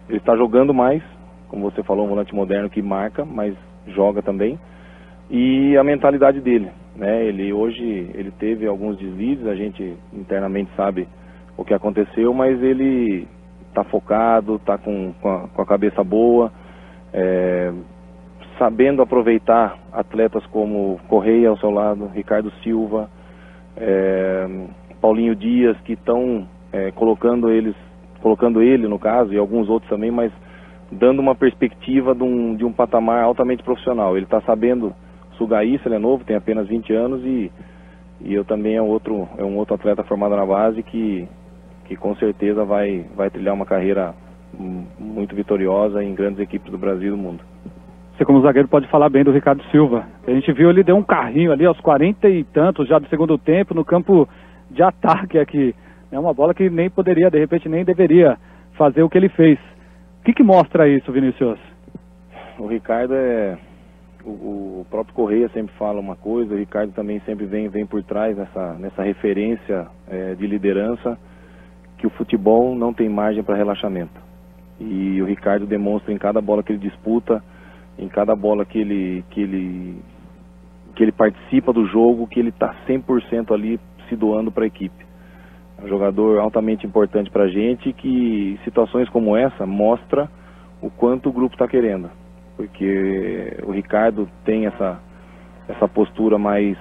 Ele está jogando mais, como você falou, um volante moderno que marca, mas joga também. E a mentalidade dele, né? Ele hoje teve alguns deslizes, a gente internamente sabe o que aconteceu, mas ele está focado, está com a cabeça boa, sabendo aproveitar atletas como Correia ao seu lado, Ricardo Silva, Paulinho Dias, que estão colocando ele no caso, e alguns outros também, mas dando uma perspectiva de um patamar altamente profissional. Ele está sabendo sugar isso, ele é novo, tem apenas 20 anos e eu também é um outro atleta formado na base que com certeza vai trilhar uma carreira muito vitoriosa em grandes equipes do Brasil e do mundo. Você como zagueiro pode falar bem do Ricardo Silva. A gente viu ele deu um carrinho ali aos 40 e tantos já do segundo tempo no campo de ataque aqui. É uma bola que nem poderia, de repente nem deveria fazer o que ele fez. O que mostra isso, Vinícius? O Ricardo o próprio Correia sempre fala uma coisa, o Ricardo também sempre vem por trás nessa referência de liderança, que o futebol não tem margem para relaxamento. E o Ricardo demonstra em cada bola que ele disputa, em cada bola que ele participa do jogo, que ele está 100% ali se doando para a equipe. É um jogador altamente importante para a gente, que situações como essa mostra o quanto o grupo está querendo. Porque o Ricardo tem essa postura mais,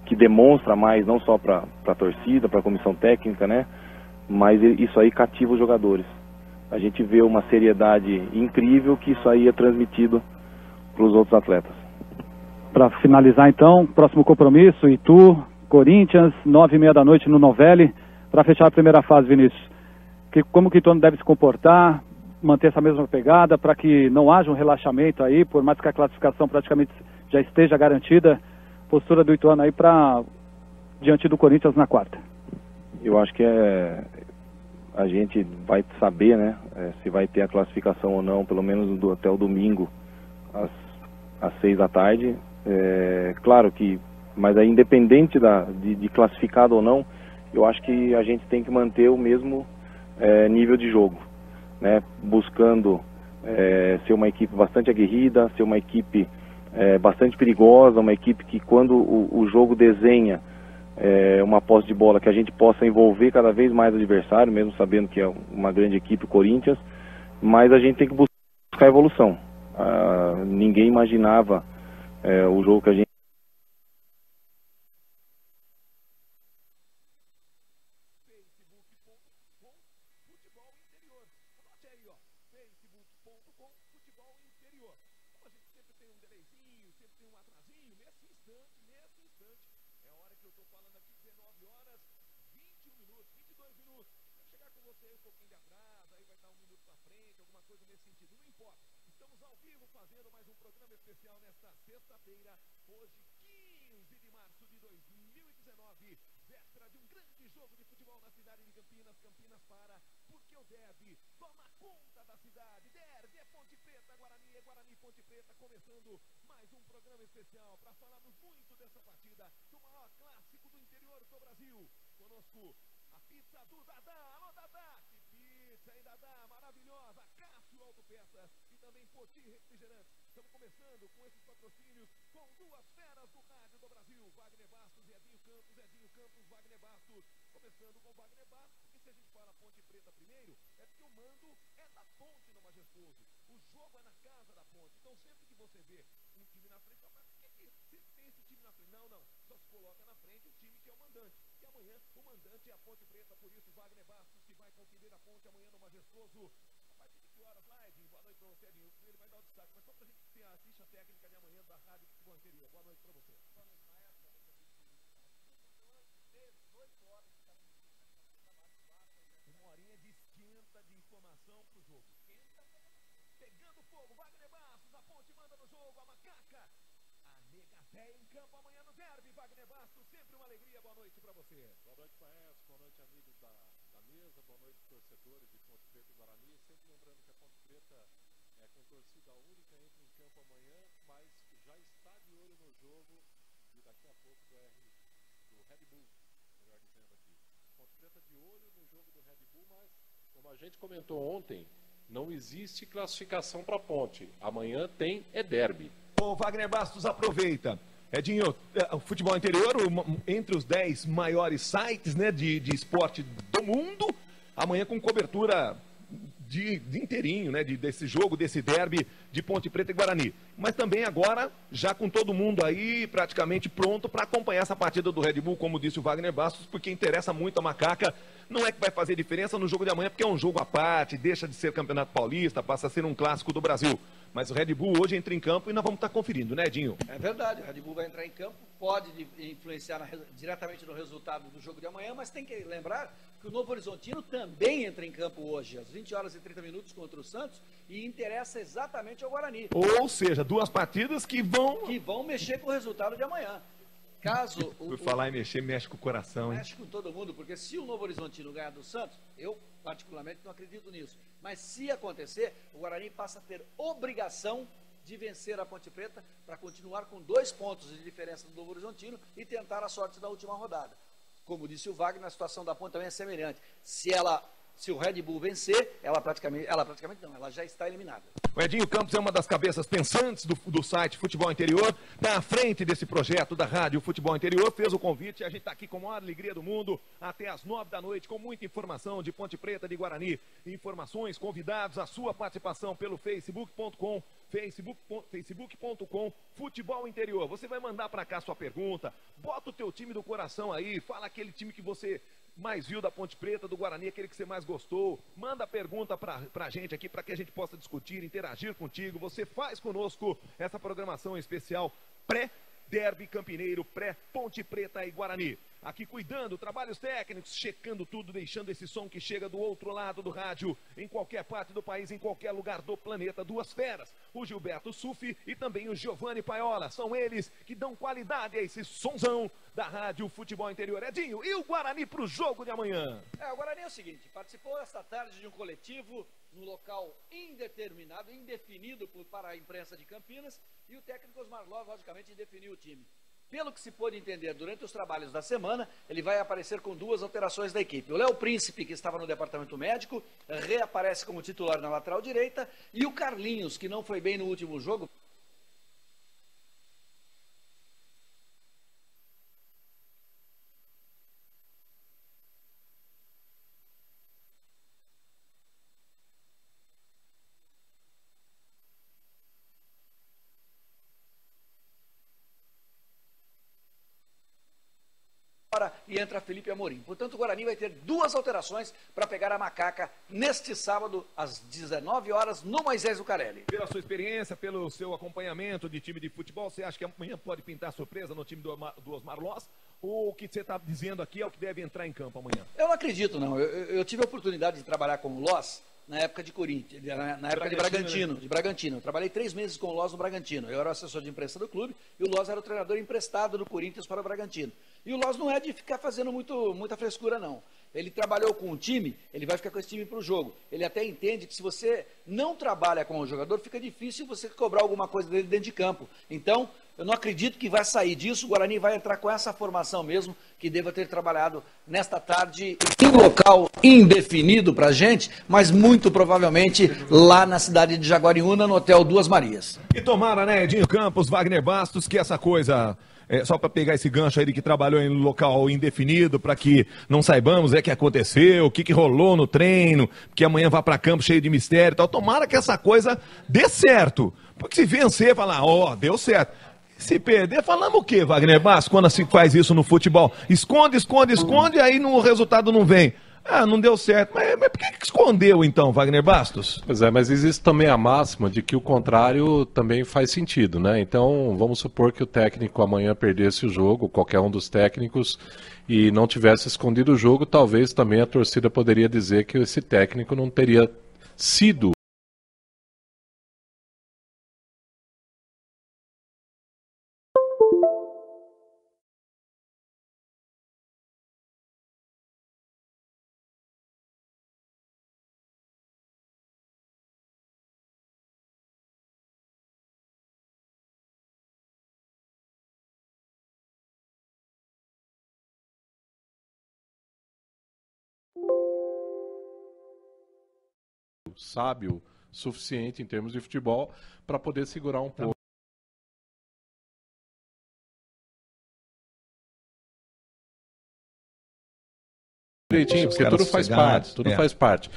que demonstra mais, não só para a torcida, para a comissão técnica, né? Mas isso aí cativa os jogadores. A gente vê uma seriedade incrível que isso aí é transmitido para os outros atletas. Para finalizar então, próximo compromisso, Itu, Corinthians, 9h30 da noite no Novelli, para fechar a primeira fase, Vinícius. Como que o Ituano deve se comportar, manter essa mesma pegada, para que não haja um relaxamento aí, por mais que a classificação praticamente já esteja garantida, postura do Ituano aí para diante do Corinthians na quarta? Eu acho que a gente vai saber, né, se vai ter a classificação ou não, pelo menos até o domingo, às 6 da tarde. Claro que, mas aí independente de classificado ou não, eu acho que a gente tem que manter o mesmo nível de jogo, né, buscando ser uma equipe bastante aguerrida, ser uma equipe bastante perigosa, uma equipe que quando o jogo desenha uma posse de bola, que a gente possa envolver cada vez mais o adversário, mesmo sabendo que é uma grande equipe, o Corinthians, mas a gente tem que buscar evolução. Ninguém imaginava o jogo que a gente comentou ontem, Não existe classificação para Ponte. Amanhã tem derby. O Wagner Bastos aproveita. Edinho, o futebol interior, entre os 10 maiores sites, né, de esporte do mundo, amanhã com cobertura de inteirinho, né, desse jogo, desse derby de Ponte Preta e Guarani. Mas também agora, já com todo mundo aí praticamente pronto para acompanhar essa partida do Red Bull, como disse o Wagner Bastos, porque interessa muito a Macaca. Não é que vai fazer diferença no jogo de amanhã, porque é um jogo à parte, deixa de ser Campeonato Paulista, passa a ser um clássico do Brasil. Mas o Red Bull hoje entra em campo e nós vamos estar conferindo, né, Edinho? É verdade, o Red Bull vai entrar em campo, pode influenciar diretamente no resultado do jogo de amanhã, mas tem que lembrar que o Novo Horizontino também entra em campo hoje, às 20 horas e 30 minutos contra o Santos, e interessa exatamente ao Guarani. Ou seja, duas partidas que vão mexer com o resultado de amanhã. Caso Por falar em mexer, mexe com o coração, hein? Mexe com todo mundo, porque se o Novo Horizontino ganhar do Santos, eu particularmente não acredito nisso. Mas se acontecer, o Guarani passa a ter obrigação de vencer a Ponte Preta para continuar com 2 pontos de diferença do Novo Horizontino e tentar a sorte da última rodada. Como disse o Wagner, a situação da Ponte também é semelhante. Se o Red Bull vencer, ela já está eliminada. O Edinho Campos é uma das cabeças pensantes do site Futebol Interior, está à frente desse projeto da Rádio Futebol Interior, fez o convite, a gente está aqui com a maior alegria do mundo, até às 9 da noite, com muita informação de Ponte Preta, de Guarani, informações, convidados, a sua participação pelo facebook.com Futebol Interior. Você vai mandar para cá sua pergunta, bota o teu time do coração aí, fala aquele time que você mais viu da Ponte Preta, do Guarani, aquele que você mais gostou, manda a pergunta pra gente aqui, para que a gente possa discutir, interagir contigo. Você faz conosco essa programação especial pré-derby campineiro, pré-Ponte Preta e Guarani. Aqui cuidando, trabalhos técnicos, checando tudo, deixando esse som que chega do outro lado do rádio, em qualquer parte do país, em qualquer lugar do planeta. Duas feras, o Gilberto Sufi e também o Giovanni Paiola. São eles que dão qualidade a esse sonzão da Rádio Futebol Interior. Edinho, e o Guarani para o jogo de amanhã? O Guarani é o seguinte, participou esta tarde de um coletivo no local indeterminado, indefinido para a imprensa de Campinas, e o técnico Osmar Ló, logicamente, definiu o time. Pelo que se pôde entender durante os trabalhos da semana, ele vai aparecer com 2 alterações da equipe. O Léo Príncipe, que estava no departamento médico, reaparece como titular na lateral direita, e o Carlinhos, que não foi bem no último jogo, e entra Felipe Amorim. Portanto, o Guarani vai ter 2 alterações para pegar a Macaca neste sábado, às 19 horas, no Moisés Zucarelli. Pela sua experiência, pelo seu acompanhamento de time de futebol, você acha que amanhã pode pintar surpresa no time do Osmar Loss? Ou o que você está dizendo aqui é o que deve entrar em campo amanhã? Eu não acredito, não. Eu tive a oportunidade de trabalhar com o Loss na época de Corinthians, na época de Bragantino. Eu trabalhei 3 meses com o Loss no Bragantino. Eu era o assessor de imprensa do clube e o Loss era o treinador emprestado do Corinthians para o Bragantino. E o Loss não é de ficar fazendo muita frescura, não. Ele trabalhou com um time, ele vai ficar com esse time para o jogo. Ele até entende que se você não trabalha com o jogador, fica difícil você cobrar alguma coisa dele dentro de campo. Então, eu não acredito que vai sair disso. O Guarani vai entrar com essa formação mesmo, que deva ter trabalhado nesta tarde em local indefinido para a gente, mas muito provavelmente lá na cidade de Jaguariúna, no Hotel Duas Marias. E tomara, né, Edinho Campos, Wagner Bastos, que essa coisa... só para pegar esse gancho aí de que trabalhou em local indefinido, para que não saibamos o que aconteceu, o que rolou no treino, que amanhã vá para campo cheio de mistério e tal. Tomara que essa coisa dê certo. Porque se vencer, falar, deu certo. Se perder, falamos o quê, Wagner Bastos, quando se faz isso no futebol? Esconde, aí o resultado não vem. Não deu certo. Mas por que escondeu, então, Wagner Bastos? Pois é, mas existe também a máxima de que o contrário também faz sentido, né? Então, vamos supor que o técnico amanhã perdesse o jogo, qualquer um dos técnicos, e não tivesse escondido o jogo, talvez também a torcida poderia dizer que esse técnico não teria sido sábio suficiente em termos de futebol para poder segurar um pouco. Direitinho, porque tudo faz parte, faz parte.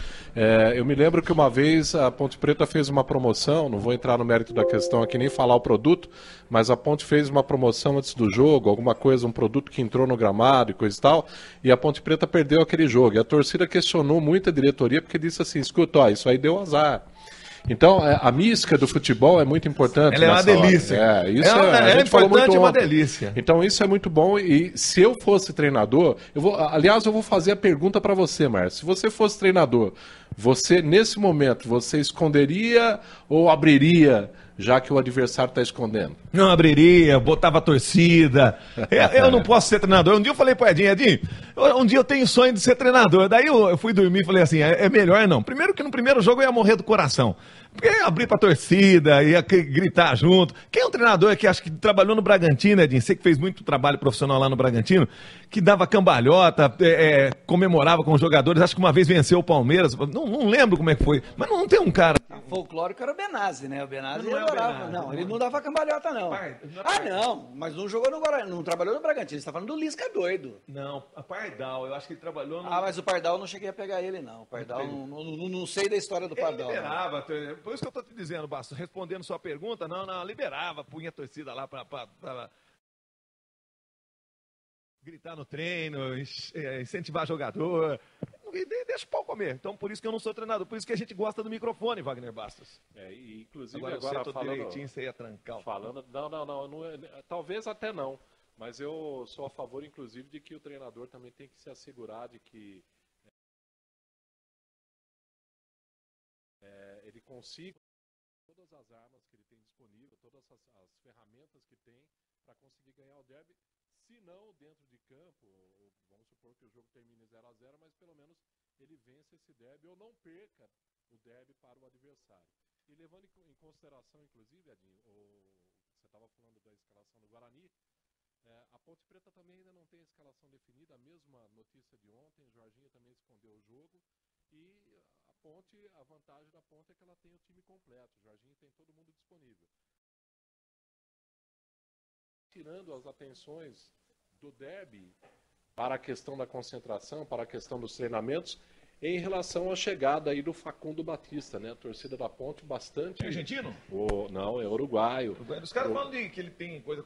Eu me lembro que uma vez a Ponte Preta fez uma promoção, não vou entrar no mérito da questão aqui, nem falar o produto, mas a Ponte fez uma promoção antes do jogo, alguma coisa, um produto que entrou no gramado e coisa e tal, e a Ponte Preta perdeu aquele jogo. E a torcida questionou muito a diretoria, porque disse assim, escuta, ó, isso aí deu azar. Então, a mística do futebol é muito importante. Ela é uma delícia. Isso é importante, é uma delícia. Então, isso é muito bom. E se eu fosse treinador, eu vou fazer a pergunta para você, Márcio. Se você fosse treinador, você, nesse momento, você esconderia ou abriria, já que o adversário está escondendo? Não abriria, botava a torcida. Eu não posso ser treinador. Um dia eu falei pro Edinho, um dia eu tenho sonho de ser treinador. Daí eu fui dormir e falei assim, é melhor não. Primeiro que no primeiro jogo eu ia morrer do coração. Porque ia abrir pra torcida, ia gritar junto. Quem é um treinador que acho que trabalhou no Bragantino, Edinho? Você que fez muito trabalho profissional lá no Bragantino, que dava cambalhota, comemorava com os jogadores, acho que uma vez venceu o Palmeiras. Não lembro como é que foi, mas não tem um cara. O folclórico era o Benazzi, né? O Benazzi adorava. Não, ele não dava cambalhota, não. Não, mas não jogou no Guarani, não trabalhou no Bragantino. Você tá falando do Lisca doido. Não, a Pardal, eu acho que ele trabalhou no... mas o Pardal eu não cheguei a pegar ele, não. O Pardal, não sei da história do Pardal. Ele liberava, por isso que eu tô te dizendo, Bastos, respondendo sua pergunta, não, liberava, punha a torcida lá pra gritar no treino, incentivar jogador, deixa o pau comer. Então, por isso que eu não sou treinador, por isso que a gente gosta do microfone, Wagner Bastos. Inclusive agora falando direitinho, você ia trancar. Talvez até não, mas eu sou a favor, inclusive, de que o treinador também tem que se assegurar de que ele consiga todas as armas que ele tem disponível, todas as ferramentas que tem para conseguir ganhar o derby, se não dentro de campo, vamos supor que o jogo termine 0-0, mas pelo menos ele vence esse derby ou não perca o derby para o adversário. E levando em consideração, inclusive, Edinho, você estava falando da escalação do Guarani, a Ponte Preta também ainda não tem a escalação definida, a mesma notícia de ontem, Jorginho também escondeu o jogo, e a vantagem da Ponte é que ela tem o time completo, o Jorginho tem todo mundo disponível. Tirando as atenções do derby para a questão da concentração, para a questão dos treinamentos, em relação à chegada aí do Facundo Batista, né? A torcida da Ponte bastante... É argentino? Não, é uruguaio. Os caras falam que ele tem coisa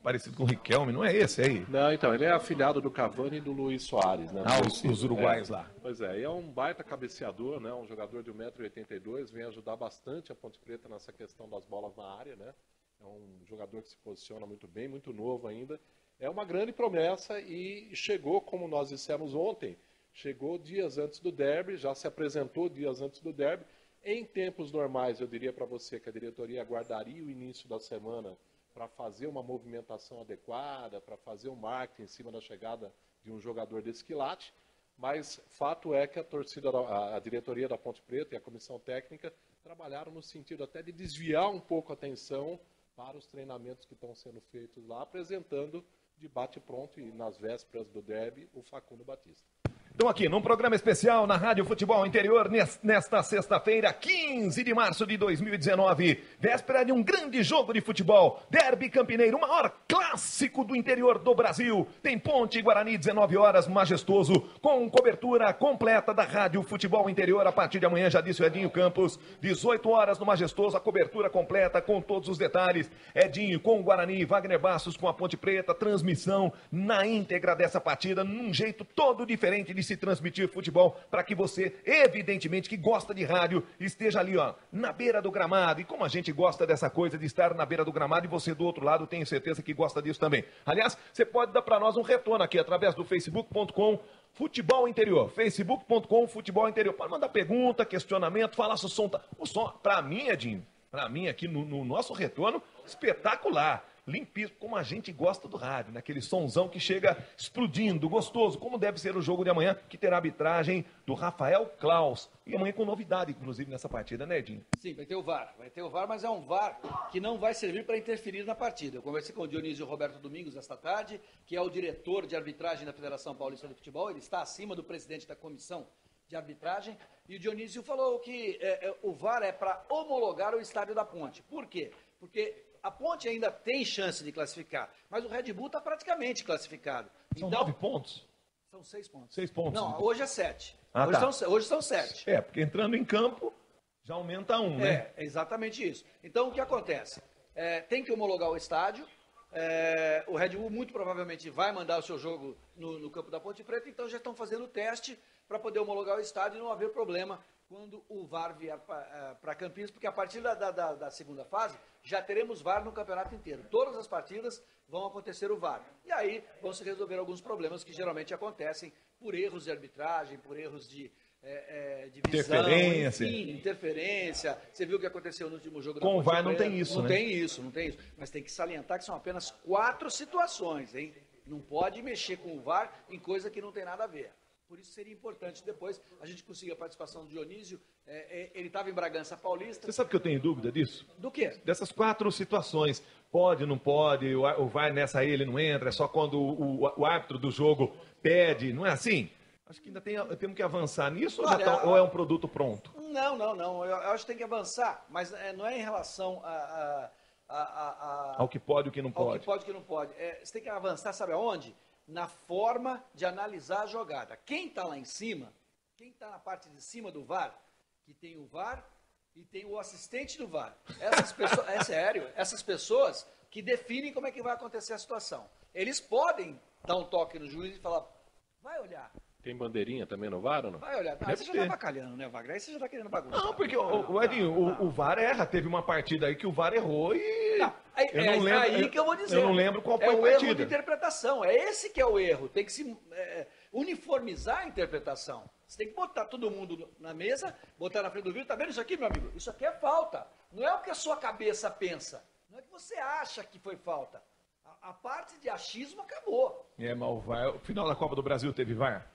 parecido com o Riquelme, não é esse aí? Não, então, ele é afilhado do Cavani e do Luiz Soares, né? Os uruguaios lá. Pois é, e é um baita cabeceador, né? Um jogador de 1,82 m, vem ajudar bastante a Ponte Preta nessa questão das bolas na área, né? É um jogador que se posiciona muito bem, muito novo ainda. É uma grande promessa e chegou, como nós dissemos ontem, chegou dias antes do derby, já se apresentou dias antes do derby. Em tempos normais, eu diria para você que a diretoria aguardaria o início da semana para fazer uma movimentação adequada, para fazer um marketing em cima da chegada de um jogador desse quilate, mas fato é que a diretoria da Ponte Preta e a comissão técnica trabalharam no sentido até de desviar um pouco a atenção para os treinamentos que estão sendo feitos lá, apresentando de bate-pronto e nas vésperas do derby o Facundo Batista. Então aqui, num programa especial na Rádio Futebol Interior, nesta sexta-feira, 15 de março de 2019, véspera de um grande jogo de futebol, Derby Campineiro, o maior clássico do interior do Brasil. Tem Ponte Guarani, 19 horas, majestoso, com cobertura completa da Rádio Futebol Interior. A partir de amanhã, já disse o Edinho Campos, 18 horas no majestoso, a cobertura completa com todos os detalhes. Edinho com o Guarani, Wagner Bastos com a Ponte Preta, transmissão na íntegra dessa partida, num jeito todo diferente de se transmitir futebol, para que você, evidentemente, que gosta de rádio, esteja ali, ó, na beira do gramado. E como a gente gosta dessa coisa de estar na beira do gramado, e você do outro lado, tenho certeza que gosta disso também. Aliás, você pode dar para nós um retorno aqui, através do facebook.com Futebol Interior, facebook.com Futebol Interior. Pode mandar pergunta, questionamento, falar se o som tá... O som, para mim, Edinho, para mim aqui no nosso retorno, espetacular. Limpíssimo, como a gente gosta do rádio, né? Aquele sonzão que chega explodindo, gostoso, como deve ser o jogo de amanhã, que terá arbitragem do Rafael Klaus. E amanhã com novidade, inclusive, nessa partida, né, Edinho? Sim, vai ter o VAR, mas é um VAR que não vai servir para interferir na partida. Eu conversei com o Dionísio Roberto Domingos esta tarde, que é o diretor de arbitragem da Federação Paulista de Futebol, ele está acima do presidente da comissão de arbitragem. E o Dionísio falou que o VAR é para homologar o estádio da Ponte. Por quê? Porque a Ponte ainda tem chance de classificar, mas o Red Bull está praticamente classificado. São então, 9 pontos? São 6 pontos. 6 pontos. Não, hoje é 7. Ah, hoje são 7. Porque entrando em campo, já aumenta 1, né? É exatamente isso. Então, o que acontece? Tem que homologar o estádio. O Red Bull muito provavelmente vai mandar o seu jogo no campo da Ponte Preta, então já estão fazendo o teste para poder homologar o estádio e não haver problema quando o VAR vier para Campinas, porque a partir da segunda fase já teremos VAR no campeonato inteiro. Todas as partidas vão acontecer o VAR. E aí vão se resolver alguns problemas que geralmente acontecem por erros de arbitragem, por erros de visão, interferência. Enfim, interferência. Você viu o que aconteceu no último jogo da Com o VAR não Preta? tem isso, não né? Tem isso. Mas tem que salientar que são apenas 4 situações, hein? Não pode mexer com o VAR em coisa que não tem nada a ver. Por isso seria importante depois a gente conseguir a participação do Dionísio. Ele estava em Bragança Paulista. Você sabe que eu tenho dúvida disso? Do quê? Dessas 4 situações. Pode, não pode, o VAR nessa aí ele não entra, é só quando o árbitro do jogo pede, não é assim? Acho que ainda temos que avançar nisso. Olha, ou é um produto pronto? Não. Eu acho que tem que avançar, mas não é em relação ao que pode e o que não pode. Ao que pode e o que não pode. Você tem que avançar, sabe aonde? Na forma de analisar a jogada. Quem está lá em cima, quem está na parte de cima do VAR, que tem o VAR e tem o assistente do VAR. Essas pessoas, é sério, essas pessoas que definem como é que vai acontecer a situação. Eles podem dar um toque no juiz e falar, vai olhar. Tem bandeirinha também no VAR ou não? Vai olhar. Aí você já está bacalhando, né, Wagner? Aí você já está querendo bagunçar. Não, porque o Edinho, o VAR erra. Teve uma partida aí que o VAR errou e... Não, aí que eu vou dizer. Eu não lembro qual foi a partida. partida. É o erro de interpretação. É esse que é o erro. Tem que se uniformizar a interpretação. Você tem que botar todo mundo na mesa, botar na frente do vídeo. Tá vendo isso aqui, meu amigo? Isso aqui é falta. Não é o que a sua cabeça pensa. Não é o que você acha que foi falta. A parte de achismo acabou. Mas o VAR... O final da Copa do Brasil teve VAR?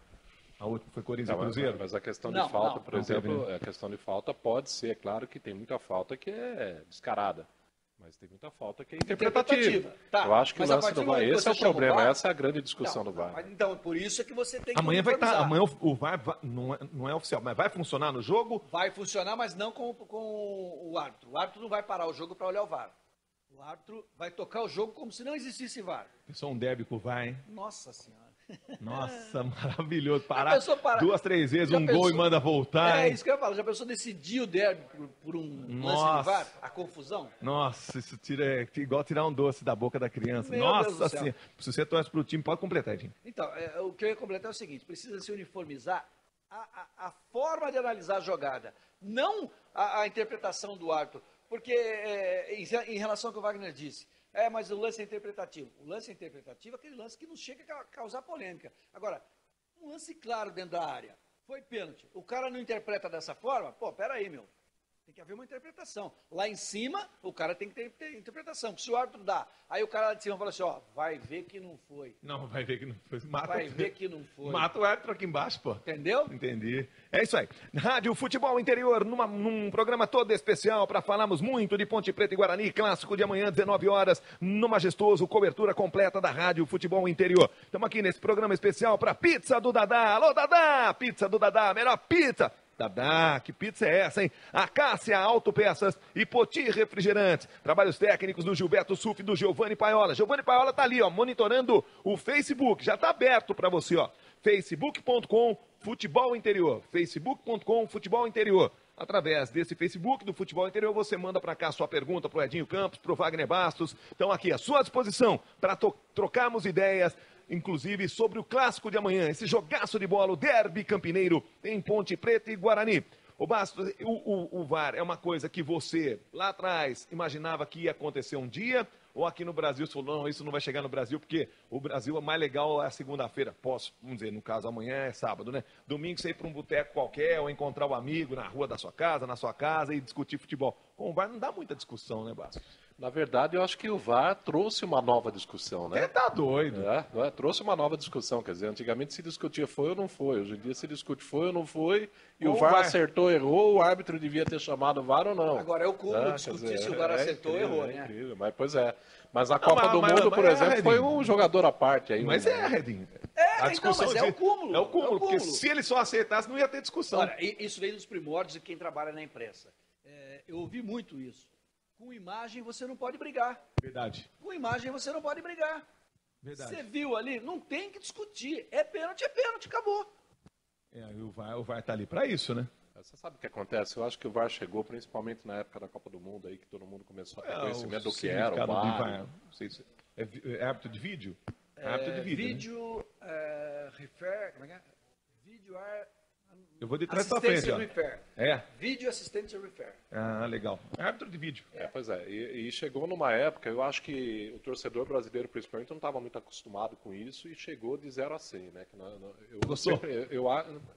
A última foi Corinthians e Cruzeiro? Mas a questão de falta, por exemplo, a questão de falta pode ser, é claro que tem muita falta que é descarada. Mas tem muita falta que é interpretativa. Tá, eu acho que o lance do VAR, esse é o problema, essa é a grande discussão do VAR. Mas então, por isso é que você tem que amanhã o VAR não é oficial, mas vai funcionar no jogo? Vai funcionar, mas não com o árbitro. O árbitro não vai parar o jogo para olhar o VAR. O árbitro vai tocar o jogo como se não existisse VAR. Pensou um derby com o VAR, hein? Nossa Senhora. Nossa, maravilhoso. Parar 2, 3 vezes, gol e manda voltar. É isso que eu falo. Já pensou decidir o derby por um lance de VAR? A confusão? Nossa, isso é igual tirar um doce da boca da criança. Meu Nossa Senhora. Se você torce pro time, pode completar, Edinho. Então, o que eu ia completar é o seguinte: precisa se uniformizar a forma de analisar a jogada, não a interpretação do árbitro. Porque, em relação ao que o Wagner disse, mas o lance é interpretativo. O lance é interpretativo é aquele lance que não chega a causar polêmica. Agora, um lance claro dentro da área, foi pênalti. O cara não interpreta dessa forma? Pô, peraí, meu. Tem que haver uma interpretação. Lá em cima, o cara tem que ter interpretação. Se o árbitro dá, aí o cara lá de cima fala assim, vai ver que não foi. Não, vai ver que não foi. Vai ver que não foi. Mata o árbitro aqui embaixo, pô. Entendeu? Entendi. É isso aí. Rádio Futebol Interior, num programa todo especial para falarmos muito de Ponte Preta e Guarani, clássico de amanhã, 19 horas, no Majestoso, cobertura completa da Rádio Futebol Interior. Estamos aqui nesse programa especial para Pizza do Dadá. Alô, Dadá! Pizza do Dadá, melhor pizza! Dadá, que pizza é essa, hein? Acácia Autopeças e Poti Refrigerantes. Trabalhos técnicos do Gilberto Suf e do Giovanni Paiola. Giovanni Paiola tá ali, ó, monitorando o Facebook. Já tá aberto para você, ó. facebook.com Futebol Interior. facebook.com Futebol Interior. Através desse Facebook do Futebol Interior, você manda para cá sua pergunta pro Edinho Campos, pro Wagner Bastos. Estão aqui à sua disposição para trocarmos ideias, inclusive sobre o clássico de amanhã, esse jogaço de bola, o derby campineiro em Ponte Preta e Guarani. O Bastos, o VAR é uma coisa que você, lá atrás, imaginava que ia acontecer um dia, ou aqui no Brasil, você falou, não, isso não vai chegar no Brasil, porque o Brasil é mais legal a segunda-feira. Vamos dizer, no caso, amanhã é sábado, né? Domingo você ir para um boteco qualquer, ou encontrar um amigo na rua da sua casa, na sua casa, e discutir futebol. Com o VAR não dá muita discussão, né, Bastos? Na verdade, eu acho que o VAR trouxe uma nova discussão, né? Você tá doido. Trouxe uma nova discussão, quer dizer, antigamente se discutia foi ou não foi, hoje em dia se discute foi ou não foi, e o VAR acertou, errou, o árbitro devia ter chamado o VAR ou não. Agora é o cúmulo discutir se o VAR acertou ou errou, né? Incrível, mas pois é. Mas a Copa do Mundo, por exemplo, foi um jogador à parte aí. Mas Redinho. A discussão então, mas é o cúmulo. É o cúmulo, porque se ele só aceitasse, não ia ter discussão. Olha, isso vem dos primórdios de quem trabalha na imprensa. Eu ouvi muito isso. Com imagem você não pode brigar. Verdade. Com imagem você não pode brigar. Verdade. Você viu ali, não tem que discutir. É pênalti, acabou. O VAR tá ali para isso, né? Você sabe o que acontece? Eu acho que o VAR chegou principalmente na época da Copa do Mundo, aí que todo mundo começou a ter conhecimento do que era o VAR. Não sei se é árbitro de vídeo? É árbitro de vídeo. Vídeo, refer, como é que é? Vídeo Eu vou de trás para frente, ó. Refer. É? Vídeo assistente refer. Ah, legal. É árbitro de vídeo. Pois é. E chegou numa época, eu acho que o torcedor brasileiro, principalmente, não estava muito acostumado com isso e chegou de 0 a 100, né? Gostou? Eu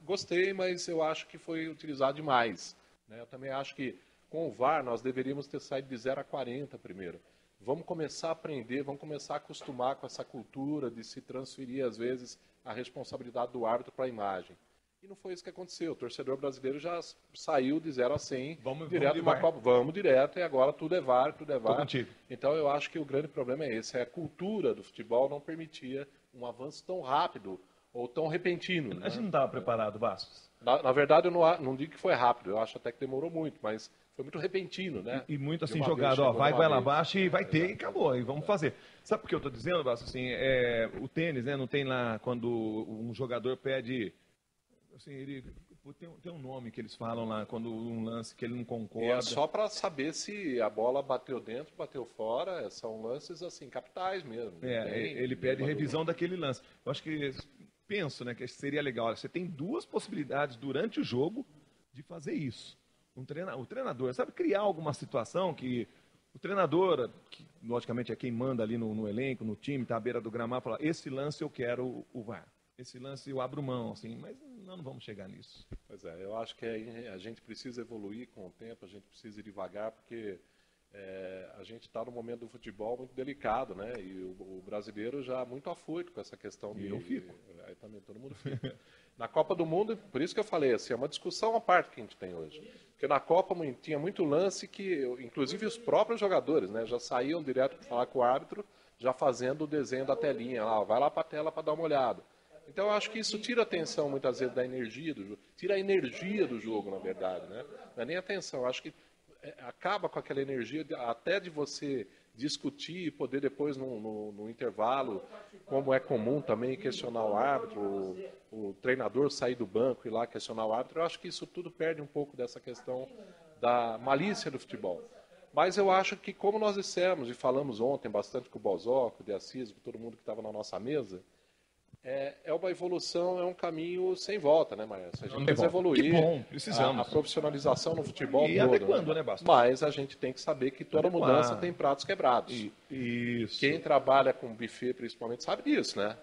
gostei, mas eu acho que foi utilizado demais. Né? Eu também acho que com o VAR nós deveríamos ter saído de 0 a 40 primeiro. Vamos começar a aprender, vamos começar a acostumar com essa cultura de se transferir, às vezes, a responsabilidade do árbitro para a imagem. E não foi isso que aconteceu. O torcedor brasileiro já saiu de 0 a 100, direto para a Copa. Vamos direto, e agora tudo é VAR, tudo é VAR. Tô contigo. Então eu acho que o grande problema é esse. A cultura do futebol não permitia um avanço tão rápido ou tão repentino. A gente não estava preparado, Bastos. Na verdade, eu não digo que foi rápido. Eu acho até que demorou muito, mas foi muito repentino, né? E muito assim jogado, ó, vai lá abaixo e vai ter, e acabou, e vamos fazer. Sabe por que eu estou dizendo, Bastos? Assim, o tênis, né, não tem lá, quando um jogador pede... Assim, tem um nome que eles falam lá, quando um lance que ele não concorda. É só para saber se a bola bateu dentro, bateu fora, são lances assim, capitais mesmo. Ele pede revisão daquele lance. Eu acho que, penso, né, que seria legal. Você tem duas possibilidades durante o jogo de fazer isso. O treinador, sabe, criar alguma situação que o treinador, que logicamente é quem manda ali no elenco, no time, está à beira do gramado, fala, esse lance eu quero o VAR. Esse lance eu abro mão, assim, mas não vamos chegar nisso. Pois é, eu acho que a gente precisa evoluir com o tempo, a gente precisa ir devagar, porque a gente está num momento do futebol muito delicado, né? E o brasileiro já muito afoito com essa questão de... eu fico. Aí também todo mundo fica. Na Copa do Mundo, por isso que eu falei, assim, é uma discussão à parte que a gente tem hoje. Porque na Copa tinha muito lance que, inclusive os próprios jogadores, né, já saíam direto para falar com o árbitro, já fazendo o desenho da telinha, lá, vai lá para a tela para dar uma olhada. Então eu acho que isso tira a atenção muitas vezes da energia do jogo, tira a energia do jogo, na verdade, né? Não é nem a atenção, eu acho que acaba com aquela energia até de você discutir e poder depois no intervalo, como é comum também questionar o árbitro, o treinador sair do banco e ir lá questionar o árbitro. Eu acho que isso tudo perde um pouco dessa questão da malícia do futebol. Mas eu acho que, como nós dissemos e falamos ontem bastante com o Bozó, com o De Assis, com todo mundo que estava na nossa mesa, é uma evolução, é um caminho sem volta, né, Maércio? A gente precisa evoluir. Que bom, precisamos. A profissionalização no futebol e todo, adequando, né, Bastos? Mas a gente tem que saber que toda mudança tem pratos quebrados. Isso. Quem trabalha com buffet, principalmente, sabe disso, né?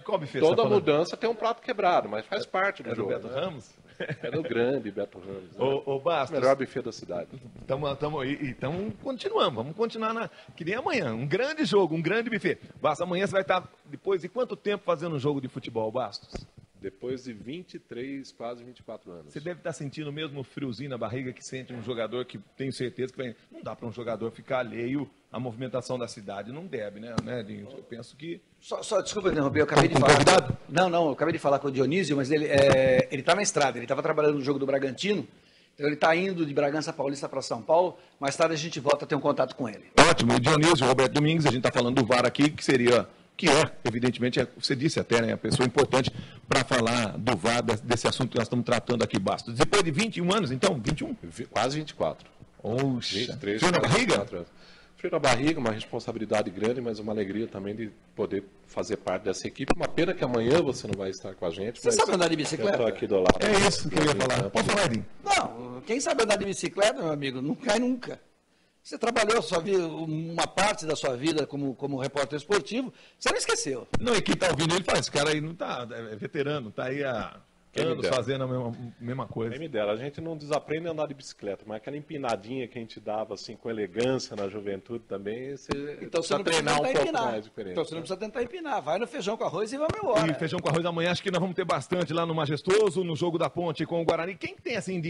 Qual buffet Toda mudança tem um prato quebrado, mas faz parte do jogo. É do Beto Ramos? É do grande Beto Ramos. Né? Ô, Bastos. Melhor buffet da cidade. Então, continuamos. Vamos continuar que nem amanhã. Um grande jogo, um grande buffet. Bastos, amanhã você vai estar, depois de quanto tempo fazendo um jogo de futebol, Bastos? Depois de 23, quase 24 anos. Você deve estar sentindo o mesmo friozinho na barriga que sente um jogador que tenho certeza que vai... Não dá para um jogador ficar alheio à movimentação da cidade. Não deve, né, Dinho? Eu penso que... Só desculpa interromper, eu acabei de falar... Convidado? Não, eu acabei de falar com o Dionísio, mas ele está na estrada, ele estava trabalhando no jogo do Bragantino, então ele está indo de Bragança Paulista para São Paulo, mais tarde a gente volta a ter um contato com ele. Ótimo, o Dionísio, o Roberto Domingues, a gente está falando do VAR aqui, que evidentemente, você disse até, né, a pessoa importante para falar do VAR, desse assunto que nós estamos tratando aqui, Bastos. Depois de 21 anos, então, 21? Quase 24. Oxe, 23, frio na barriga? 24 anos. Frio na barriga, uma responsabilidade grande, mas uma alegria também de poder fazer parte dessa equipe. Uma pena que amanhã você não vai estar com a gente. Você sabe andar de bicicleta? Eu estou aqui do lado. É isso que eu ia falar. Pode falar, Edinho. Não, quem sabe andar de bicicleta, meu amigo, não cai nunca. Você trabalhou uma parte da sua vida como repórter esportivo, você não esqueceu. Não, e quem está ouvindo ele fala, esse cara aí não tá, é veterano, está aí há anos fazendo a mesma coisa. Quem me dera, a gente não desaprende a andar de bicicleta, mas aquela empinadinha que a gente dava assim com elegância na juventude também, então você não precisa treinar tentar um pouco empinar. mais diferente. Então você não precisa tentar empinar, vai no feijão com arroz e vamos embora. E feijão com arroz amanhã, acho que nós vamos ter bastante lá no Majestoso, no Jogo da Ponte com o Guarani. Quem tem assim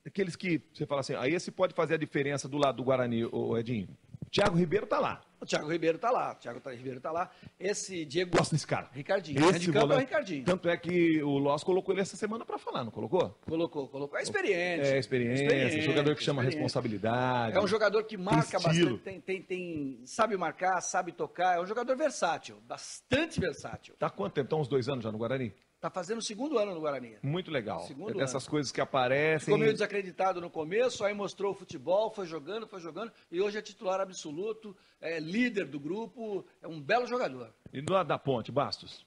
aqueles que você fala assim, aí esse pode fazer a diferença do lado do Guarani, o Edinho? Thiago Ribeiro tá lá. O Thiago Ribeiro tá lá. Esse Diego... Gosto desse cara. Ricardinho. Esse De campo é o volante. Ricardinho. Tanto é que o Loss colocou ele essa semana pra falar, não colocou? Colocou. É experiente. Experiência, jogador que chama responsabilidade. É um jogador que marca estilo. bastante, sabe marcar, sabe tocar. É um jogador versátil, bastante versátil. Tá há quanto tempo? Tá uns 2 anos já no Guarani? Tá fazendo o 2º ano no Guarani. Muito legal. Segundo É dessas ano. coisas que aparecem. Ficou meio desacreditado no começo, aí mostrou o futebol, foi jogando, e hoje é titular absoluto, é líder do grupo, é um belo jogador. E do lado da Ponte, Bastos?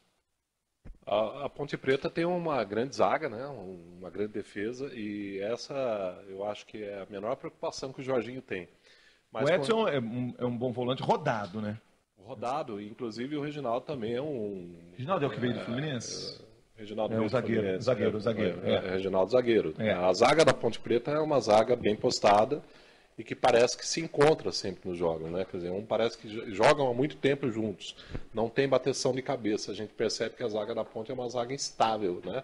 A Ponte Preta tem uma grande zaga, né? Uma grande defesa, e essa eu acho que é a menor preocupação que o Jorginho tem. Mas o Edson é um bom volante rodado, né? rodado, inclusive o Reginaldo também é um... Reginaldo é o que veio do Fluminense? Reginaldo o zagueiro. Reginaldo zagueiro. É. A zaga da Ponte Preta é uma zaga bem postada e que parece que se encontra sempre nos jogos, né? Quer dizer, parece que jogam há muito tempo juntos, não tem bateção de cabeça. A gente percebe que a zaga da Ponte é uma zaga instável, né?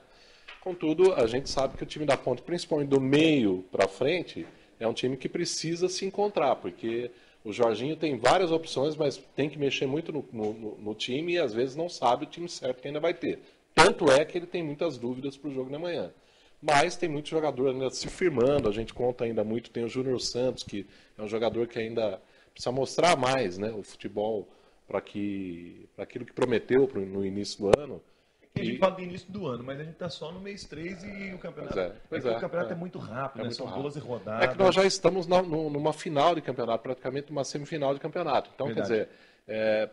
Contudo, a gente sabe que o time da Ponte, principalmente do meio para frente, é um time que precisa se encontrar, porque o Jorginho tem várias opções, mas tem que mexer muito no time e às vezes não sabe o time certo que ainda vai ter. Tanto é que ele tem muitas dúvidas para o jogo de amanhã. Mas tem muito jogador ainda se firmando, a gente conta ainda muito, tem o Júnior Santos, que é um jogador que ainda precisa mostrar mais, né, o futebol para aquilo que prometeu no início do ano. A gente fala do início do ano, mas a gente está só no mês 3 e o campeonato, o campeonato é muito rápido, né? São 12 rodadas. É que nós já estamos numa final de campeonato, praticamente uma semifinal de campeonato. Então, Verdade. Quer dizer,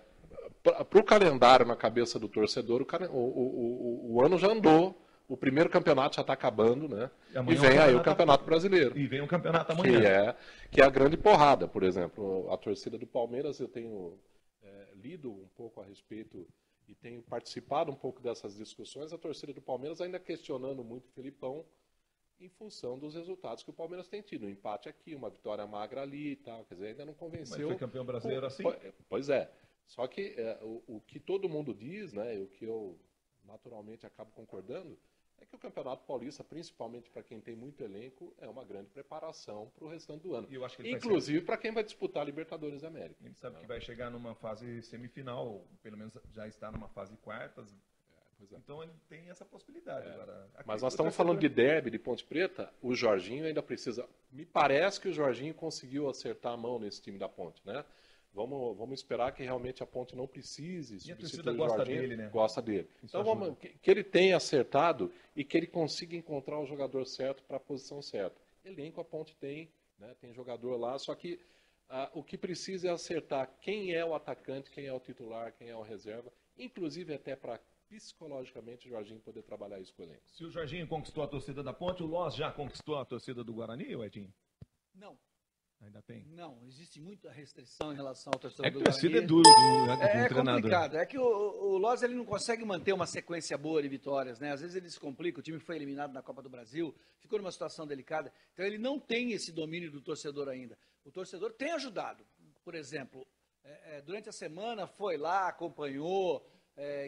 para o calendário na cabeça do torcedor, o ano já andou, o primeiro campeonato já está acabando, né? E vem aí o Campeonato Brasileiro. E vem o campeonato amanhã. Que é a grande porrada, por exemplo. A torcida do Palmeiras, eu tenho lido um pouco a respeito e tenho participado um pouco dessas discussões. A torcida do Palmeiras ainda questionando muito o Felipão em função dos resultados que o Palmeiras tem tido. Um empate aqui, uma vitória magra ali e tal. Quer dizer, ainda não convenceu. Mas foi campeão brasileiro assim? Pois é. Só que o que todo mundo diz, né, e o que eu naturalmente acabo concordando, é que o Campeonato Paulista, principalmente para quem tem muito elenco, é uma grande preparação para o restante do ano. Eu acho que inclusive para quem vai disputar a Libertadores da América. Ele sabe que vai chegar numa fase semifinal, pelo menos já está numa fase quartas. Então ele tem essa possibilidade. Agora, mas nós estamos falando de derby, de Ponte Preta, o Jorginho ainda precisa... Me parece que o Jorginho conseguiu acertar a mão nesse time da Ponte, né? Vamos esperar que realmente a Ponte não precise substituir e a torcida o gosta Jorginho. dele, né? Gosta dele. Então que ele tenha acertado e que ele consiga encontrar o jogador certo para a posição certa. Elenco a Ponte tem, né? Tem jogador lá, só que o que precisa é acertar quem é o atacante, quem é o titular, quem é o reserva, inclusive até para psicologicamente o Jorginho poder trabalhar isso com o elenco. Se o Jorginho conquistou a torcida da Ponte, o Loss já conquistou a torcida do Guarani, Edinho? Não. Ainda tem? Não, existe muita restrição em relação ao torcedor do Guarani. É que torcida é duro é complicado. É que o Loz ele não consegue manter uma sequência boa de vitórias, né? Às vezes ele se complica, o time foi eliminado na Copa do Brasil, ficou numa situação delicada. Então ele não tem esse domínio do torcedor ainda. O torcedor tem ajudado. Por exemplo, durante a semana foi lá, acompanhou,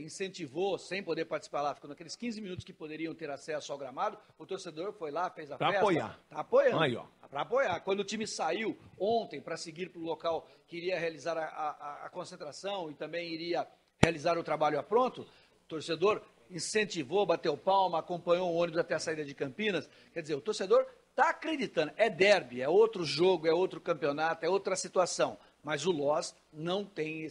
incentivou, sem poder participar lá, ficou naqueles 15 minutos que poderiam ter acesso ao gramado, o torcedor foi lá, fez a festa. Apoiar. Tá apoiando. Aí, ó. Para apoiar. Quando o time saiu ontem para seguir para o local que iria realizar a concentração e também iria realizar o trabalho a pronto, o torcedor incentivou, bateu palma, acompanhou o ônibus até a saída de Campinas. Quer dizer, o torcedor está acreditando. É derby, é outro jogo, é outro campeonato, é outra situação. Mas o Loz não tem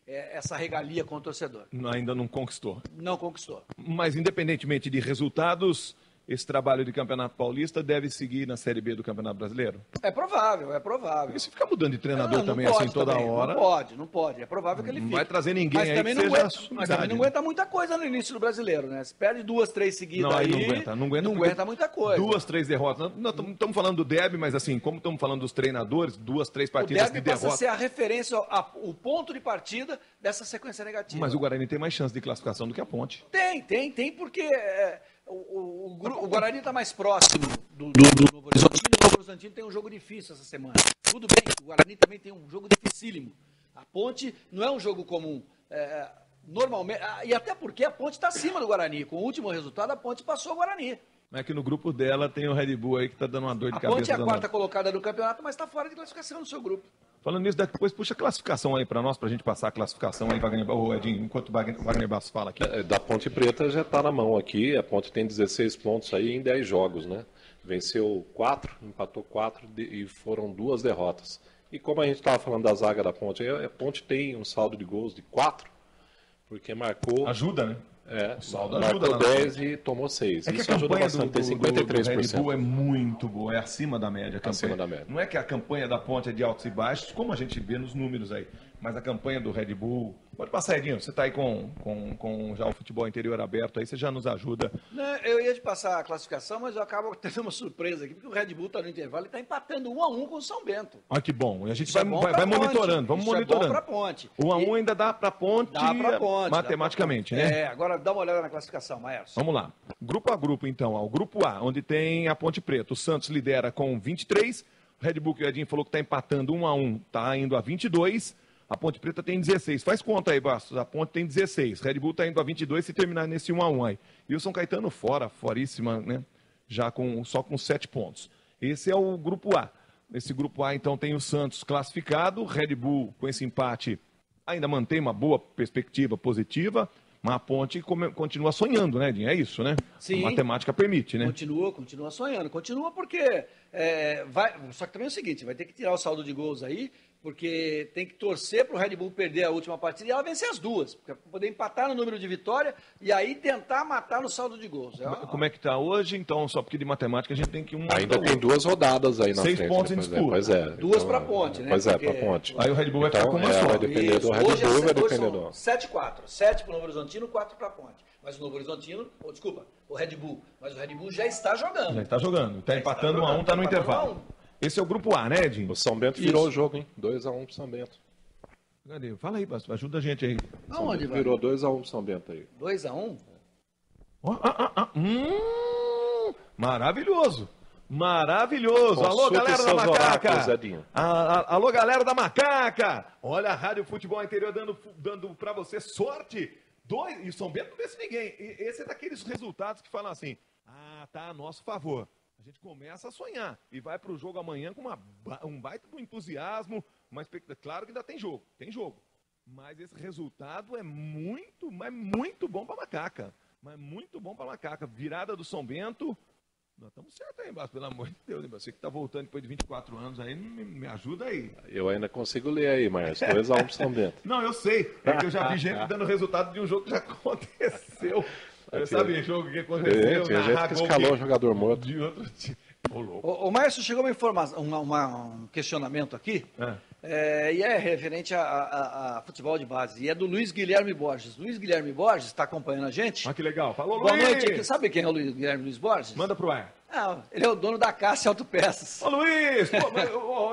essa regalia com o torcedor. Ainda não conquistou. Não conquistou. Mas independentemente de resultados, esse trabalho de Campeonato Paulista deve seguir na Série B do Campeonato Brasileiro? É provável. Porque se ficar mudando de treinador também assim toda hora... Não pode. É provável que ele fique. Não vai trazer ninguém aí também que seja mas também não aguenta muita coisa no início do Brasileiro, né? Se perde 2, 3 seguidas não aguenta muita coisa. 2, 3 derrotas. Não estamos falando do derby, mas assim, como estamos falando dos treinadores, 2, 3 partidas de derrota... O derby passa a ser a referência, o ponto de partida dessa sequência negativa. Mas o Guarani tem mais chance de classificação do que a Ponte. Tem, porque... O Guarani está mais próximo do Novo Horizontino. O Novo Horizontino tem um jogo difícil essa semana. Tudo bem, o Guarani também tem um jogo dificílimo. A Ponte não é um jogo comum. Normalmente, e até porque a Ponte está acima do Guarani. Com o último resultado, a Ponte passou o Guarani. É que no grupo dela tem o Red Bull aí que está dando uma dor de cabeça. A Ponte é a quarta colocada no campeonato, mas está fora de classificação no seu grupo. Falando nisso, depois puxa a classificação aí para nós, para a gente passar a classificação aí, Edinho, enquanto o Wagner Bastos fala aqui. Da Ponte Preta já está na mão aqui, a Ponte tem 16 pontos aí em 10 jogos, né? Venceu 4, empatou 4 e foram 2 derrotas. E como a gente estava falando da zaga da Ponte, a Ponte tem um saldo de gols de 4, porque marcou... Ajuda, né? É, o saldo marcou ajuda 10 e tomou 6. Isso ajuda bastante, tem 53%. Red Bull é muito boa, é acima da média. Acima da média. Não é que a campanha da Ponte é de altos e baixos, como a gente vê nos números aí, mas a campanha do Red Bull... Pode passar, Edinho, você está aí com já o futebol interior aberto aí, você já nos ajuda. Não, eu ia te passar a classificação, mas eu acabo tendo uma surpresa aqui, porque o Red Bull está no intervalo e está empatando 1-1 com o São Bento. Olha que bom, e a gente vai monitorando, vamos monitorando. É bom para Ponte. 1-1 ainda dá para Ponte, Ponte matematicamente, né? Agora dá uma olhada na classificação, Maércio. Vamos lá, grupo a grupo então, o grupo A, onde tem a Ponte Preta, o Santos lidera com 23, o Red Bull, que o Edinho falou que está empatando 1-1, está indo a 22, a Ponte Preta tem 16. Faz conta aí, Bastos. A Ponte tem 16. Red Bull está indo a 22 se terminar nesse 1-1 aí. E o São Caetano foríssima, né? Já só com 7 pontos. Esse é o grupo A. Nesse grupo A, então, tem o Santos classificado. Red Bull, com esse empate, ainda mantém uma boa perspectiva positiva. Mas a Ponte continua sonhando, né, Edinho? É isso, né? Sim. A matemática permite, né? Continua sonhando. Continua porque... Só que também é o seguinte, vai ter que tirar o saldo de gols aí, porque tem que torcer para o Red Bull perder a última partida e ela vencer as duas, para poder empatar no número de vitória e aí tentar matar no saldo de gols. Como é que está hoje? Então, só porque de matemática a gente tem que... Ainda tem 2 rodadas aí na 6 frente. 6 pontos em disputa. Pois é. 2 para a Ponte, né? Pois é, para a Ponte. Aí o Red Bull vai ficar com uma só. Vai depender do Red Bull, vai depender do... 7-4. 7 para o Novo Horizontino, 4 para a Ponte. Mas o Novo Horizontino... o Red Bull. Mas o Red Bull já está jogando. Já está jogando. Está empatando 1-1, está no intervalo. Esse é o grupo A, né, Edinho? O São Bento virou o jogo, hein? 2-1 pro São Bento. Cadê? Fala aí, Bastos. Ajuda a gente aí. Aonde, vai? Virou 2-1 pro São Bento aí. 2-1? Maravilhoso. Maravilhoso. Alô, Consulte galera da seus Macaca. oráculos, Alô, galera da Macaca. Olha a Rádio Futebol Interior dando pra você sorte. 2, e o São Bento não vence ninguém. Esse é daqueles resultados que falam assim, tá a nosso favor. A gente começa a sonhar e vai pro jogo amanhã com um baita do entusiasmo, mas claro que ainda tem jogo. Mas esse resultado é muito bom pra Macaca. Mas muito bom pra Macaca. Virada do São Bento. Nós estamos certos aí, Bastos, pelo amor de Deus. Hein? Você que está voltando depois de 24 anos aí, me ajuda aí. Eu ainda consigo ler aí, Márcio. 2-1 pro São Bento. Não, eu sei. É que eu já vi gente dando resultado de um jogo que já aconteceu. Sabe, jogo que aconteceu. Tinha gente que escalou o jogador morto. De outro time. O Márcio chegou uma informação, um questionamento aqui, e é referente a futebol de base, e é do Luiz Guilherme Borges. Luiz Guilherme Borges está acompanhando a gente. Que legal. Falou, Boa Luiz! noite. Sabe quem é o Luiz Guilherme Borges? Manda pro ar. Ele é o dono da Cássia Autopeças. Ô, Luiz!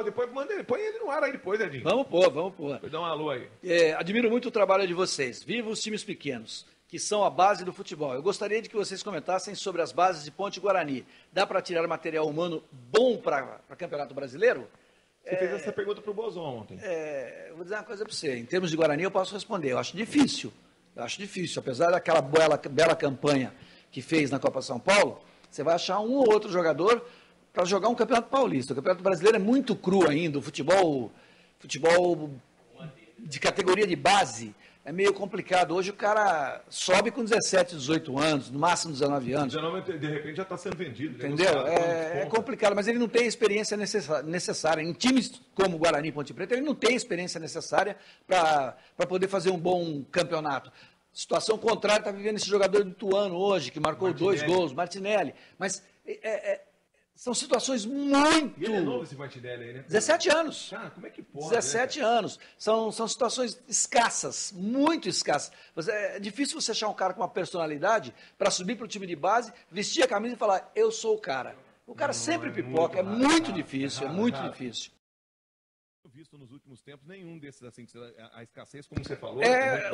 Depois põe ele no ar aí depois, Edinho. Vamos pôr. Dá um alô aí. Admiro muito o trabalho de vocês. Viva os times pequenos, que são a base do futebol. Eu gostaria de que vocês comentassem sobre as bases de Ponte Guarani. Dá para tirar material humano bom para Campeonato Brasileiro? Você fez essa pergunta pro Bozon ontem. Eu vou dizer uma coisa para você. Em termos de Guarani, eu posso responder. Eu acho difícil. Apesar daquela bela campanha que fez na Copa São Paulo, você vai achar um ou outro jogador para jogar um Campeonato Paulista. O Campeonato Brasileiro é muito cru ainda. O futebol de categoria de base é meio complicado. Hoje o cara sobe com 17, 18 anos, no máximo 19 anos. 19, de repente já está sendo vendido. Entendeu? É complicado, mas ele não tem a experiência necessária. Em times como Guarani e Ponte Preta, ele não tem a experiência necessária para poder fazer um bom campeonato. Situação contrária está vivendo esse jogador do Ituano hoje, que marcou 2 gols, Martinelli. Mas são situações muito... E ele é novo esse Martinelli aí, né? 17 anos. Cara, como é que pode? 17 anos. São situações escassas, muito escassas. É difícil você achar um cara com uma personalidade para subir para o time de base, vestir a camisa e falar, eu sou o cara. O cara sempre pipoca, é muito difícil, difícil. Visto nos últimos tempos nenhum desses, assim, a escassez, como você falou.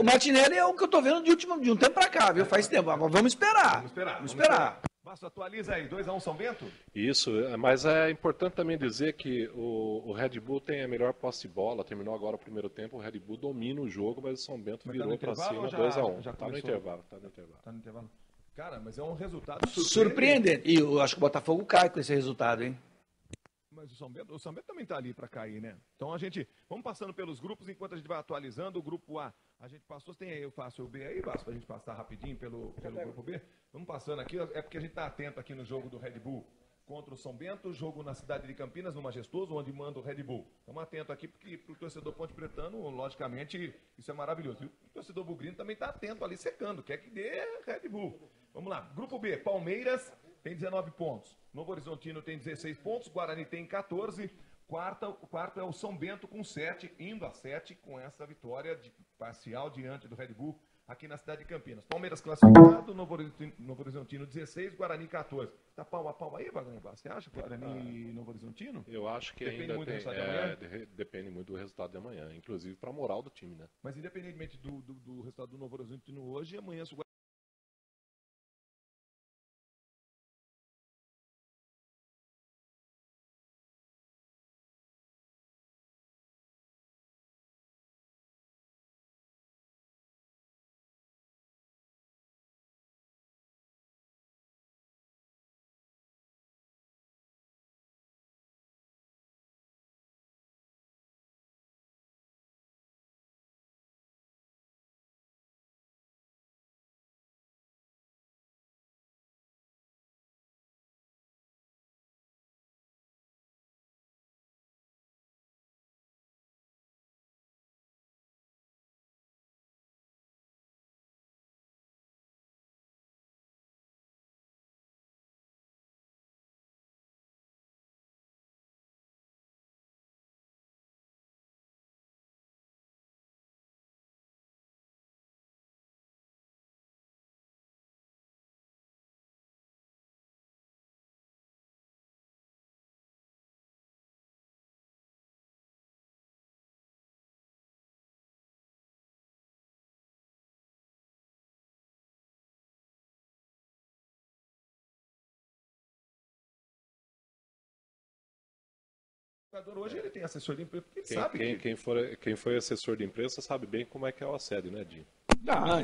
O Martinelli é o que eu estou vendo de um tempo para cá, viu? Faz tempo. Agora vamos esperar. Vamos esperar. Bastos, atualiza aí, 2-1 São Bento? Isso, mas é importante também dizer que o Red Bull tem a melhor posse de bola, terminou agora o primeiro tempo, o Red Bull domina o jogo, mas o São Bento virou para cima 2-1. Está no intervalo. Tá no intervalo. Cara, mas é um resultado surpreendente. E eu acho que o Botafogo cai com esse resultado, hein? Mas o São Bento também está ali para cair, né? Então vamos passando pelos grupos enquanto a gente vai atualizando. O grupo A, a gente passou, tem aí, eu faço o B aí, Vasco, para a gente passar rapidinho pelo grupo B. Vamos passando aqui, é porque a gente está atento aqui no jogo do Red Bull contra o São Bento, jogo na cidade de Campinas, no Majestoso, onde manda o Red Bull. Estamos atentos aqui, porque para o torcedor ponte pretano, logicamente, isso é maravilhoso. E o torcedor bugrino também está atento ali, secando, quer que dê Red Bull. Vamos lá, grupo B, Palmeiras tem 19 pontos, Novo Horizontino tem 16 pontos, Guarani tem 14, o quarto é o São Bento com 7, indo a 7 com essa vitória parcial diante do Red Bull, aqui na cidade de Campinas. Palmeiras classificado, Novo Horizontino 16, Guarani 14. Tá palma a palma aí, Wagner? Você acha Guarani e Novo Horizontino? Eu acho que depende ainda muito tem, do resultado de amanhã? depende muito do resultado de amanhã, inclusive para a moral do time, né? Mas independentemente do resultado do Novo Horizontino hoje, amanhã se o jogador hoje ele tem assessor de imprensa, porque ele sabe quem foi assessor de imprensa sabe bem como é que é o assédio, né, Dinho?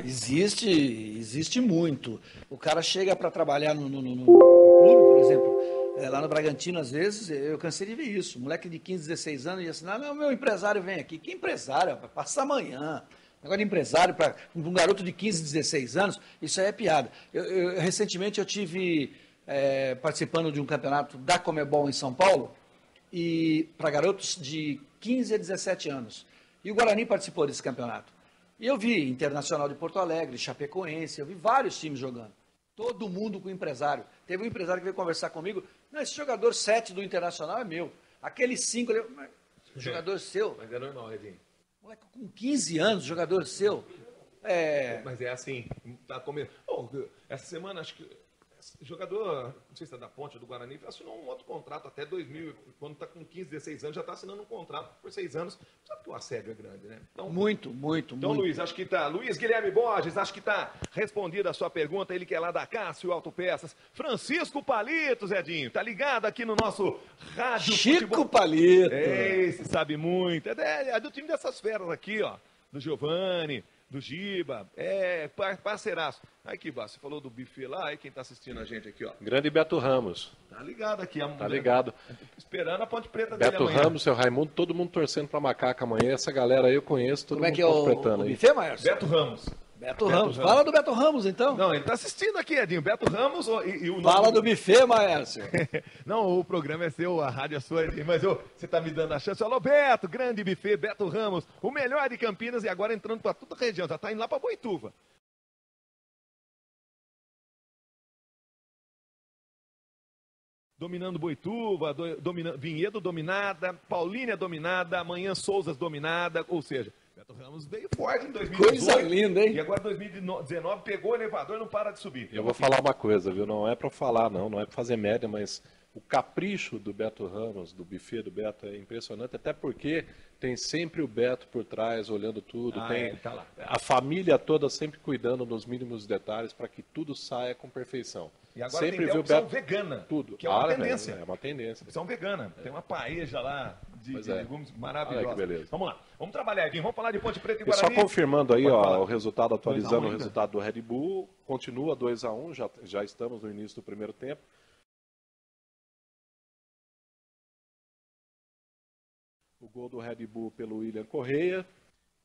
Existe muito. O cara chega para trabalhar no clube, por exemplo, lá no Bragantino, às vezes, eu cansei de ver isso. Moleque de 15, 16 anos ia assinar, não, meu empresário vem aqui. Que empresário? Passa amanhã. Negócio de empresário para um garoto de 15, 16 anos, isso aí é piada. Recentemente eu tive participando de um campeonato da Comebol em São Paulo, e para garotos de 15 a 17 anos. E o Guarani participou desse campeonato. E eu vi Internacional de Porto Alegre, Chapecoense, eu vi vários times jogando. Todo mundo com empresário. Teve um empresário que veio conversar comigo, não, esse jogador 7 do Internacional é meu. Aquele 5, jogador seu. Mas é normal, Redinho. Moleque, com 15 anos, jogador seu. Mas é assim, tá comendo. Essa semana, acho que jogador, não sei se é da Ponte ou do Guarani, assinou um outro contrato até 2000, quando está com 15, 16 anos, já está assinando um contrato por 6 anos. Sabe que o assédio é grande, né? Então, muito. Então, Luiz, acho que tá. Luiz Guilherme Borges, acho que tá respondida a sua pergunta. Ele que é lá da Cássio Autopeças. Francisco Palito, Zedinho, tá ligado aqui no nosso rádio Chico futebol. Palito. Esse sabe muito. É do time dessas feras aqui, ó. Do Giovanni, do Giba, parceiraço. Aí que você falou do buffet lá, aí quem tá assistindo a gente aqui, ó. Grande Beto Ramos. Tá ligado aqui. Tá ligado. Esperando a Ponte Preta dele Beto amanhã. Ramos, seu Raimundo, todo mundo torcendo pra Macaca amanhã. Essa galera aí eu conheço, todo Como mundo é que é o aí. buffet, Maércio? Beto Ramos. Beto Ramos. Fala do Beto Ramos, então. Não, ele tá assistindo aqui, Edinho. Beto Ramos e o nome... Fala do buffet, Maércio. Não, o programa é seu, a rádio é sua, Edinho. Mas você tá me dando a chance. Alô, Beto, grande buffet, Beto Ramos. O melhor de Campinas e agora entrando pra toda a região. Já tá indo lá pra Boituva. Dominando Boituva, Vinhedo dominada, Paulínia dominada, amanhã Souzas dominada, ou seja, Beto Ramos veio forte em 2018. Coisa linda, hein? E agora 2019 pegou o elevador e não para de subir. Eu vou falar uma coisa, viu? Não é pra falar, não é pra fazer média, mas o capricho do Beto Ramos, do buffet do Beto, é impressionante, até porque tem sempre o Beto por trás, olhando tudo, tem tá lá. a família toda sempre cuidando dos mínimos detalhes para que tudo saia com perfeição. E agora sempre tem a viu opção Beto vegana, tudo. que é uma tendência. É uma tendência. Opção vegana. Tem uma paeja lá de legumes maravilhosa. Olha que beleza. Vamos lá. Vamos trabalhar, Edinho. Vamos falar de Ponte Preta e E só Guarani. confirmando aí, ó, o resultado, 2 a 1 atualizando o ainda. resultado do Red Bull, continua 2-1, já estamos no início do primeiro tempo. o gol do Red Bull pelo William Correia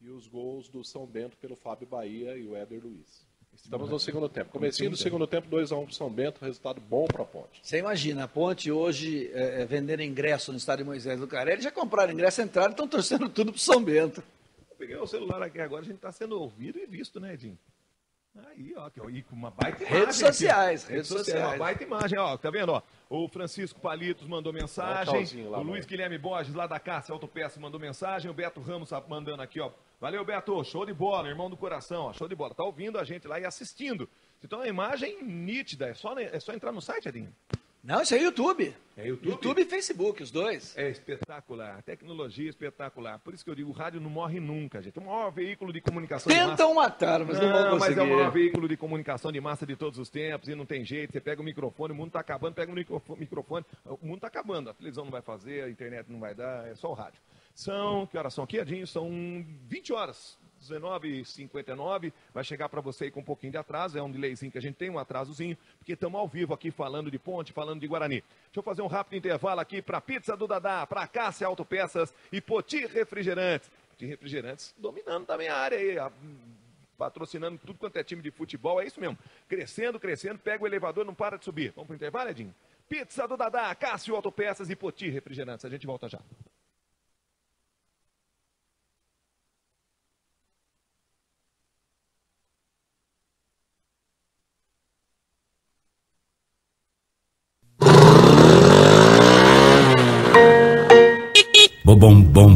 e os gols do São Bento pelo Fábio Bahia e o Éder Luiz. Estamos no segundo tempo. Comecinho do segundo tempo, 2-1 para o São Bento, resultado bom para a Ponte. Você imagina, a Ponte hoje vendendo ingresso no estádio Moisés do Carelli, já compraram ingresso, entraram e estão torcendo tudo para o São Bento. Eu peguei o celular aqui agora, a gente está sendo ouvido e visto, né, Edinho? Aí, ó, e com uma baita imagem. Redes sociais. Uma baita imagem, ó, tá vendo, ó? O Francisco Palitos mandou mensagem, lá, o Luiz Guilherme Borges, lá da Cássia Autopeça, mandou mensagem, o Beto Ramos tá mandando aqui, ó. Valeu, Beto, show de bola, irmão do coração, ó, show de bola. Tá ouvindo a gente lá e assistindo. Então, a imagem nítida, é só entrar no site, Edinho? Não, isso é YouTube. É YouTube? YouTube e Facebook, os dois. É espetacular, tecnologia espetacular. Por isso que eu digo, o rádio não morre nunca, gente. É o maior veículo de comunicação Tentam matar, mas não vão conseguir. Mas é o maior veículo de comunicação de massa de todos os tempos e não tem jeito. Você pega o microfone, o mundo está acabando, pega o microfone, o mundo está acabando. A televisão não vai fazer, a internet não vai dar, é só o rádio. Que horas são aqui, Edinho? São 20 horas. 19h59, vai chegar para você aí com um pouquinho de atraso, é um delayzinho que a gente tem, um atrasozinho, porque estamos ao vivo aqui falando de Ponte, falando de Guarani. Deixa eu fazer um rápido intervalo aqui para Pizza do Dadá, para Cássia Autopeças e Poti Refrigerantes. Poti Refrigerantes dominando também a área aí, patrocinando tudo quanto é time de futebol, é isso mesmo. Crescendo, pega o elevador, não para de subir. Vamos para o intervalo, Edinho? Pizza do Dadá, Cássio Autopeças e Poti Refrigerantes. A gente volta já.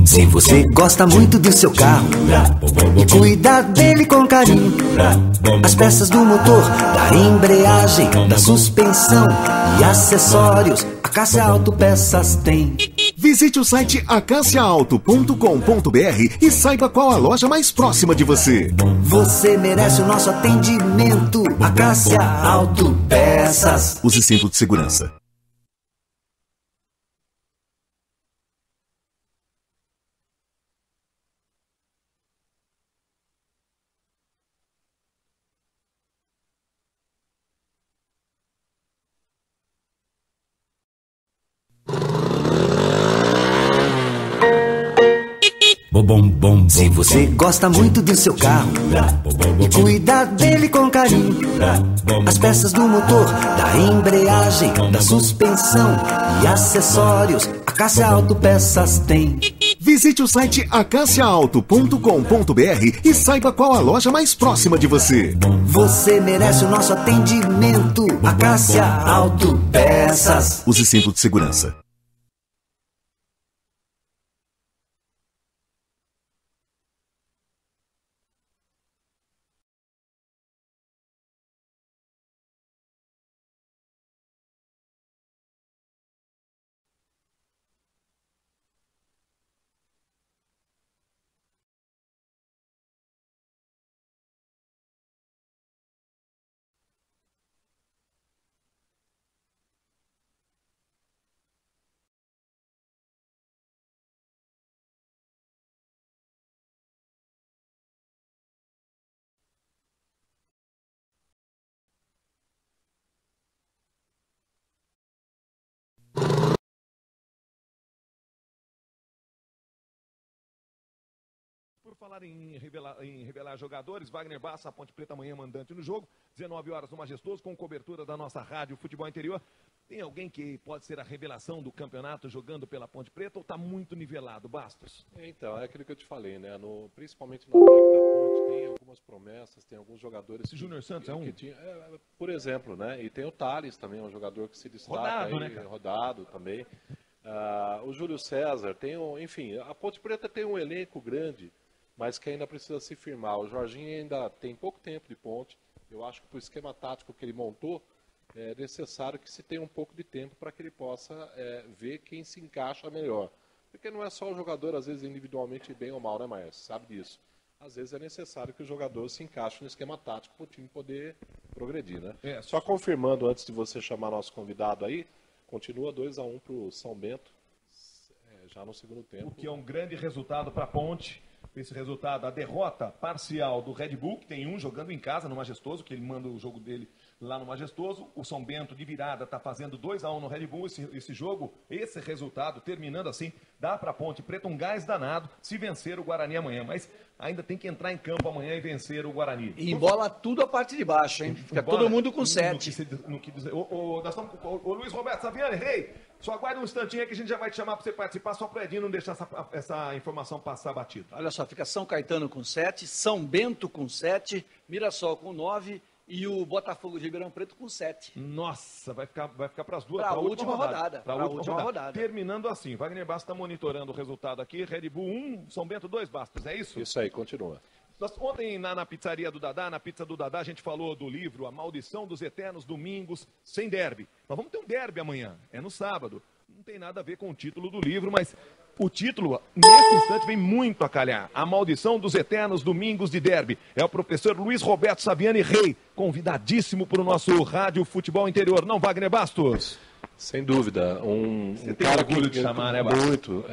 Se você gosta muito do seu carro e cuida dele com carinho, as peças do motor, da embreagem, da suspensão e acessórios, a Cássia Autopeças tem. Visite o site acaciaauto.com.br e saiba qual a loja mais próxima de você. Você merece o nosso atendimento, a Cássia Autopeças. Use cinto de segurança. Se você gosta muito do seu carro e cuida dele com carinho, as peças do motor, da embreagem, da suspensão e acessórios, a Cássia Autopeças tem. Visite o site acaciaauto.com.br e saiba qual a loja mais próxima de você. Você merece o nosso atendimento, a Cássia Autopeças. Use cinto de segurança. Por falar em revelar jogadores, Wagner Bassa, a Ponte Preta amanhã mandante no jogo, 19 horas no Majestoso, com cobertura da nossa rádio Futebol Interior. Tem alguém que pode ser a revelação do campeonato jogando pela Ponte Preta ou está muito nivelado, Bastos? Então, é aquilo que eu te falei, né? Principalmente no ataque da Ponte, tem algumas promessas, tem alguns jogadores... Esse Júnior Santos é um? Por exemplo, né? E tem o Thales também, um jogador que se destaca rodado, aí, né, rodado também. O Júlio César, enfim, a Ponte Preta tem um elenco grande, mas que ainda precisa se firmar. O Jorginho ainda tem pouco tempo de Ponte. Eu acho que para o esquema tático que ele montou, é necessário que se tenha um pouco de tempo para que ele possa ver quem se encaixa melhor. Porque não é só o jogador, às vezes, individualmente bem ou mal, né, Maestro? Sabe disso. Às vezes é necessário que o jogador se encaixe no esquema tático para o time poder progredir, né? Só confirmando, antes de você chamar nosso convidado aí, continua 2-1 para o São Bento, já no segundo tempo. O que é um grande resultado para a Ponte. Esse resultado, a derrota parcial do Red Bull, que tem um jogando em casa no Majestoso, que ele manda o jogo dele lá no Majestoso. O São Bento de virada está fazendo 2-1 no Red Bull. Esse jogo, esse resultado, terminando assim, dá para a Ponte Preta um gás danado se vencer o Guarani amanhã. Mas ainda tem que entrar em campo amanhã e vencer o Guarani. E embola tudo a parte de baixo, hein? Fica todo mundo com 7. Ô Luiz Roberto Saviani, rei, só aguarda um instantinho aí que a gente já vai te chamar para você participar, só para o Edinho não deixar essa informação passar batido. Olha só, fica São Caetano com 7, São Bento com 7, Mirassol com 9 e o Botafogo de Ribeirão Preto com 7. Nossa, vai ficar para as duas. Para a última rodada. Para a última rodada. Terminando assim, Wagner Bastos está monitorando o resultado aqui. Red Bull 1, São Bento 2, Bastos, é isso? Isso aí, continua. Ontem na pizzaria do Dadá, na pizza do Dadá, a gente falou do livro A Maldição dos Eternos Domingos Sem Derby. Nós vamos ter um derby amanhã, é no sábado. Não tem nada a ver com o título do livro, mas o título, nesse instante, vem muito a calhar. A Maldição dos Eternos Domingos de Derby. É o professor Luiz Roberto Saviani Rei, convidadíssimo para o nosso Rádio Futebol Interior. Não, Wagner Bastos? Sem dúvida, um cara que de chamar, né, Bastos? Muito,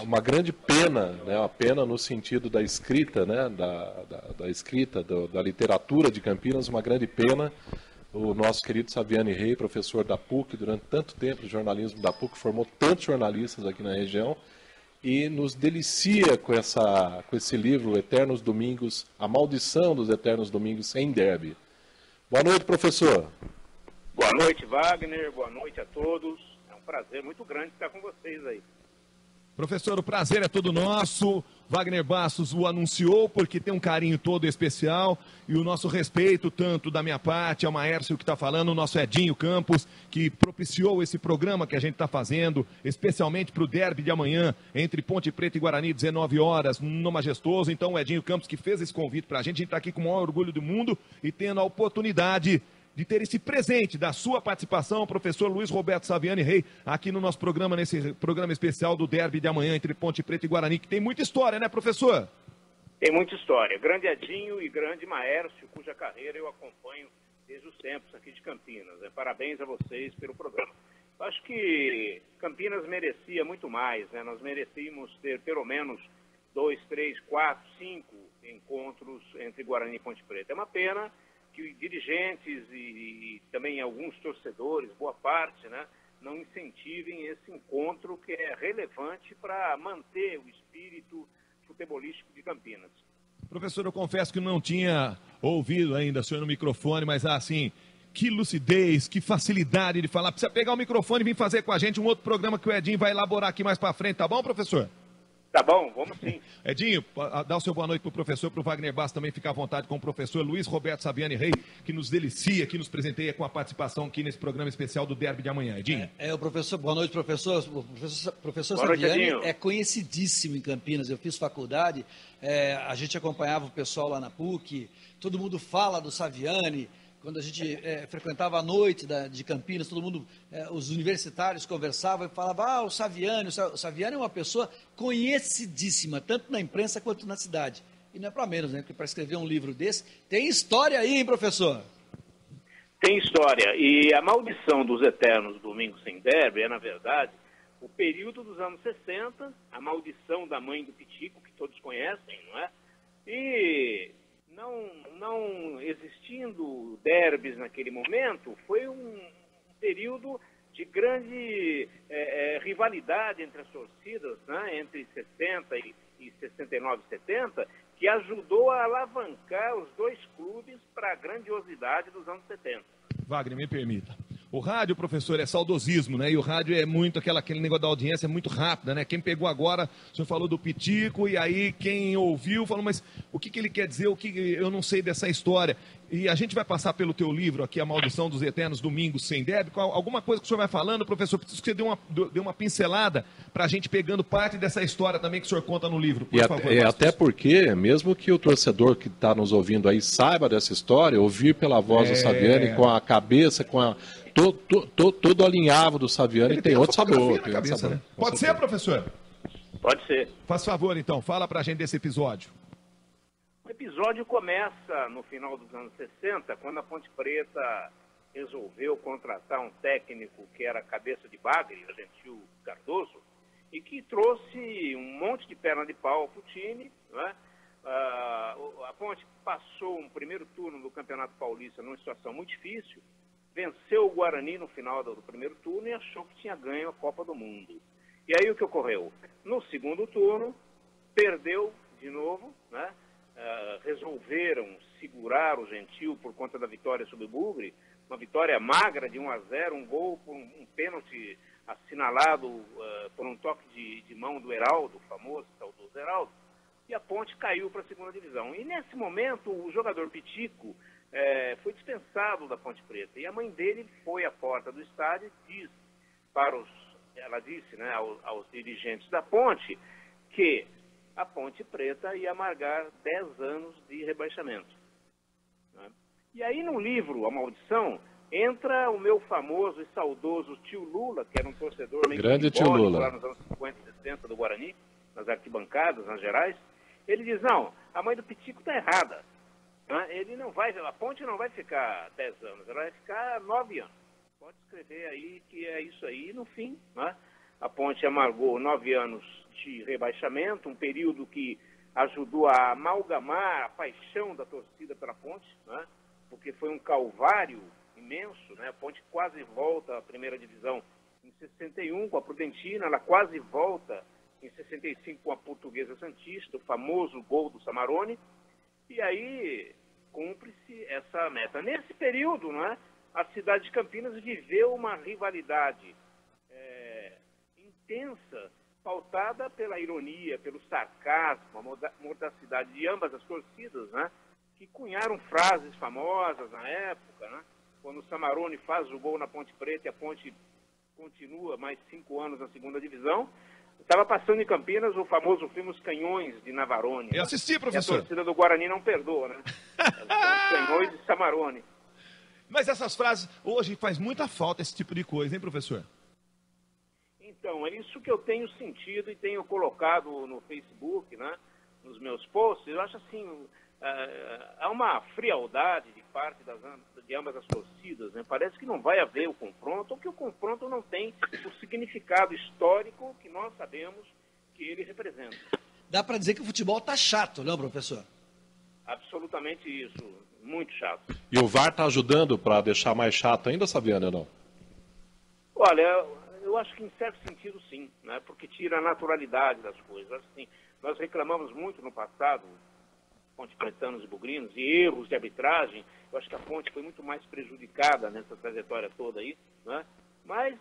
uma grande pena, né, uma pena no sentido da escrita, né, da escrita, da literatura de Campinas, uma grande pena. O nosso querido Saviani Rei, professor da PUC, durante tanto tempo de jornalismo da PUC, formou tantos jornalistas aqui na região e nos delicia com esse livro, Eternos Domingos, A Maldição dos Eternos Domingos Sem Derby. Boa noite, professor. Boa noite, Wagner. Boa noite a todos. É um prazer muito grande estar com vocês aí. Professor, o prazer é todo nosso. Wagner Bastos o anunciou porque tem um carinho todo especial e o nosso respeito, tanto da minha parte, ao Maércio que está falando, o nosso Edinho Campos, que propiciou esse programa que a gente está fazendo, especialmente para o derby de amanhã, entre Ponte Preta e Guarani, 19 horas, no Majestoso. Então, o Edinho Campos que fez esse convite para a gente está aqui com o maior orgulho do mundo e tendo a oportunidade de ter esse presente da sua participação, professor Luiz Roberto Saviani Rei, aqui no nosso programa, nesse programa especial do derby de amanhã entre Ponte Preta e Guarani, que tem muita história, né, professor? Tem muita história. Grande Edinho e grande Maércio, cuja carreira eu acompanho desde os tempos aqui de Campinas. Parabéns a vocês pelo programa. Acho que Campinas merecia muito mais, né? Nós merecíamos ter pelo menos 2, 3, 4, 5 encontros entre Guarani e Ponte Preta. É uma pena que dirigentes e também alguns torcedores, boa parte, né, não incentivem esse encontro que é relevante para manter o espírito futebolístico de Campinas. Professor, eu confesso que não tinha ouvido ainda o senhor no microfone, mas assim, que lucidez, que facilidade de falar. Precisa pegar o microfone e vir fazer com a gente um outro programa que o Edinho vai elaborar aqui mais para frente, tá bom, professor? Tá bom, vamos sim. Edinho, dá o seu boa noite para o professor, para o Wagner Bastos também ficar à vontade com o professor Luiz Roberto Saviani Rei, que nos delicia, que nos presenteia com a participação aqui nesse programa especial do derby de amanhã. Edinho. O professor, boa noite, professor. O professor boa Saviani noite, é conhecidíssimo em Campinas. Eu fiz faculdade, a gente acompanhava o pessoal lá na PUC, todo mundo fala do Saviani. Quando a gente frequentava a noite de Campinas, todo mundo, os universitários conversavam e falavam, o Saviani é uma pessoa conhecidíssima, tanto na imprensa quanto na cidade. E não é para menos, né? Porque para escrever um livro desse, tem história aí, hein, professor? Tem história. E a maldição dos eternos Domingos Sem Derby é, na verdade, o período dos anos 60, a maldição da mãe do Pitico, que todos conhecem, não é? E não existindo derbys naquele momento, foi um período de grande rivalidade entre as torcidas, né, entre 60 e 69 e 70, que ajudou a alavancar os dois clubes para a grandiosidade dos anos 70. Wagner, me permita. O rádio, professor, é saudosismo, né? E o rádio é muito aquele negócio da audiência é muito rápida, né? Quem pegou agora, o senhor falou do Pitico, e aí quem ouviu falou, mas o que ele quer dizer, eu não sei dessa história. E a gente vai passar pelo teu livro aqui, A Maldição dos Eternos Domingos Sem Derby. Alguma coisa que o senhor vai falando, professor, preciso que você dê uma pincelada para a gente pegando parte dessa história também que o senhor conta no livro, por favor. Até porque, mesmo que o torcedor que está nos ouvindo aí saiba dessa história, ouvir pela voz do Saviani com a cabeça, com a... Todo alinhavo do Saviani tem outro sabor. Cabeça, né? Pode ser, professor? Pode ser. Faz favor, então. Fala pra gente desse episódio. O episódio começa no final dos anos 60, quando a Ponte Preta resolveu contratar um técnico que era cabeça de bagre, o Gentil Cardoso, e que trouxe um monte de perna de pau para o time, né? a Ponte passou um primeiro turno do Campeonato Paulista numa situação muito difícil, venceu o Guarani no final do primeiro turno e achou que tinha ganho a Copa do Mundo. E aí o que ocorreu? No segundo turno, perdeu de novo, né? Resolveram segurar o Gentil por conta da vitória sobre o Bugre, uma vitória magra de 1-0, um gol por um pênalti assinalado por um toque de mão do Heraldo, o famoso saudoso Heraldo, e a Ponte caiu para a segunda divisão. E nesse momento o jogador Pitico foi dispensado da Ponte Preta, e a mãe dele foi à porta do estádio e disse ela disse, né, aos dirigentes da Ponte que a Ponte Preta ia amargar 10 anos de rebaixamento. Né? E aí no livro A Maldição entra o meu famoso e saudoso tio Lula, que era um torcedor meio grande tio Lula lá nos anos 50 e 60 do Guarani, nas arquibancadas, nas Gerais. Ele diz, não, a mãe do Pitico está errada. A Ponte não vai ficar 10 anos, ela vai ficar 9 anos. Pode escrever aí que é isso aí. E no fim, né, a Ponte amargou 9 anos de rebaixamento, um período que ajudou a amalgamar a paixão da torcida pela Ponte, né, porque foi um calvário imenso, né? A Ponte quase volta à primeira divisão em 61 com a Prudentina, ela quase volta em 65 com a Portuguesa Santista, o famoso gol do Samarone, e aí cumpre-se essa meta. Nesse período, né, a cidade de Campinas viveu uma rivalidade intensa, pautada pela ironia, pelo sarcasmo, a mordacidade de ambas as torcidas, né, que cunharam frases famosas na época, né, quando o Samarone faz o gol na Ponte Preta e a Ponte continua mais 5 anos na segunda divisão. Estava passando em Campinas o famoso filme Os Canhões de Navarone. Eu assisti, professor. E a torcida do Guarani não perdoa, né? Os Canhões de Samarone. Mas essas frases, hoje faz muita falta esse tipo de coisa, hein, professor? Então, é isso que eu tenho sentido e tenho colocado no Facebook, né, nos meus posts. Eu acho assim, há uma frialdade de parte de ambas as torcidas, né? Parece que não vai haver o confronto, ou que o confronto não tem o significado histórico que nós sabemos que ele representa. Dá para dizer que o futebol tá chato, não, professor? Absolutamente isso, muito chato. E o VAR está ajudando para deixar mais chato ainda, Saviano, ou não? Olha, eu acho que em certo sentido sim, né? Porque tira a naturalidade das coisas. Assim, nós reclamamos muito no passado, Ponte Pretanos e Bugrinos, e erros de arbitragem. Eu acho que a Ponte foi muito mais prejudicada nessa trajetória toda aí, né? Mas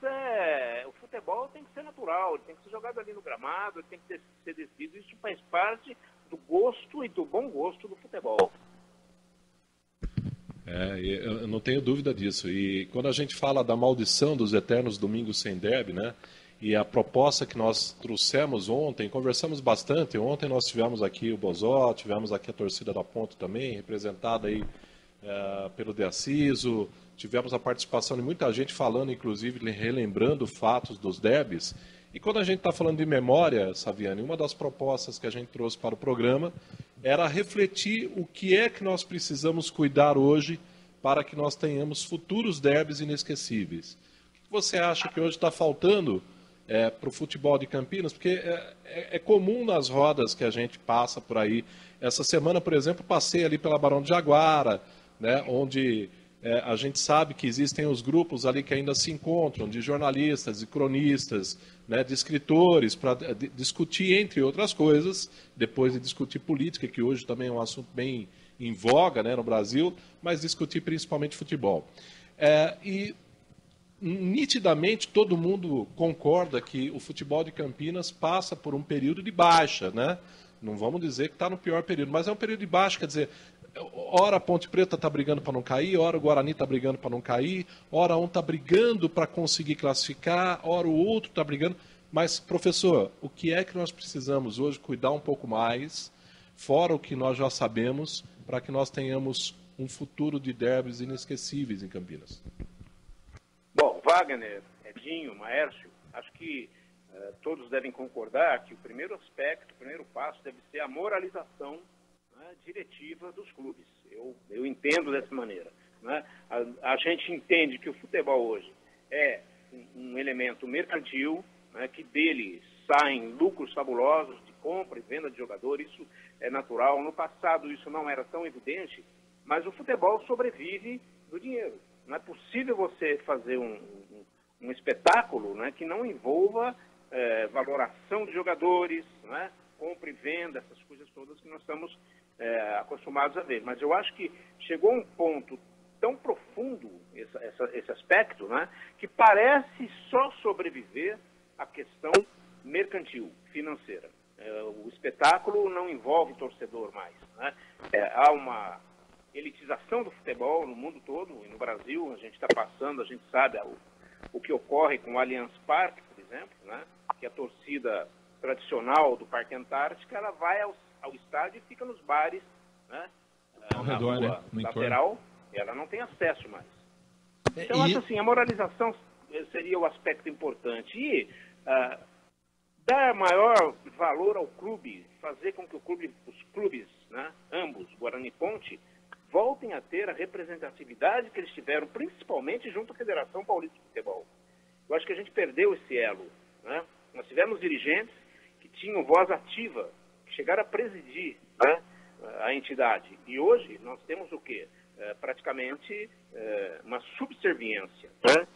o futebol tem que ser natural, ele tem que ser jogado ali no gramado, ele tem que ser decidido. Isso faz parte do gosto e do bom gosto do futebol. Eu não tenho dúvida disso. E quando a gente fala da maldição dos eternos domingos sem derby, né? E a proposta que nós trouxemos ontem, conversamos bastante. Ontem nós tivemos aqui o Bozó, tivemos aqui a torcida da Ponte também, representada aí pelo De Assiso. Tivemos a participação de muita gente falando, inclusive, relembrando fatos dos derbys. E quando a gente está falando de memória, Saviani, uma das propostas que a gente trouxe para o programa era refletir o que é que nós precisamos cuidar hoje para que nós tenhamos futuros derbys inesquecíveis. O que você acha que hoje está faltando para o futebol de Campinas? Porque é comum nas rodas que a gente passa por aí. Essa semana, por exemplo, passei ali pela Barão de Jaguara, né, onde a gente sabe que existem os grupos ali que ainda se encontram, de jornalistas, de cronistas, né, de escritores, para discutir, entre outras coisas, depois de discutir política, que hoje também é um assunto bem em voga, né, no Brasil, mas discutir principalmente futebol. E nitidamente todo mundo concorda que o futebol de Campinas passa por um período de baixa, né? Não vamos dizer que está no pior período, mas é um período de baixa, quer dizer, ora a Ponte Preta está brigando para não cair, ora o Guarani está brigando para não cair, ora um está brigando para conseguir classificar, ora o outro está brigando. Mas, professor, o que é que nós precisamos hoje cuidar um pouco mais, fora o que nós já sabemos, para que nós tenhamos um futuro de derbys inesquecíveis em Campinas? Bom, Wagner, Edinho, Maércio, acho que todos devem concordar que o primeiro aspecto, o primeiro passo deve ser a moralização, né, diretiva dos clubes. Eu entendo dessa maneira, né? A gente entende que o futebol hoje é um elemento mercantil, né, que dele saem lucros fabulosos de compra e venda de jogador, isso é natural. No passado isso não era tão evidente, mas o futebol sobrevive do dinheiro. Não é possível você fazer um espetáculo, né, que não envolva valoração de jogadores, né, compra e venda, essas coisas todas que nós estamos acostumados a ver. Mas eu acho que chegou a um ponto tão profundo esse aspecto, né, que parece só sobreviver à questão mercantil, financeira. O espetáculo não envolve torcedor mais, né? Há uma elitização do futebol no mundo todo, e no Brasil a gente está passando, a gente sabe o que ocorre com o Allianz Parque, por exemplo, né? Que a torcida tradicional do Parque Antártica, ela vai ao estádio e fica nos bares, né? Ao redor, rua, né? lateral, ela não tem acesso mais. Então, eu acho assim, a moralização seria o aspecto importante. E dar maior valor ao clube, fazer com que os clubes, né, ambos, Guarani e Ponte, voltem a ter a representatividade que eles tiveram, principalmente junto à Federação Paulista de Futebol. Eu acho que a gente perdeu esse elo, né? Nós tivemos dirigentes que tinham voz ativa, que chegaram a presidir, né, a entidade. E hoje nós temos o quê? Praticamente uma subserviência, né?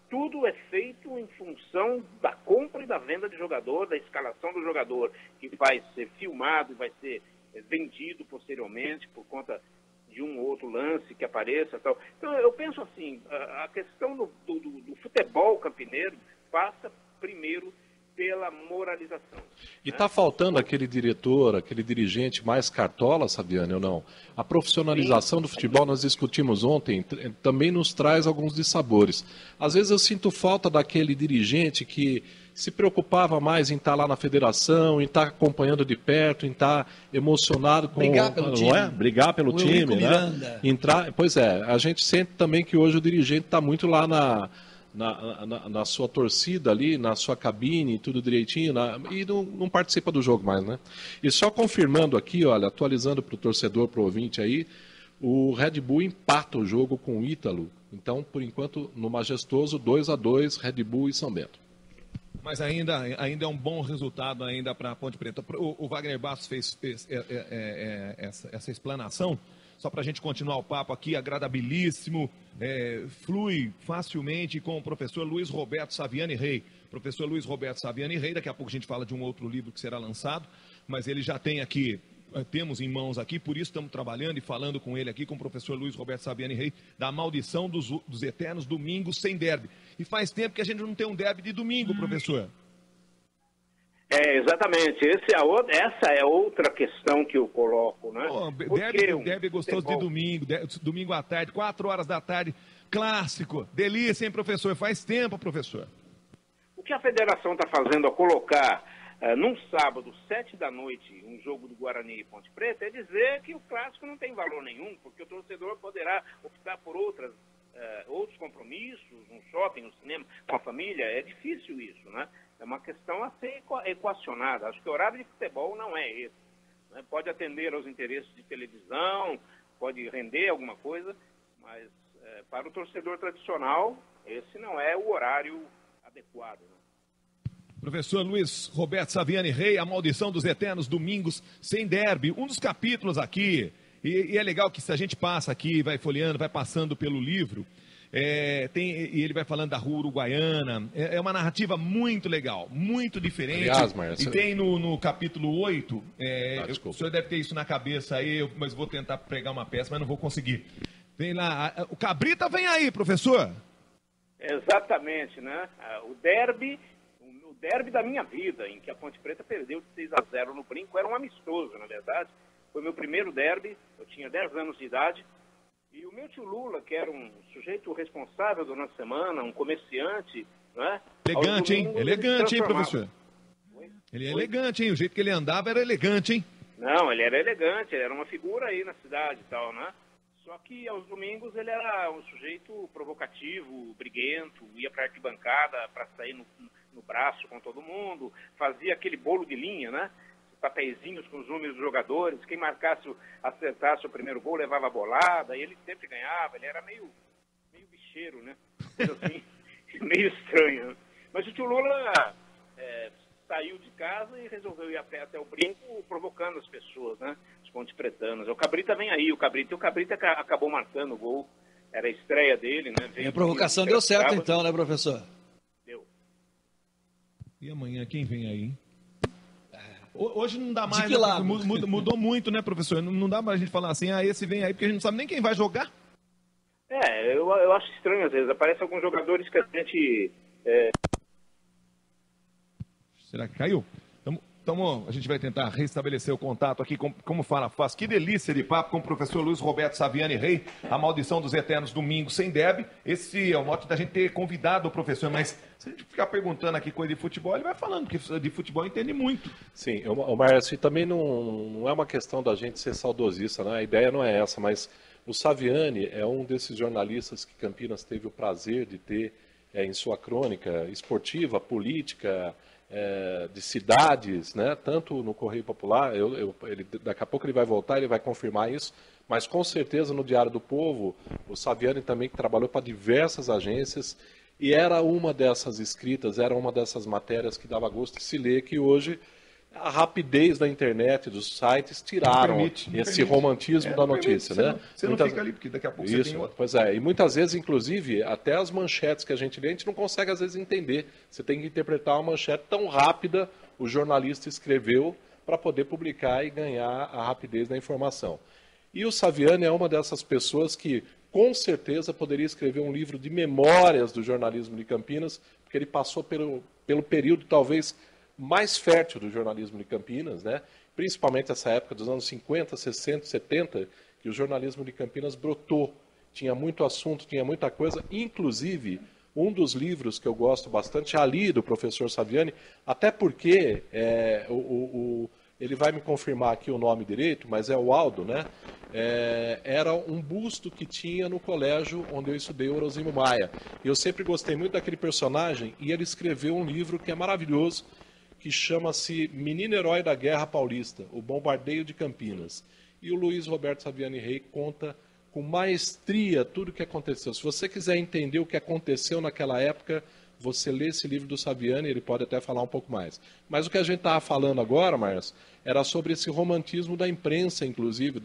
Tudo é feito em função da compra e da venda de jogador, da escalação do jogador, que vai ser filmado e vai ser vendido posteriormente por conta de um ou outro lance que apareça. Tal. Então, eu penso assim, a questão do futebol campineiro passa primeiro pela moralização. E está faltando aquele diretor, aquele dirigente mais cartola, Saviani, ou não? A profissionalização do futebol, nós discutimos ontem, também nos traz alguns dissabores. Às vezes eu sinto falta daquele dirigente que se preocupava mais em estar lá na federação, em estar acompanhando de perto, em estar emocionado com brigar pelo time, brigar pelo time, né? Pois é, a gente sente também que hoje o dirigente está muito lá na sua torcida ali, na sua cabine, tudo direitinho, e não participa do jogo mais, né? E só confirmando aqui, olha, atualizando para o torcedor, para o ouvinte aí, o Red Bull empata o jogo com o Ítalo. Então, por enquanto, no Majestoso, 2-2, Red Bull e São Bento. Mas ainda é um bom resultado ainda para a Ponte Preta. O Wagner Bastos fez essa explanação. Só para a gente continuar o papo aqui, agradabilíssimo, flui facilmente com o professor Luiz Roberto Saviani Rey. Professor Luiz Roberto Saviani Rey, daqui a pouco a gente fala de um outro livro que será lançado, mas ele já tem aqui, temos em mãos aqui, por isso estamos trabalhando e falando com ele aqui, com o professor Luiz Roberto Saviani Rey, da maldição dos eternos domingos sem derby. E faz tempo que a gente não tem um derby de domingo, professor. Exatamente. Essa é outra questão que eu coloco, né? Derby gostoso de domingo, domingo à tarde, 4 horas da tarde, clássico, delícia, hein, professor? Faz tempo, professor. O que a federação está fazendo ao colocar num sábado, 7 da noite, um jogo do Guarani e Ponte Preta, é dizer que o clássico não tem valor nenhum, porque o torcedor poderá optar por outros compromissos, um shopping, um cinema, com a família. É difícil isso, né? É uma questão a ser equacionada. Acho que o horário de futebol não é esse, né? Pode atender aos interesses de televisão, pode render alguma coisa, mas para o torcedor tradicional, esse não é o horário adequado, né? Professor Luiz Roberto Saviani Rey, A Maldição dos Eternos Domingos Sem Derby, um dos capítulos aqui, e é legal que se a gente passa aqui, vai folheando, vai passando pelo livro, e ele vai falando da rua uruguaiana, é uma narrativa muito legal, muito diferente. Aliás, Marcia, e tem no capítulo 8, o senhor deve ter isso na cabeça aí, mas vou tentar pregar uma peça, mas não vou conseguir. Tem lá, o Cabrita vem aí, professor. Exatamente, né? O derby da minha vida, em que a Ponte Preta perdeu de 6-0 no Brinco, era um amistoso, na verdade. Foi meu primeiro derby, eu tinha 10 anos de idade. E o meu tio Lula, que era um sujeito responsável durante a semana, um comerciante, né? Elegante, hein? Elegante, hein, professor? Ele é elegante, hein? O jeito que ele andava era elegante, hein? Não, ele era elegante, ele era uma figura aí na cidade e tal, né? Só que aos domingos ele era um sujeito provocativo, briguento, ia para a arquibancada para sair no braço com todo mundo, fazia aquele bolo de linha, né? Papeizinhos com os números dos jogadores, quem acertasse o primeiro gol levava a bolada, e ele sempre ganhava, ele era meio bicheiro, né? Coisa assim, meio estranho. Mas o tio Lula saiu de casa e resolveu ir a pé até o Brinco, provocando as pessoas, né? Os pontepretanos. O Cabrita vem aí, o Cabrita acabou marcando o gol. Era a estreia dele, né? E a provocação deu certo então, né, professor? Deu. E amanhã quem vem aí? Hoje não dá mais, que lado? Mudou muito, né, professor? Não dá mais a gente falar assim, esse vem aí, porque a gente não sabe nem quem vai jogar. Eu acho estranho às vezes. Aparecem alguns jogadores que a gente... Será que caiu? Então, a gente vai tentar restabelecer o contato aqui, como faz. Que delícia de papo com o professor Luiz Roberto Saviani Rey, a maldição dos eternos domingo sem derby. Esse é o mote da gente ter convidado o professor, mas se a gente ficar perguntando aqui coisa de futebol, ele vai falando, porque de futebol entende muito. Sim, o Márcio, também não é uma questão da gente ser saudosista, né? A ideia não é essa, mas o Saviani é um desses jornalistas que Campinas teve o prazer de ter em sua crônica esportiva, política, de cidades, né? Tanto no Correio Popular, daqui a pouco ele vai voltar, ele vai confirmar isso, mas com certeza no Diário do Povo, o Saviani também que trabalhou para diversas agências, e era uma dessas escritas, era uma dessas matérias que dava gosto de se ler, que hoje a rapidez da internet, dos sites, tiraram esse romantismo da notícia, né? Você não fica ali, porque daqui a pouco você tem outro. Pois é, e muitas vezes, inclusive, até as manchetes que a gente lê, a gente não consegue às vezes entender. Você tem que interpretar uma manchete tão rápida, o jornalista escreveu, para poder publicar e ganhar a rapidez da informação. E o Saviani é uma dessas pessoas que, com certeza, poderia escrever um livro de memórias do jornalismo de Campinas, porque ele passou pelo período, talvez, mais fértil do jornalismo de Campinas, né? Principalmente essa época dos anos 50, 60, 70, que o jornalismo de Campinas brotou. Tinha muito assunto, tinha muita coisa, inclusive um dos livros que eu gosto bastante, ali do professor Saviani, até porque ele vai me confirmar aqui o nome direito, mas é o Aldo, né? Era um busto que tinha no colégio onde eu estudei, o Orozimo Maia. E eu sempre gostei muito daquele personagem, e ele escreveu um livro que é maravilhoso, que chama-se Menino Herói da Guerra Paulista, o Bombardeio de Campinas. E o Luiz Roberto Saviani Rey conta com maestria tudo o que aconteceu. Se você quiser entender o que aconteceu naquela época, você lê esse livro do Saviani, ele pode até falar um pouco mais. Mas o que a gente estava falando agora, Márcio, era sobre esse romantismo da imprensa, inclusive,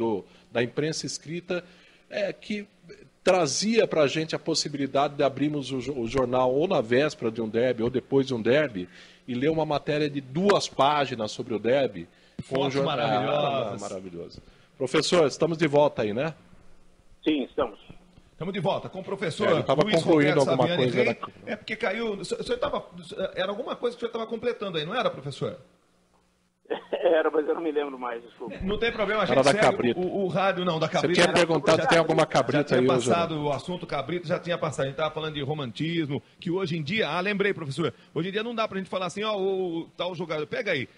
da imprensa escrita, que trazia para a gente a possibilidade de abrirmos o jornal ou na véspera de um derby ou depois de um derby e ler uma matéria de 2 páginas sobre o derby. Fotos maravilhosas. Maravilhoso. Professor, estamos de volta aí, né? Sim, estamos. Estamos de volta com o professor eu estava Luiz concluindo Roberto alguma Saviani coisa. Rey. Porque caiu... Era alguma coisa que o senhor estava completando aí, não era, professor? Era, mas eu não me lembro mais, desculpa. Não tem problema, a gente Era da segue Cabrita. o rádio, não, da Cabrita. Você tinha perguntado se tem alguma Cabrita aí hoje. Já tinha passado o assunto Cabrita, já tinha passado. A gente estava falando de romantismo, que hoje em dia... lembrei, professor. Hoje em dia não dá pra gente falar assim, o tal jogador... Pega aí.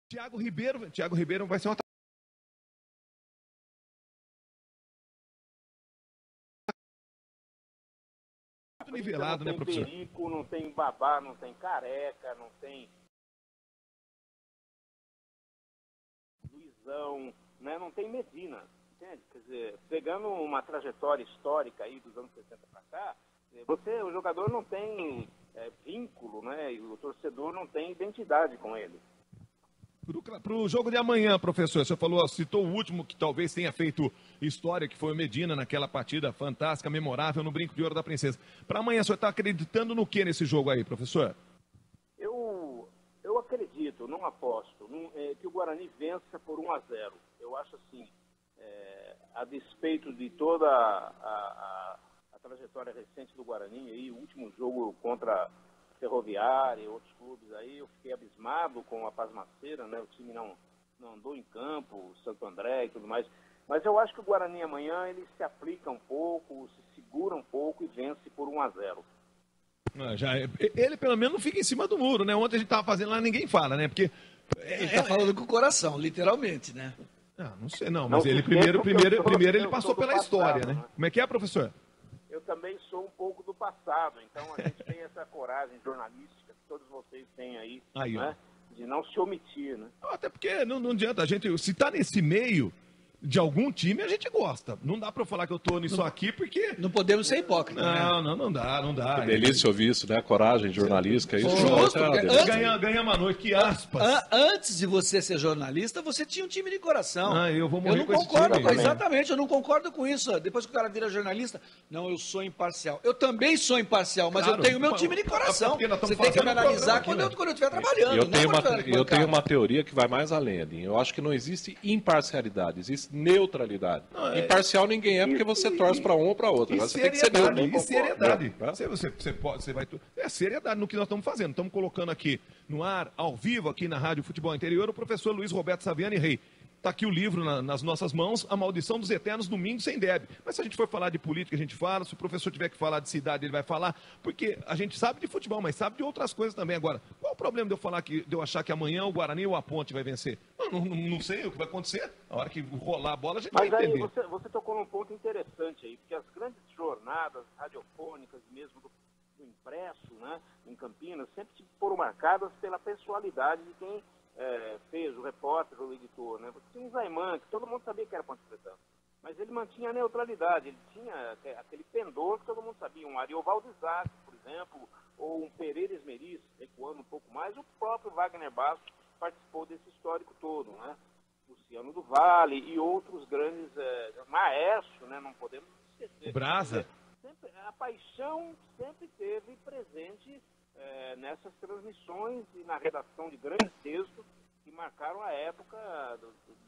Thiago Ribeiro vai ser uma... nivelado, né, professor? Não tem perico, não tem babá, não tem careca, não tem Luizão, né? Não tem Medina, entende? Quer dizer, pegando uma trajetória histórica aí dos anos 60 para cá, o jogador não tem vínculo, né? E o torcedor não tem identidade com ele. Para o jogo de amanhã, professor, você falou, citou o último que talvez tenha feito história, que foi o Medina, naquela partida fantástica, memorável, no Brinco de Ouro da Princesa. Para amanhã, o senhor está acreditando no que nesse jogo aí, professor? Eu acredito, não aposto, que o Guarani vença por 1-0. Eu acho assim, a despeito de toda a trajetória recente do Guarani, aí, o último jogo contra Ferroviária e outros clubes aí, eu fiquei abismado com a pasmaceira, né? O time não andou em campo, Santo André e tudo mais. Mas eu acho que o Guarani amanhã ele se aplica um pouco, se segura um pouco e vence por 1-0. Ele pelo menos não fica em cima do muro, né? Ontem a gente estava fazendo lá, ninguém fala, né? Porque ele está falando com o coração, literalmente, né? Não sei não, mas ele primeiro ele passou pela história, né? Como é que é, professor? Eu também sou um pouco do passado, então a gente tem essa coragem jornalística que todos vocês têm aí, né? De não se omitir, né? Até porque não adianta, a gente, se está nesse meio, de algum time a gente gosta. Não dá para falar que eu tô nisso aqui porque... Não podemos ser hipócritas. Não dá. Que delícia ouvir isso, né? Coragem jornalística. Isso Justo, ganhamos a noite, que aspas. Antes de você ser jornalista, você tinha um time de coração. Eu vou morrer não com esse concordo time. Exatamente, eu não concordo com isso. Depois que o cara vira jornalista, não, eu sou imparcial. Eu também sou imparcial, mas Claro, eu tenho meu time de coração. Você tem que me analisar quando eu estiver trabalhando. Eu tenho uma teoria que vai mais além, Edinho. Eu acho que não existe imparcialidade, existe neutralidade. Imparcial ninguém é porque você torce para um ou para outro. Agora você tem que ser neutro. E seriedade. Você vai... É seriedade no que nós estamos fazendo. Estamos colocando aqui no ar, ao vivo, aqui na Rádio Futebol Interior, o professor Luiz Roberto Saviani Rei. Está aqui o livro nas nossas mãos, A Maldição dos Eternos, Domingo Sem Derby. Mas se a gente for falar de política, a gente fala. Se o professor tiver que falar de cidade, ele vai falar. Porque a gente sabe de futebol, mas sabe de outras coisas também. Agora, qual o problema de eu achar que amanhã o Guarani ou a Ponte vai vencer? Não sei o que vai acontecer. A hora que rolar a bola, a gente vai entender. Mas aí você tocou num ponto interessante aí, porque as grandes jornadas radiofônicas, mesmo do impresso, né, em Campinas, sempre foram marcadas pela pessoalidade de quem fez, o repórter, o editor, né? Você tinha um Zaiman, que todo mundo sabia que era Ponte Preta, mas ele mantinha a neutralidade, ele tinha aquele pendor que todo mundo sabia, um Ariovaldo Isaac, por exemplo, ou um Pereira Esmeriz, recuando um pouco mais, o próprio Wagner Basso participou desse histórico todo, né? Luciano do Vale e outros grandes maestros, né? Não podemos esquecer. Brasa. A paixão sempre esteve presente nessas transmissões e na redação de grandes textos que marcaram a época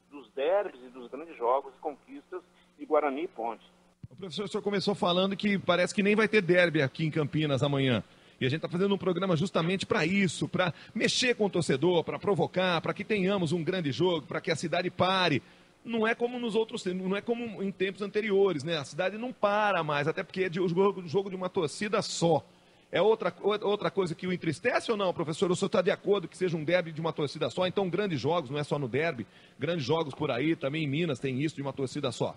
dos derbys e dos grandes jogos e conquistas de Guarani e Ponte. O professor, o senhor começou falando que parece que nem vai ter derby aqui em Campinas amanhã. E a gente está fazendo um programa justamente para isso, para mexer com o torcedor, para provocar, para que tenhamos um grande jogo, para que a cidade pare. Não é como nos outros tempos, não é como em tempos anteriores, né? A cidade não para mais, até porque é o jogo de uma torcida só. É outra coisa que o entristece ou não, professor? O senhor está de acordo que seja um derby de uma torcida só? Então, grandes jogos, não é só no derby, grandes jogos por aí, também em Minas tem isso de uma torcida só.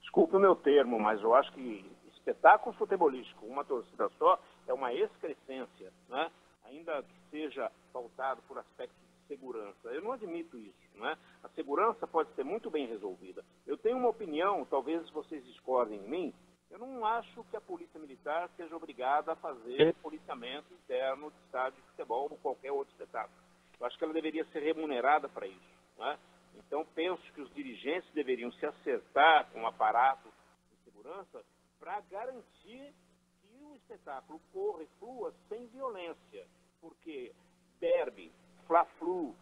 Desculpe o meu termo, mas eu acho que espetáculo futebolístico, uma torcida só, é uma excrescência, né? Ainda que seja pautado por aspectos de segurança. Eu não admito isso, né? A segurança pode ser muito bem resolvida. Eu tenho uma opinião, talvez vocês discordem em mim, eu não acho que a Polícia Militar seja obrigada a fazer policiamento interno de estádio de futebol ou qualquer outro espetáculo. Eu acho que ela deveria ser remunerada para isso, né? Então, penso que os dirigentes deveriam se acertar com o aparato de segurança para garantir que o espetáculo corra e flua sem violência. Porque derby, fla-flu,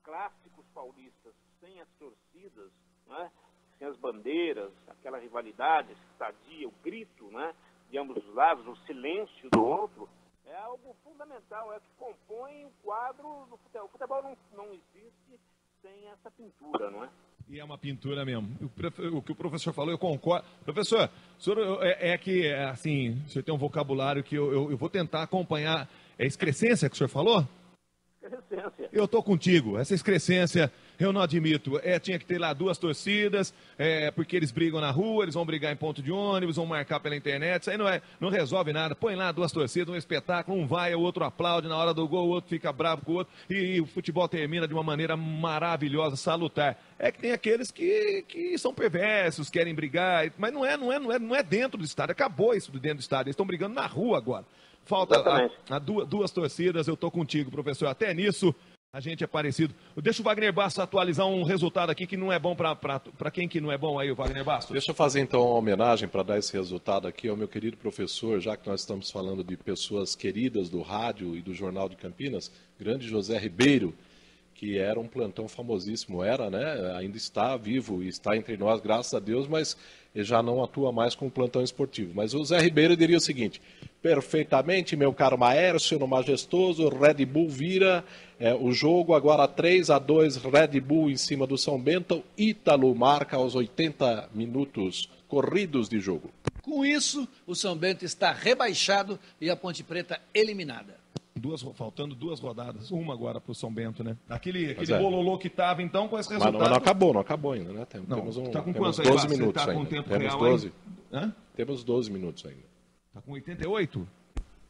clássicos paulistas sem as torcidas, né? Sem as bandeiras, aquela rivalidade sadia, o grito, né, de ambos os lados, o silêncio do outro, é algo fundamental, é o que compõe o quadro do futebol. O futebol não existe sem essa pintura, não é? E é uma pintura mesmo. O que o professor falou, eu concordo. Professor, o senhor assim, o senhor tem um vocabulário que eu vou tentar acompanhar. É excrescência que o senhor falou? Excrescência. Eu tô contigo. Essa excrescência eu não admito. Tinha que ter lá duas torcidas, porque eles brigam na rua, eles vão brigar em ponto de ônibus, vão marcar pela internet. Isso aí não resolve nada. Põe lá duas torcidas, um espetáculo, um vai, o outro aplaude, na hora do gol o outro fica bravo com o outro, e o futebol termina de uma maneira maravilhosa, salutar. É que tem aqueles que são perversos, querem brigar, mas não é dentro do estádio. Acabou isso dentro do estádio. Eles estão brigando na rua agora. Falta duas torcidas, eu tô contigo, professor. Até nisso a gente é parecido. Deixa o Wagner Bastos atualizar um resultado aqui que não é bom para quem que não é bom aí, o Wagner Bastos. Deixa eu fazer então uma homenagem para dar esse resultado aqui ao meu querido professor, já que nós estamos falando de pessoas queridas do rádio e do Jornal de Campinas, grande José Ribeiro, que era um plantão famosíssimo, né? Ainda está vivo e está entre nós, graças a Deus, mas ele já não atua mais com o plantão esportivo. Mas o Zé Ribeiro diria o seguinte: perfeitamente, meu caro Maércio, no majestoso, Red Bull vira o jogo, agora 3-2, Red Bull em cima do São Bento, Ítalo marca aos 80 minutos corridos de jogo. Com isso, o São Bento está rebaixado e a Ponte Preta eliminada. Faltando duas rodadas, uma agora para o São Bento, né? Aquele bololô que estava então com esse resultado. Mas não acabou ainda, né? Temos tá com temos quanto 12 aí, minutos tá ainda. Com tempo temos real 12. Hã? Temos 12 minutos ainda. Tá com 88?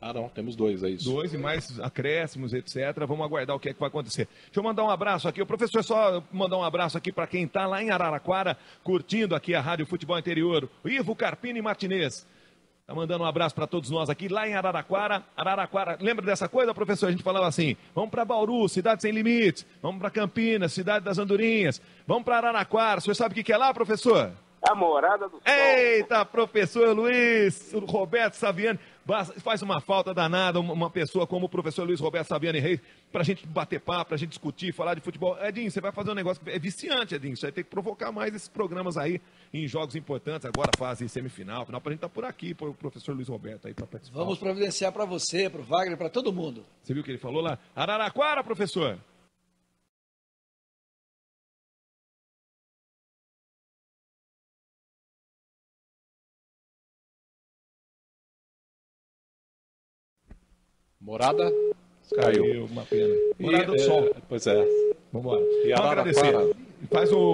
Ah, não, temos 2, é isso. 2 e mais acréscimos, etc. Vamos aguardar o que é que vai acontecer. Deixa eu mandar um abraço aqui. O professor, só mandar um abraço aqui para quem está lá em Araraquara, curtindo aqui a Rádio Futebol Interior. O Ivo Carpini Martinez. Tá mandando um abraço para todos nós aqui, lá em Araraquara. Araraquara, lembra dessa coisa, professor? A gente falava assim, vamos para Bauru, cidade sem limites. Vamos para Campinas, cidade das Andorinhas. Vamos para Araraquara. O senhor sabe o que é lá, professor? A Morada do Sol. Eita, professor Luiz Roberto Saviani. Faz uma falta danada uma pessoa como o professor Luiz Roberto Saviani Reis, pra gente bater papo, pra gente discutir, falar de futebol. Edinho, você vai fazer um negócio que é viciante, Edinho. Você vai ter que provocar mais esses programas aí em jogos importantes, agora fase semifinal, final, pra gente estar por aqui, por o professor Luiz Roberto aí pra participar. Vamos providenciar pra você, pro Wagner, pra todo mundo. Você viu o que ele falou lá? Araraquara, professor! Morada caiu. Uma pena. Morada do Sol. Pois é. Vamos embora. E Vamos Araraquara. agradecer.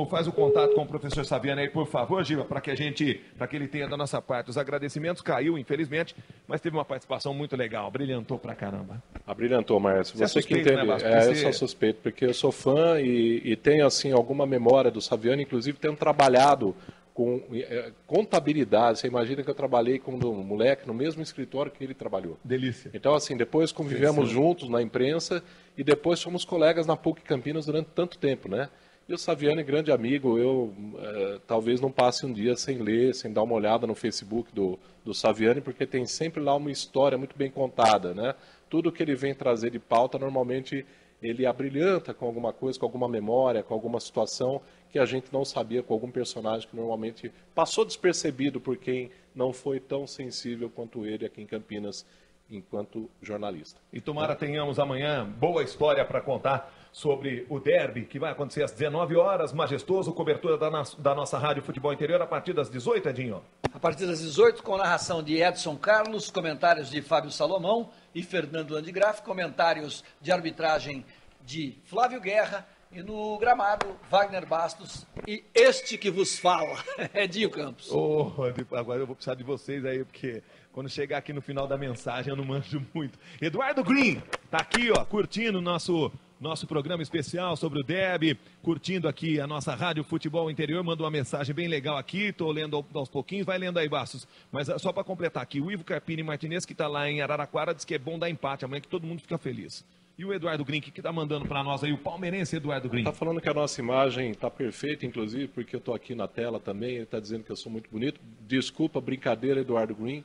Faz o contato com o professor Saviani aí, por favor, Giba, para que ele tenha da nossa parte os agradecimentos. Caiu, infelizmente, mas teve uma participação muito legal. Brilhantou pra caramba. Brilhantou, Márcio. Você que suspeito, entende. né, Eu sou suspeito, porque eu sou fã e tenho, assim, alguma memória do Saviani, inclusive tendo trabalhado com contabilidade. Você imagina que eu trabalhei com um moleque no mesmo escritório que ele trabalhou. Delícia. Então, assim, depois convivemos juntos na imprensa e depois fomos colegas na PUC Campinas durante tanto tempo, né? E o Saviani, grande amigo, eu talvez não passe um dia sem ler, sem dar uma olhada no Facebook do Saviani, porque tem sempre lá uma história muito bem contada, né? Tudo que ele vem trazer de pauta, normalmente ele abrilhanta com alguma coisa, com alguma memória, com alguma situação que a gente não sabia, com algum personagem que normalmente passou despercebido por quem não foi tão sensível quanto ele aqui em Campinas, enquanto jornalista. E tomara tenhamos amanhã boa história para contar sobre o derby, que vai acontecer às 19 horas, majestoso, cobertura da nossa Rádio Futebol Interior a partir das 18, Edinho. A partir das 18, com narração de Edson Carlos, comentários de Fábio Salomão e Fernando Landgraf, comentários de arbitragem de Flávio Guerra, e no gramado, Wagner Bastos e este que vos fala, Edinho Campos. Agora eu vou precisar de vocês aí, porque quando chegar aqui no final da mensagem eu não manjo muito. Eduardo Green tá aqui, ó, curtindo o nosso programa especial sobre o derby, curtindo aqui a nossa Rádio Futebol Interior, manda uma mensagem bem legal aqui, tô lendo aos pouquinhos, vai lendo aí, Bastos. Mas só para completar aqui, o Ivo Carpini Martinez, que tá lá em Araraquara, diz que é bom dar empate amanhã, que todo mundo fica feliz. E o Eduardo Green, o que tá mandando para nós aí, o palmeirense Eduardo Green? Tá falando que a nossa imagem tá perfeita, inclusive, porque eu tô aqui na tela também, ele tá dizendo que eu sou muito bonito. Desculpa, brincadeira, Eduardo Green.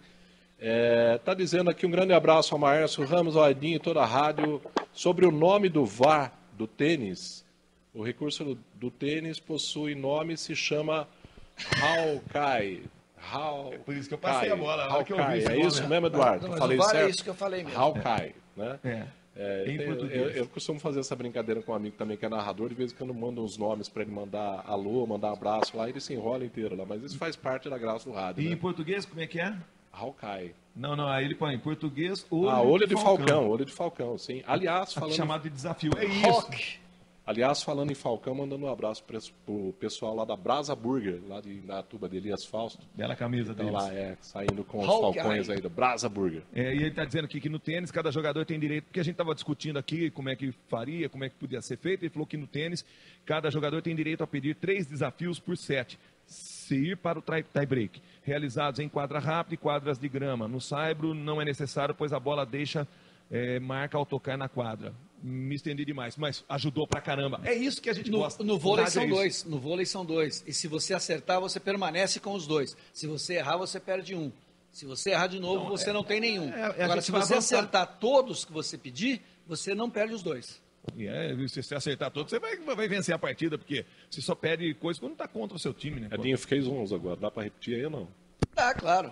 Tá dizendo aqui um grande abraço ao Márcio Ramos, ao Edinho e toda a rádio. Sobre o nome do VAR do tênis, o recurso do tênis possui nome e se chama Hawkeye. É por isso que eu passei a bola. É isso mesmo, Eduardo? Não, falei certo? É isso que eu falei mesmo. Hawkeye, né? Eu costumo fazer essa brincadeira com um amigo também que é narrador, de vez em quando mando uns nomes para ele mandar alô, mandar um abraço lá, ele se enrola inteiro lá, mas isso faz parte da graça do rádio. E né? em português, como é que é? Hawkeye. Não, aí ele põe em português olho de falcão. Olho de falcão, sim. Aliás, falando... chamado de desafio, é isso. Aliás, falando em Falcão, mandando um abraço pro pessoal lá da Brasa Burger, lá na tuba de Elias Fausto. Bela camisa deles. Lá, saindo com os falcões aí da Brasa Burger. E ele está dizendo aqui que no tênis cada jogador tem direito, porque a gente estava discutindo aqui como é que faria, como é que podia ser feito, ele falou que no tênis cada jogador tem direito a pedir 3 desafios por set, se ir para o tie-break, realizados em quadra rápida e quadras de grama. No saibro não é necessário, pois a bola deixa marca ao tocar na quadra. Me estendi demais, mas ajudou pra caramba. É isso que a gente gosta. No vôlei são dois. No vôlei são 2. E se você acertar, você permanece com os 2. Se você errar, você perde 1. Se você errar de novo, você não tem nenhum. Agora, se você acertar todos que você pedir, você não perde os 2. Se você acertar todos, você vai vencer a partida, porque você só perde coisa quando tá contra o seu time, né? Edinho, fiquei 11 agora. Dá pra repetir aí ou não? Tá, claro.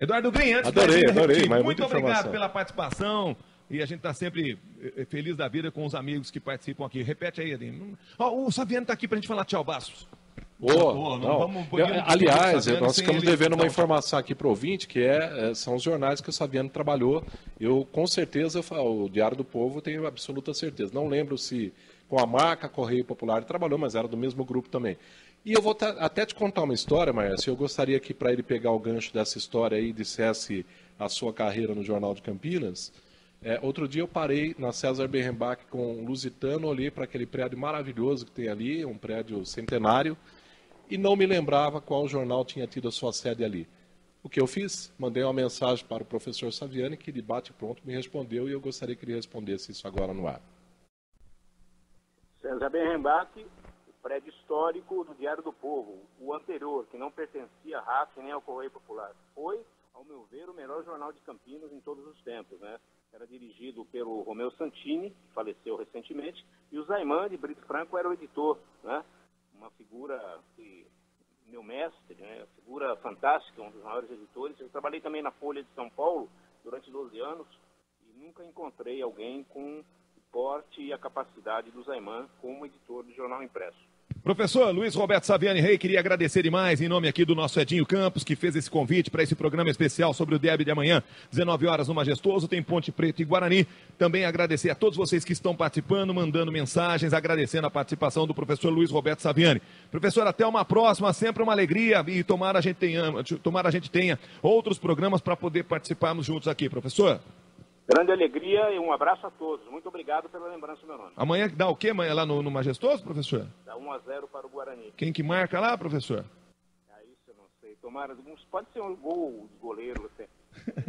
Eduardo Green, antes adorei, mas muito obrigado pela participação. E a gente está sempre feliz da vida com os amigos que participam aqui. Repete aí, Edinho. O Saviani está aqui para a gente falar tchau, Bastos. Aliás, nós ficamos devendo uma informação aqui para o ouvinte, que são os jornais que o Saviani trabalhou. Eu, com certeza, o Diário do Povo, tenho absoluta certeza. Não lembro se com a marca Correio Popular ele trabalhou, mas era do mesmo grupo também. E eu vou até te contar uma história, Maércio. Eu gostaria que, para ele pegar o gancho dessa história aí, dissesse a sua carreira no Jornal de Campinas. Outro dia eu parei na César Berrenbach com um lusitano, olhei para aquele prédio maravilhoso que tem ali, um prédio centenário, e não me lembrava qual jornal tinha tido a sua sede ali. O que eu fiz? Mandei uma mensagem para o professor Saviani, que de bate-pronto me respondeu, e eu gostaria que ele respondesse isso agora no ar. César Berrenbach, prédio histórico do Diário do Povo, o anterior, que não pertencia à RAF nem ao Correio Popular. Foi, ao meu ver, o melhor jornal de Campinas em todos os tempos, né? Era dirigido pelo Romeu Santini, que faleceu recentemente, e o Zaiman de Brito Franco era o editor, né? Uma figura que, meu mestre, né? Figura fantástica, um dos maiores editores. Eu trabalhei também na Folha de São Paulo durante 12 anos e nunca encontrei alguém com o porte e a capacidade do Zaiman como editor de jornal impresso. Professor Luiz Roberto Saviani Rey, queria agradecer demais em nome aqui do nosso Edinho Campos, que fez esse convite para esse programa especial sobre o derby de amanhã, 19 horas no Majestoso, tem Ponte Preta e Guarani. Também agradecer a todos vocês que estão participando, mandando mensagens, agradecendo a participação do professor Luiz Roberto Saviani. Professor, até uma próxima, sempre uma alegria e tomara a gente tenha outros programas para poder participarmos juntos aqui, professor. Grande alegria e um abraço a todos. Muito obrigado pela lembrança do meu nome. Amanhã dá o quê amanhã lá no Majestoso, professor? Dá 1-0 para o Guarani. Quem que marca lá, professor? Isso eu não sei. Tomara, pode ser um gol de goleiro. Assim.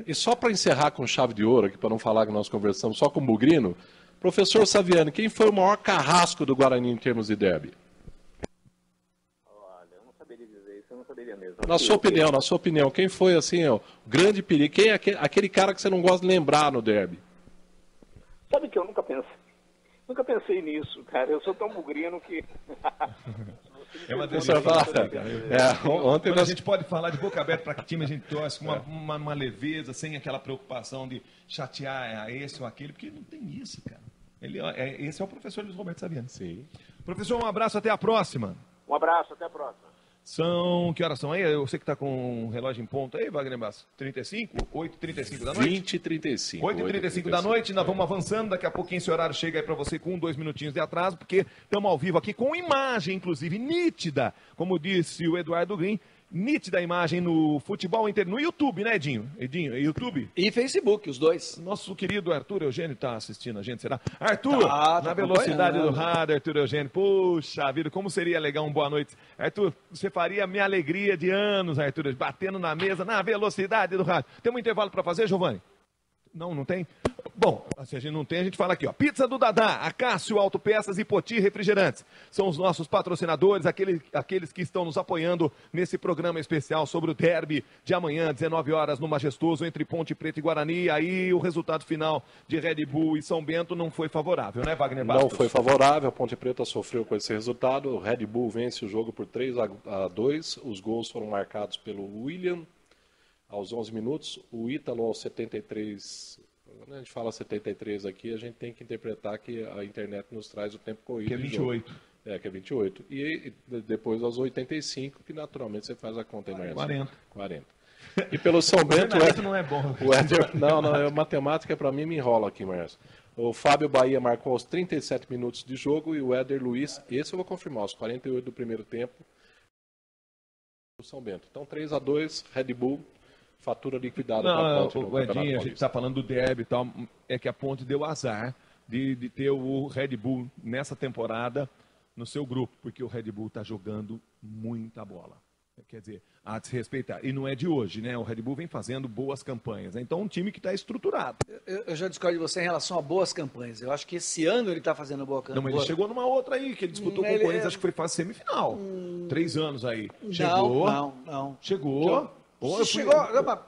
E só para encerrar com chave de ouro, aqui para não falar que nós conversamos só com o Bugrino, professor Saviani, quem foi o maior carrasco do Guarani em termos de derby? Não saberia mesmo. Na sua opinião, quem foi assim, o grande perigo? Quem é aquele cara que você não gosta de lembrar no derby? Sabe que eu nunca pensei nisso, cara. Eu sou tão bugrino que... É uma ontem a gente pode falar de boca aberta para que time a gente torce com uma leveza, sem aquela preocupação de chatear esse ou aquele, porque não tem isso, cara. Esse é o professor Luiz Roberto Saviani. Sim. Professor, um abraço, até a próxima. Um abraço, até a próxima. Que horas são aí? Eu sei que está com um relógio em ponto aí, Wagner Basso. 35? 8h35 da noite? 20h35. 8h35 da noite, nós vamos avançando. Daqui a pouquinho esse horário chega aí para você com 2 minutinhos de atraso, porque estamos ao vivo aqui com imagem, inclusive, nítida. Como disse o Eduardo Green, nítida imagem no futebol inteiro. No YouTube, né, Edinho? YouTube? E Facebook, os dois. Nosso querido Arthur Eugênio está assistindo a gente, será? Arthur, tá na velocidade do rádio, Arthur Eugênio. Puxa vida, como seria legal boa noite. Arthur, você faria minha alegria de anos, Arthur, batendo na mesa, na velocidade do rádio. Tem um intervalo para fazer, Giovanni? Não tem? Bom, se a gente não tem, a gente fala aqui, ó. Pizza do Dadá, Acácio Autopeças e Poti Refrigerantes. São os nossos patrocinadores, aqueles que estão nos apoiando nesse programa especial sobre o derby de amanhã, 19 horas no Majestoso, entre Ponte Preta e Guarani. Aí o resultado final de Red Bull e São Bento não foi favorável, né, Wagner Bastos? Não foi favorável, a Ponte Preta sofreu com esse resultado. O Red Bull vence o jogo por 3-2. Os gols foram marcados pelo William aos 11 minutos, o Ítalo aos 73, quando a gente fala 73 aqui, a gente tem que interpretar que a internet nos traz o tempo corrido. Que é 28. Que é 28. E depois aos 85, que naturalmente você faz a conta aí, 40. E pelo São Bento... não é bom. O Éder, não, matemática para mim me enrola aqui, Márcio. O Fábio Bahia marcou aos 37 minutos de jogo e o Éder Luiz, esse eu vou confirmar, aos 48 do primeiro tempo, o São Bento. Então 3-2, Red Bull... Fatura liquidada para a Ponte. Não, Edinho, a gente está falando do derby e tal, é que a Ponte deu azar de ter o Red Bull nessa temporada no seu grupo, porque o Red Bull está jogando muita bola. Quer dizer, há de se respeitar. E não é de hoje, né? O Red Bull vem fazendo boas campanhas. Né? Então, um time que está estruturado. Eu já discordo de você em relação a boas campanhas. Eu acho que esse ano ele está fazendo boa campanha. Não, mas ele chegou numa outra aí, que ele disputou com o Corinthians, acho que foi fase semifinal. 3 anos aí. Chegou. Não. Chegou. Chegou,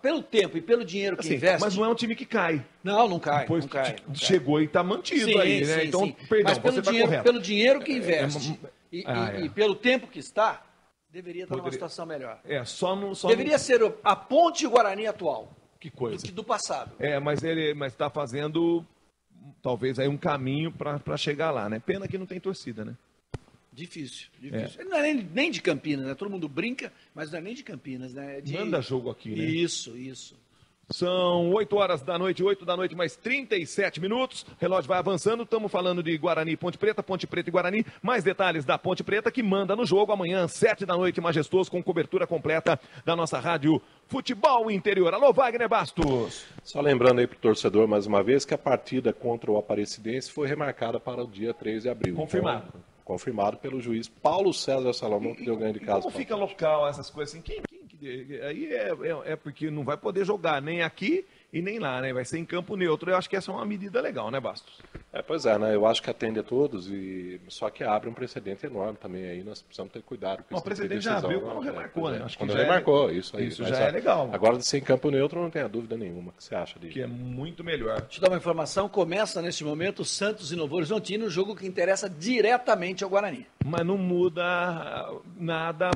pelo tempo e pelo dinheiro que investe. Mas não é um time que cai. Não cai. Depois não cai. Chegou e está mantido aí, né? Então, perdão, mas pelo você dinheiro, correto. pelo dinheiro que investe e pelo tempo que está, deveria estar numa situação melhor. Deveria ser a Ponte e o Guarani atual. Que coisa. Do passado. Mas ele está fazendo talvez aí um caminho para chegar lá, né? Pena que não tem torcida, né? Difícil. Não é nem de Campinas, né? Todo mundo brinca, mas não é nem de Campinas, né? Manda jogo aqui, né? Isso. São 8 horas da noite, 8 da noite, mais 37 minutos. O relógio vai avançando. Estamos falando de Guarani e Ponte Preta e Guarani. Mais detalhes da Ponte Preta, que manda no jogo amanhã, 7 da noite, majestoso, com cobertura completa da nossa rádio Futebol Interior. Alô, Wagner Bastos. Só lembrando aí para o torcedor, mais uma vez, que a partida contra o Aparecidense foi remarcada para o dia 3 de abril. Confirmado. Então, confirmado pelo juiz Paulo César Salomão, que deu ganho de casa. Como fica local essas coisas assim? Aí é porque não vai poder jogar nem aqui e nem lá, né? Vai ser em campo neutro. Eu acho que essa é uma medida legal, né, Bastos? Pois é, né? Eu acho que atende a todos, só que abre um precedente enorme também aí. Nós precisamos ter cuidado. O precedente já abriu quando remarcou, né? Acho que quando remarcou, isso aí. Isso já é legal. Agora de ser em campo neutro, não tenha dúvida nenhuma. O que você acha disso? Que é muito melhor. Deixa eu dar uma informação. Começa neste momento o Santos e Novo Horizontino, jogo que interessa diretamente ao Guarani. Mas não muda nada.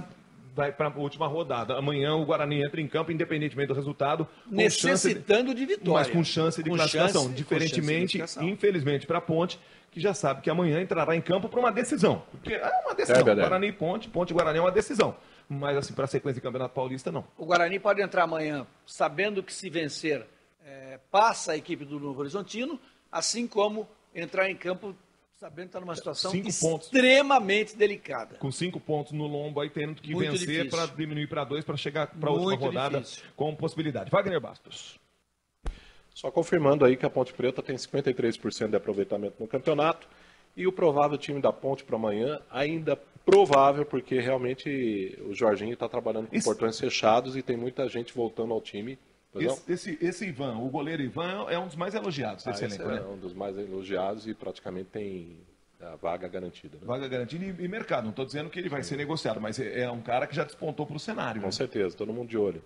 Vai para a última rodada. Amanhã o Guarani entra em campo, independentemente do resultado. Necessitando de vitória. Mas com chance de classificação. Diferentemente, infelizmente, para a Ponte, que já sabe que amanhã entrará em campo para uma decisão. Porque é uma decisão. Guarani e Ponte e Guarani é uma decisão. Mas assim, para a sequência do Campeonato Paulista, não. O Guarani pode entrar amanhã sabendo que se vencer, passa a equipe do Novo Horizontino, assim como entrar em campo sabendo que está numa situação extremamente delicada. Com 5 pontos no lombo, aí tendo que vencer para diminuir para 2, para chegar para a última rodada com possibilidade. Wagner Bastos. Só confirmando aí que a Ponte Preta tem 53% de aproveitamento no campeonato e o provável time da Ponte para amanhã, ainda provável, porque realmente o Jorginho está trabalhando com portões fechados e tem muita gente voltando ao time. Esse Ivan, o goleiro Ivan, é um dos mais elogiados desse elenco, né? É um dos mais elogiados e praticamente tem a vaga garantida. Né? Vaga garantida e mercado. Não estou dizendo que ele vai ser negociado, mas é um cara que já despontou para o cenário. Com certeza, todo mundo de olho.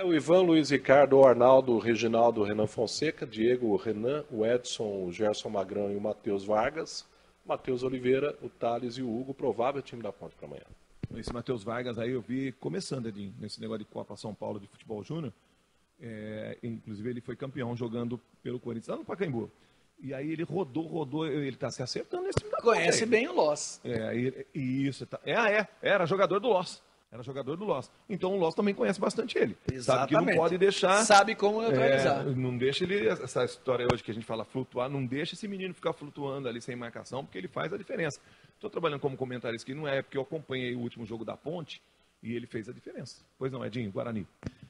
O Ivan, Luiz Ricardo, o Arnaldo, o Reginaldo, o Renan Fonseca, Diego, o Renan, o Edson, o Gerson Magrão e o Matheus Vargas, o Matheus Oliveira, o Thales e o Hugo, provável time da Ponte para amanhã. Esse Matheus Vargas aí eu vi começando, Edinho, nesse negócio de Copa São Paulo de Futebol Júnior. Inclusive ele foi campeão jogando pelo Corinthians lá no Pacaembu. E aí ele rodou, ele está se acertando nesse time da Ponte. Conhece bem o Loss. Era jogador do Loss. Então o Loss também conhece bastante ele. Exatamente. Sabe que não pode deixar. Sabe como neutralizar. Não deixa ele, essa história hoje que a gente fala flutuar, não deixa esse menino ficar flutuando ali sem marcação, porque ele faz a diferença. Estou trabalhando como comentarista que não é porque eu acompanhei o último jogo da Ponte e ele fez a diferença. Pois não, Edinho, Guarani.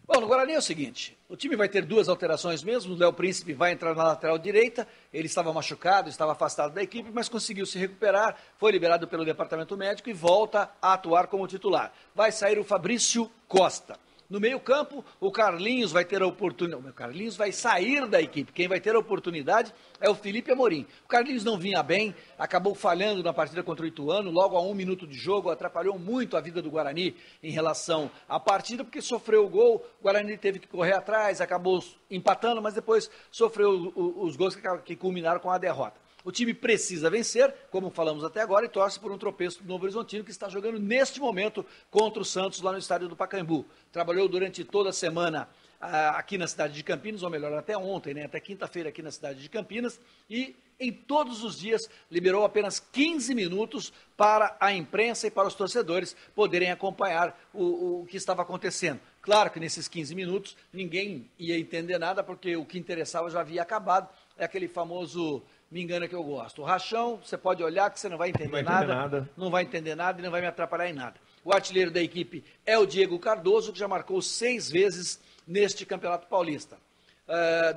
Bom, no Guarani é o seguinte, o time vai ter 2 alterações mesmo, o Léo Príncipe vai entrar na lateral direita, ele estava machucado, estava afastado da equipe, mas conseguiu se recuperar, foi liberado pelo departamento médico e volta a atuar como titular. Vai sair o Fabrício Costa. No meio-campo, o Carlinhos vai ter a oportunidade. O Carlinhos vai sair da equipe. Quem vai ter a oportunidade é o Felipe Amorim. O Carlinhos não vinha bem, acabou falhando na partida contra o Ituano, logo a 1 minuto de jogo, atrapalhou muito a vida do Guarani em relação à partida, porque sofreu o gol, o Guarani teve que correr atrás, acabou empatando, mas depois sofreu os gols que culminaram com a derrota. O time precisa vencer, como falamos até agora, e torce por um tropeço do Novo Horizontino, que está jogando neste momento contra o Santos, lá no estádio do Pacaembu. Trabalhou durante toda a semana aqui na cidade de Campinas, ou melhor, até ontem, né? Até quinta-feira aqui na cidade de Campinas, e em todos os dias liberou apenas 15 minutos para a imprensa e para os torcedores poderem acompanhar o que estava acontecendo. Claro que nesses 15 minutos ninguém ia entender nada, porque o que interessava já havia acabado, é aquele famoso me engana que eu gosto. O rachão, você pode olhar que você não vai entender nada. Não vai entender nada e não vai me atrapalhar em nada. O artilheiro da equipe é o Diego Cardoso, que já marcou 6 vezes neste Campeonato Paulista.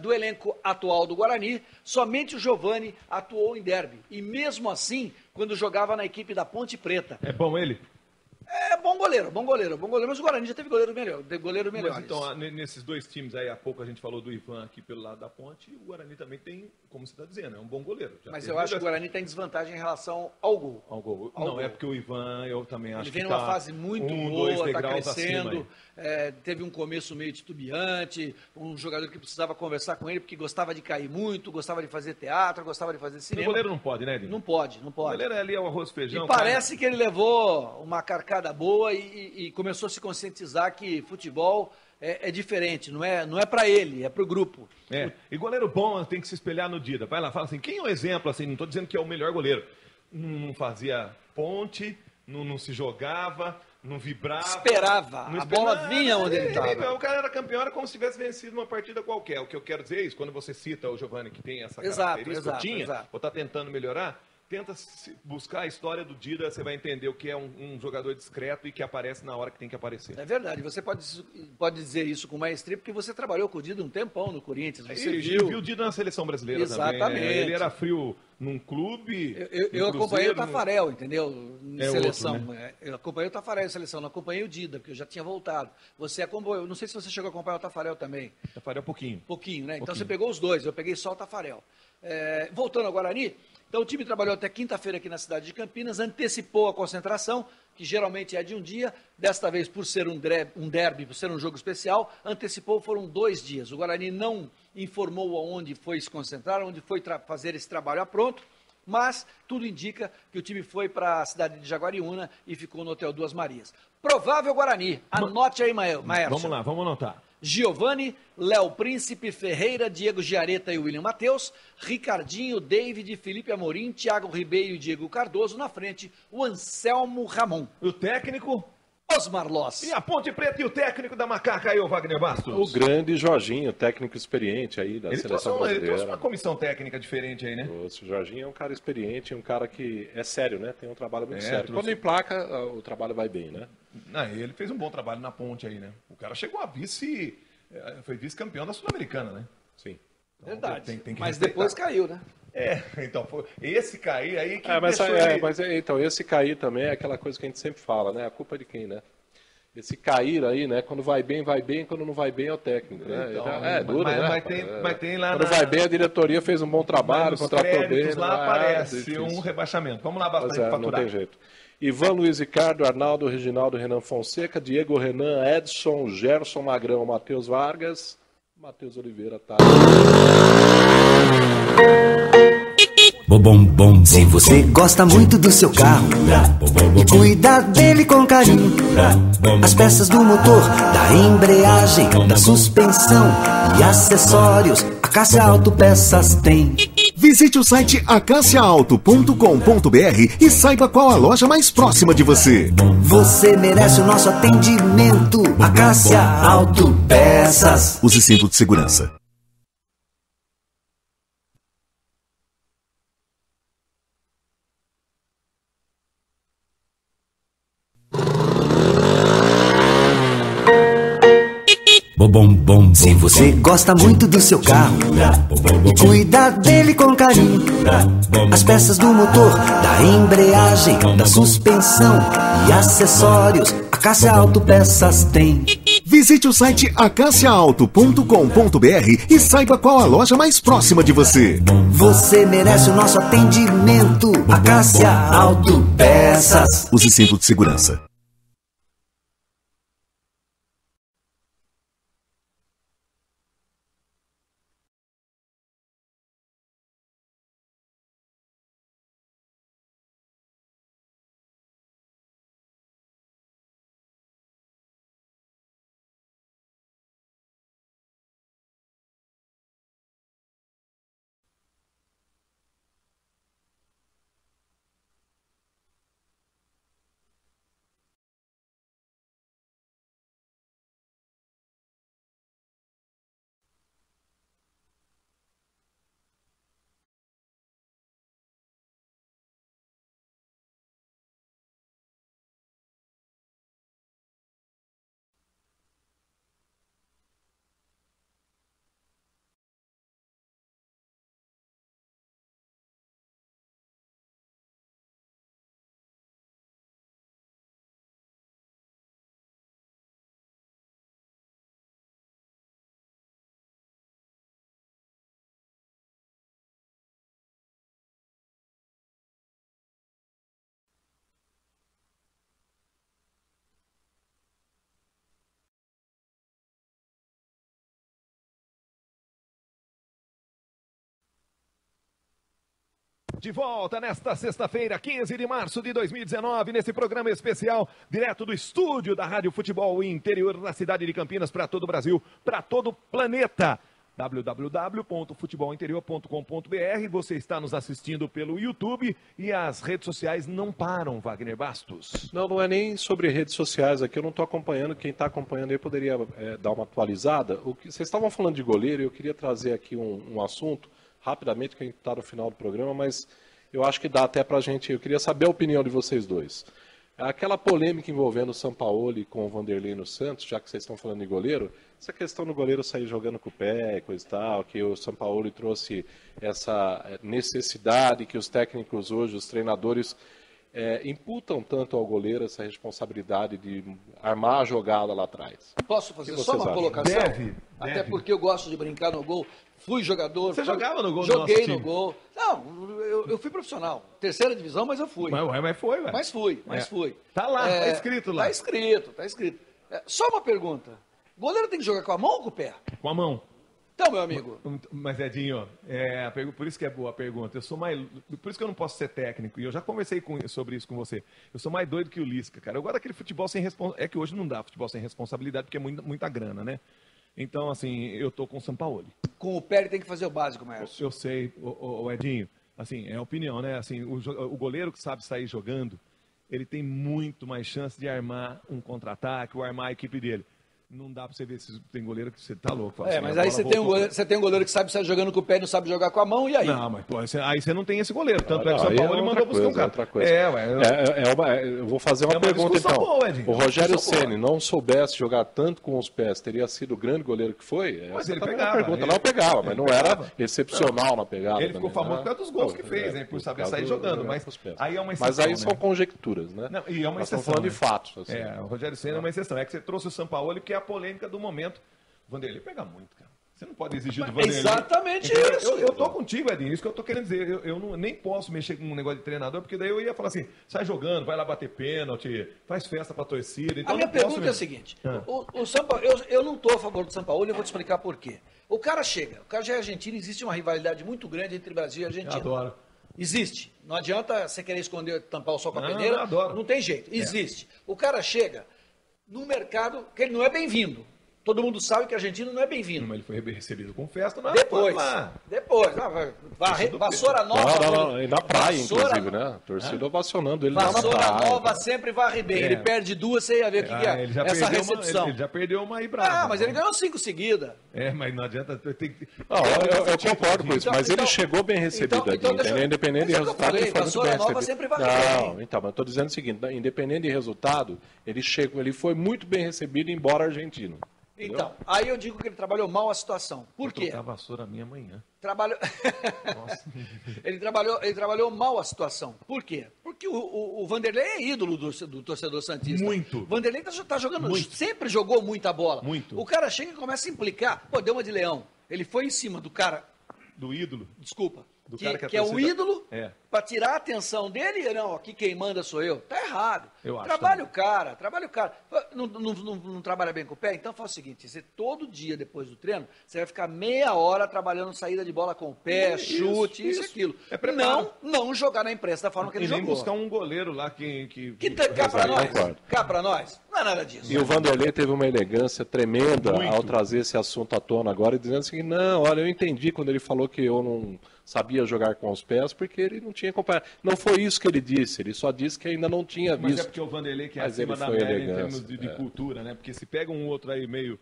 Do elenco atual do Guarani, somente o Giovani atuou em derby. E mesmo assim, quando jogava na equipe da Ponte Preta. É bom ele? É bom goleiro, mas o Guarani já teve goleiro melhor. Mas então, nesses 2 times aí, há pouco a gente falou do Ivan aqui pelo lado da Ponte, e o Guarani também tem, como você está dizendo, é um bom goleiro. Mas eu acho que o Guarani está em desvantagem em relação ao gol. É porque o Ivan, eu também acho que ele vem numa fase muito boa, está crescendo, teve um começo meio titubeante, um jogador que precisava conversar com ele, porque gostava de cair muito, gostava de fazer teatro, gostava de fazer cinema. O goleiro não pode, né, Edinho? Não pode. O goleiro ali é o arroz e feijão. E parece que ele levou uma carcada boa e começou a se conscientizar que futebol é diferente, não é para ele, é para o grupo. E goleiro bom tem que se espelhar no Dida. Vai lá, fala assim, quem é o exemplo, assim, não estou dizendo que é o melhor goleiro, não fazia ponte, não se jogava, Não vibrava. Esperava. Não a bola vinha onde ele estava. O cara era campeão, era como se tivesse vencido uma partida qualquer. O que eu quero dizer é isso. Quando você cita o Giovani, que tem essa característica, ou está tentando melhorar, tenta buscar a história do Dida, você vai entender o que é um jogador discreto e que aparece na hora que tem que aparecer. É verdade, você pode dizer isso com maestria, porque você trabalhou com o Dida um tempão no Corinthians. Você viu o Dida na seleção brasileira. Exatamente. Também, né? Ele era frio num clube. Eu acompanhei o Tafarel, entendeu? Em seleção. Outro, né? Eu acompanhei o Tafarel em seleção, não acompanhei o Dida, porque eu já tinha voltado. Você acompanhou, não sei se você chegou a acompanhar o Tafarel também. Tafarel pouquinho. Pouquinho, né? Então você pegou os dois, eu peguei só o Tafarel. Voltando ao Guarani, então o time trabalhou até quinta-feira aqui na cidade de Campinas, antecipou a concentração, que geralmente é de um dia, desta vez por ser um derby, por ser um jogo especial, antecipou, foram 2 dias. O Guarani não informou aonde foi se concentrar, onde foi fazer esse trabalho a pronto, mas tudo indica que o time foi para a cidade de Jaguariúna e ficou no Hotel Duas Marias. Provável Guarani, anote aí, Maércio. Vamos lá, vamos anotar. Giovani, Léo Príncipe, Ferreira, Diego Giareta e William Matheus, Ricardinho, David, Felipe Amorim, Thiago Ribeiro e Diego Cardoso, na frente, o Anselmo Ramon. O técnico? Osmar Loss. E a Ponte Preta e o técnico da Macaca aí, o Wagner Bastos? O grande Jorginho, técnico experiente aí da seleção brasileira. Ele trouxe uma comissão técnica diferente aí, né? O Jorginho é um cara experiente, um cara que é sério, né? Tem um trabalho muito sério. Quando emplaca, o trabalho vai bem, né? Não, ele fez um bom trabalho na Ponte aí, né? O cara chegou a foi vice-campeão da Sul-Americana, né? Sim. Então, verdade. Tem que mas respeitar. Depois caiu, né? Então, esse cair aí que então, esse cair também é aquela coisa que a gente sempre fala, né? A culpa é de quem, né? Esse cair aí, né? Quando vai bem, quando não vai bem é o técnico, né? Então, duro, né? Mas tem lá quando vai bem, a diretoria fez um bom trabalho, contratou bem. Lá aparece um rebaixamento. Vamos lá, bastante faturar. Não tem jeito. Ivan Luiz Ricardo, Arnaldo, Reginaldo, Renan Fonseca, Diego Renan, Edson, Gerson Magrão, Matheus Vargas, Matheus Oliveira, tá. Bom. Se você gosta muito do seu carro e cuida dele com carinho, as peças do motor, da embreagem, da suspensão e acessórios, a Cássia Autopeças tem. Visite o site acaciaauto.com.br e saiba qual a loja mais próxima de você. Você merece o nosso atendimento. A Cássia Autopeças. Use cinto de segurança. Bom. Se você gosta muito do seu carro e cuida dele com carinho, as peças do motor, da embreagem, da suspensão e acessórios, a Cássia Autopeças tem. Visite o site acaciaauto.com.br e saiba qual a loja mais próxima de você. Você merece o nosso atendimento. A Cássia Autopeças. Use cinto de segurança. De volta nesta sexta-feira, 15 de março de 2019, nesse programa especial, direto do estúdio da Rádio Futebol Interior da cidade de Campinas, para todo o Brasil, para todo o planeta. www.futebolinterior.com.br. Você está nos assistindo pelo YouTube e as redes sociais não param, Wagner Bastos. Não é nem sobre redes sociais aqui, eu não estou acompanhando. Quem está acompanhando aí poderia dar uma atualizada. Vocês estavam falando de goleiro e eu queria trazer aqui um assunto, rapidamente, que a gente está no final do programa, mas eu acho que dá até para a gente. Eu queria saber a opinião de vocês dois. Aquela polêmica envolvendo o Sampaoli com o Vanderlei no Santos, já que vocês estão falando de goleiro, essa questão do goleiro sair jogando com o pé, coisa e tal, que o Sampaoli trouxe essa necessidade que os técnicos hoje, os treinadores, imputam tanto ao goleiro essa responsabilidade de armar a jogada lá atrás. Posso fazer só uma colocação? Até porque eu gosto de brincar no gol. Fui jogador. Você jogava no gol? Joguei no gol. Não, eu fui profissional. Terceira divisão, mas eu fui. Mas foi, velho. Mas fui. Tá lá, tá escrito lá. Tá escrito. Só uma pergunta. Goleiro tem que jogar com a mão ou com o pé? Com a mão. Então, meu amigo. Mas, Edinho, por isso que é boa a pergunta. Por isso que eu não posso ser técnico. E eu já conversei sobre isso com você. Eu sou mais doido que o Lisca, cara. Eu gosto daquele futebol sem responsabilidade. É que hoje não dá futebol sem responsabilidade, porque é muita grana, né? Então, assim, eu tô com o Sampaoli. Com o pé ele tem que fazer o básico, Márcio. Eu sei, o Edinho. Assim, é opinião, né? Assim, o goleiro que sabe sair jogando, ele tem muito mais chance de armar um contra-ataque ou armar a equipe dele. Não dá pra você ver se tem goleiro que você tá louco. Assim, mas aí você tem um goleiro que sabe sair jogando com o pé e não sabe jogar com a mão, e aí? Não, mas pô, aí você não tem esse goleiro. Tanto é que o São Paulo mandou buscar um cara. Outra coisa. Eu vou fazer uma pergunta então. Boa, o Rogério Ceni não soubesse jogar tanto com os pés, teria sido o grande goleiro que foi? Mas ele pegava. Não pegava, mas não era excepcional na pegada. Ele ficou famoso por causa dos gols que fez, né? Por saber sair jogando. Mas aí é uma exceção. Mas aí são conjecturas, né? E é uma exceção. Estamos falando de fatos. O Rogério Ceni é uma exceção. É que você trouxe o Sampaoli, que é a polêmica do momento. O Vanderlei pega muito, cara. Você não pode exigir do Vanderlei. Exatamente isso. Eu tô contigo, Edinho. Isso que eu tô querendo dizer. Eu nem posso mexer com um negócio de treinador, porque daí eu ia falar assim, sai jogando, vai lá bater pênalti, faz festa pra torcida. Então a minha pergunta é a seguinte. O Sampaoli, eu não tô a favor do Sampaoli, eu vou te explicar por quê. O cara já é argentino, existe uma rivalidade muito grande entre Brasil e Argentina. Eu adoro. Existe. Não adianta você querer esconder, tampar o sol com a peneira. Eu adoro. Não tem jeito. Existe. O cara chega no mercado que ele não é bem-vindo. Todo mundo sabe que argentino não é bem-vindo. Mas ele foi recebido com festa, não é? Depois. Vassoura Nova. Não, e na praia, inclusive, né? Torcida ovacionando ele na praia. Vassoura Nova sempre varre bem. Ele perde duas, você ia ver o que é essa recepção. Ele já perdeu uma aí brava. Mas ele ganhou 5 seguidas. Mas não adianta. Eu concordo com isso, mas ele chegou bem recebido ali. Independente de resultado, ele foi muito bem Nova sempre varre bem. Não, então, mas eu estou dizendo o seguinte: independente de resultado, ele foi muito bem recebido, embora argentino. Então, aí eu digo que ele trabalhou mal a situação. Por quê? Vou trocar a vassoura minha amanhã. Ele trabalhou mal a situação. Por quê? Porque o Vanderlei é ídolo do torcedor santista. Muito. O Vanderlei tá jogando, sempre jogou muita bola. Muito. O cara chega e começa a implicar. Pô, deu uma de leão. Ele foi em cima do cara. Do ídolo. Desculpa. Do cara que é o ídolo, para tirar a atenção dele, não, aqui quem manda sou eu. Tá errado. Trabalha o cara. Não trabalha bem com o pé? Então faz o seguinte, você todo dia depois do treino, você vai ficar meia hora trabalhando saída de bola com o pé, chute, isso e aquilo. Não jogar na imprensa da forma que ele jogou. E nem buscar um goleiro lá que cá pra nós. Não é nada disso. E o Vanderlei teve uma elegância tremenda ao trazer esse assunto à tona agora, e dizendo assim, não, olha, eu entendi quando ele falou que eu não sabia jogar com os pés, porque ele não tinha acompanhado. Não foi isso que ele disse, ele só disse que ainda não tinha visto. Mas é porque o Vanderlei que é acima da média em termos de cultura, né? Porque se pega um outro aí meio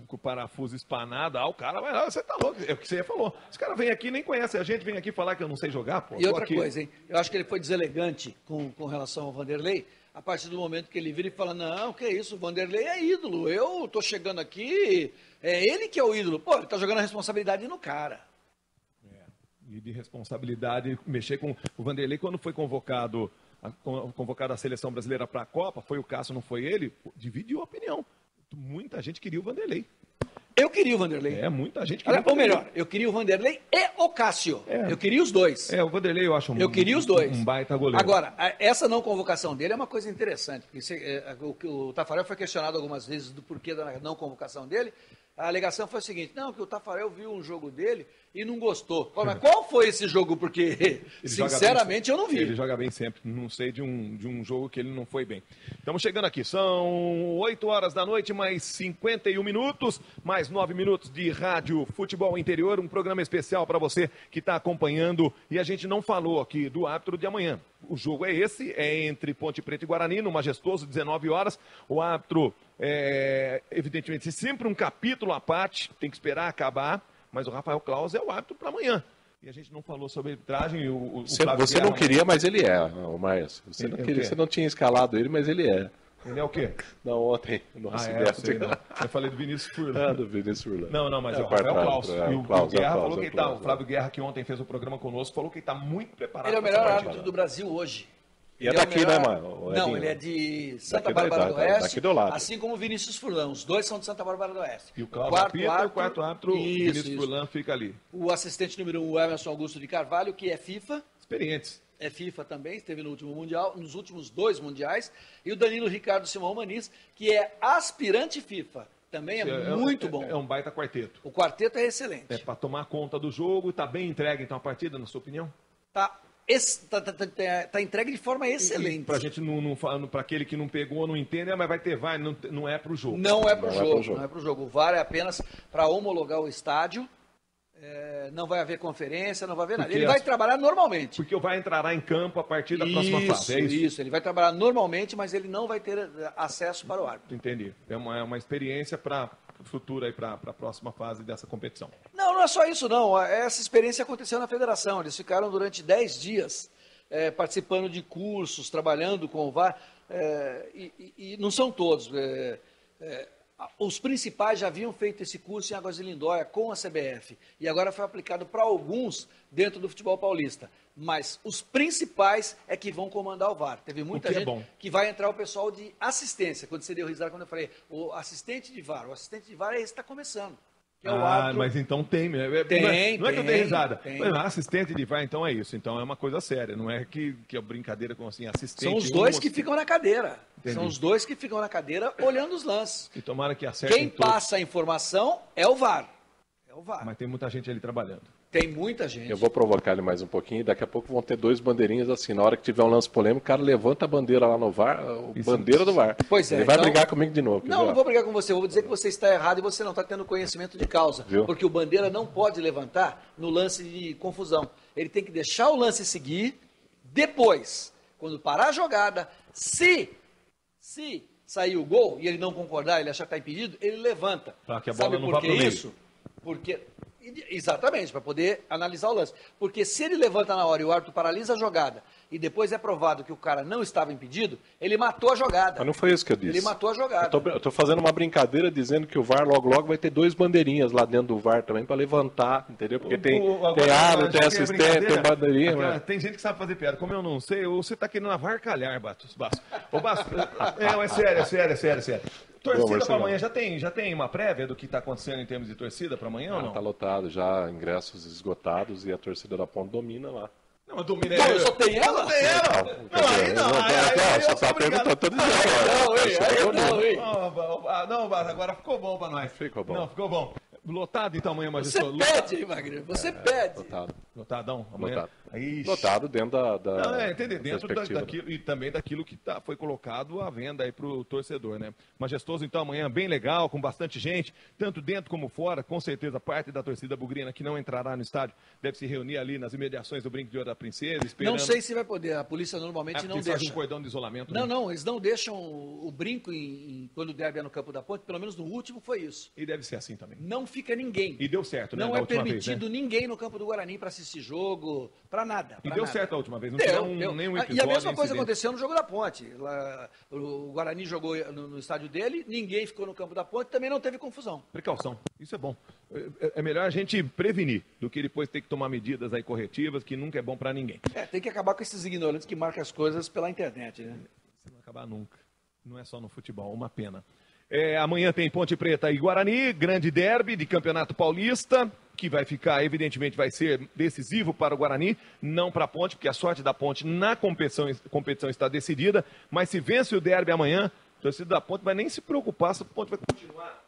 com o parafuso espanado, o cara vai lá, você tá louco, é o que você falou. Os caras vêm aqui e nem conhecem a gente, vem aqui falar que eu não sei jogar, pô. E outra coisa, hein? Eu acho que ele foi deselegante com relação ao Vanderlei, a partir do momento que ele vira e fala, não, que isso, o Vanderlei é ídolo, eu tô chegando aqui, é ele que é o ídolo. Pô, ele tá jogando a responsabilidade no cara. E de responsabilidade, mexer com o Vanderlei, quando foi convocado a seleção brasileira para a Copa, foi o Cássio, não foi ele, dividiu a opinião. Muita gente queria o Vanderlei. Eu queria o Vanderlei. Muita gente queria. Ou melhor, eu queria o Vanderlei e o Cássio. Eu queria os dois. O Vanderlei eu acho queria os dois. Um baita goleiro. Agora, essa não convocação dele é uma coisa interessante, porque o Tafarel foi questionado algumas vezes do porquê da não convocação dele, A alegação foi a seguinte, não, que o Tafarel viu um jogo dele e não gostou. Mas qual foi esse jogo? Porque, sinceramente, eu não vi. Ele joga bem sempre. Não sei de um jogo que ele não foi bem. Estamos chegando aqui. São 8 horas da noite, mais 51 minutos, mais 9 minutos de Rádio Futebol Interior. Um programa especial para você que está acompanhando. E a gente não falou aqui do árbitro de amanhã. O jogo é esse, é entre Ponte Preta e Guarani, no Majestoso, 19 horas. O árbitro, evidentemente, sempre um capítulo à parte, tem que esperar acabar. Mas o Rafael Claus é o árbitro para amanhã. E a gente não falou sobre arbitragem. Você não queria, mas ele é, o Márcio. Você não queria, você não tinha escalado ele, mas ele é. Ele é o quê? Não, ontem, no eu falei do Vinícius Furlan. Do Vinícius Furlan. Não, mas é o Rafael Claus. E o Guerra falou que ele tá, o Flávio Guerra, que ontem fez o programa conosco, falou que ele está muito preparado. Ele é o melhor árbitro do Brasil hoje. E é daqui, né, mano? Não, ele é de Santa Bárbara do Oeste, daqui do lado. assim como o Vinícius Furlan. Os dois são de Santa Bárbara do Oeste. E o quarto árbitro, Vinícius Furlan fica ali. O assistente número 1, o Emerson Augusto de Carvalho, que é FIFA. Experientes. É FIFA também, esteve no último Mundial, nos últimos 2 Mundiais. E o Danilo Ricardo Simão Maniz, que é aspirante FIFA. Também é muito bom. É um baita quarteto. O quarteto é excelente. É para tomar conta do jogo. Está bem entregue, então, a partida, na sua opinião? Tá entregue de forma excelente. Para a gente para aquele que não pegou, não entende, mas vai ter VAR, não é para o jogo. Não é para o jogo. O VAR é apenas para homologar o estádio. Não vai haver conferência, não vai haver nada. Ele vai trabalhar normalmente. Porque o VAR entrará em campo a partir da próxima fase. Isso. Ele vai trabalhar normalmente, mas ele não vai ter acesso para o árbitro. Entendi. É uma experiência para futuro aí para a próxima fase dessa competição. Não é só isso não. Essa experiência aconteceu na federação. Eles ficaram durante 10 dias participando de cursos, trabalhando com o VAR, e não são todos. Os principais já haviam feito esse curso em Águas de Lindóia com a CBF e agora foi aplicado para alguns dentro do futebol paulista. Mas os principais é que vão comandar o VAR. Teve muita gente que vai entrar o pessoal de assistência. Quando você deu risada, quando eu falei, o assistente de VAR é esse que está começando. Que é o árbitro. Mas então tem. Não é que eu dei risada. Assistente de VAR, então é isso. Então é uma coisa séria. Não é que é brincadeira com assim, assistente. São os dois que ficam na cadeira. Entendi. São os dois que ficam na cadeira olhando os lances. E tomara que acertem. Quem passa a informação é o VAR. Mas tem muita gente ali trabalhando. Tem muita gente. Eu vou provocar ele mais um pouquinho e daqui a pouco vão ter 2 bandeirinhas assim. Na hora que tiver um lance polêmico, o cara levanta a bandeira lá no VAR, bandeira do VAR. Pois é. Ele vai brigar comigo de novo. Não vou brigar com você. Eu vou dizer que você está errado e você não está tendo conhecimento de causa. Viu? Porque o bandeira não pode levantar no lance de confusão. Ele tem que deixar o lance seguir. Depois, quando parar a jogada, se sair o gol e ele não concordar, ele achar que está impedido, ele levanta. Que a bola Sabe não por que isso? Exatamente, para poder analisar o lance. Porque se ele levanta na hora e o árbitro paralisa a jogada e depois é provado que o cara não estava impedido, ele matou a jogada. Mas não foi isso que eu disse. Ele matou a jogada. Eu tô fazendo uma brincadeira dizendo que o VAR logo vai ter 2 bandeirinhas lá dentro do VAR também para levantar, entendeu? Porque tem árbitro, tem assistente, tem bandeirinha. Tem gente que sabe fazer piada. Como eu não sei, você está querendo avarcalhar, Bastos. Ô, Bastos, é sério. Torcida para amanhã, já tem uma prévia do que está acontecendo em termos de torcida para amanhã ou não? Está lotado já, ingressos esgotados e a torcida da Ponte domina lá. Não, mas domina só tem ela? Só está perguntando todo dia. Não, agora ficou bom para nós. Ficou bom. Não, ficou bom. Lotado então amanhã, Majestoso. Você pede, hein, Magrinho? Você pede. Lotadão amanhã. Lotado dentro da entender, dentro daquilo e também daquilo que foi colocado à venda aí pro torcedor, né? Majestoso então amanhã bem legal, com bastante gente, tanto dentro como fora, com certeza parte da torcida bugrina que não entrará no estádio deve se reunir ali nas imediações do Brinco de Ouro da Princesa, esperando. Não sei se vai poder, a polícia normalmente não deixa. Um cordão de isolamento. Não, eles não deixam o brinco quando o derby é no Campo da Ponte, pelo menos no último foi isso. E deve ser assim também. Não fica ninguém. E deu certo, né? Não é permitido ninguém no Campo do Guarani para assistir jogo, para nada. E deu certo a última vez, não tinha nenhum episódio. E a mesma coisa aconteceu no jogo da Ponte. O Guarani jogou no estádio dele, ninguém ficou no Campo da Ponte, também não teve confusão. Precaução, isso é bom. É melhor a gente prevenir do que depois ter que tomar medidas aí corretivas, que nunca é bom para ninguém. Tem que acabar com esses ignorantes que marcam as coisas pela internet, né? Isso não vai acabar nunca. Não é só no futebol, uma pena. Amanhã tem Ponte Preta e Guarani, grande derby de Campeonato Paulista, que vai ficar, evidentemente, vai ser decisivo para o Guarani, não para a Ponte, porque a sorte da Ponte na competição está decidida, mas se vence o derby amanhã, a torcida da Ponte vai nem se preocupar se a Ponte vai continuar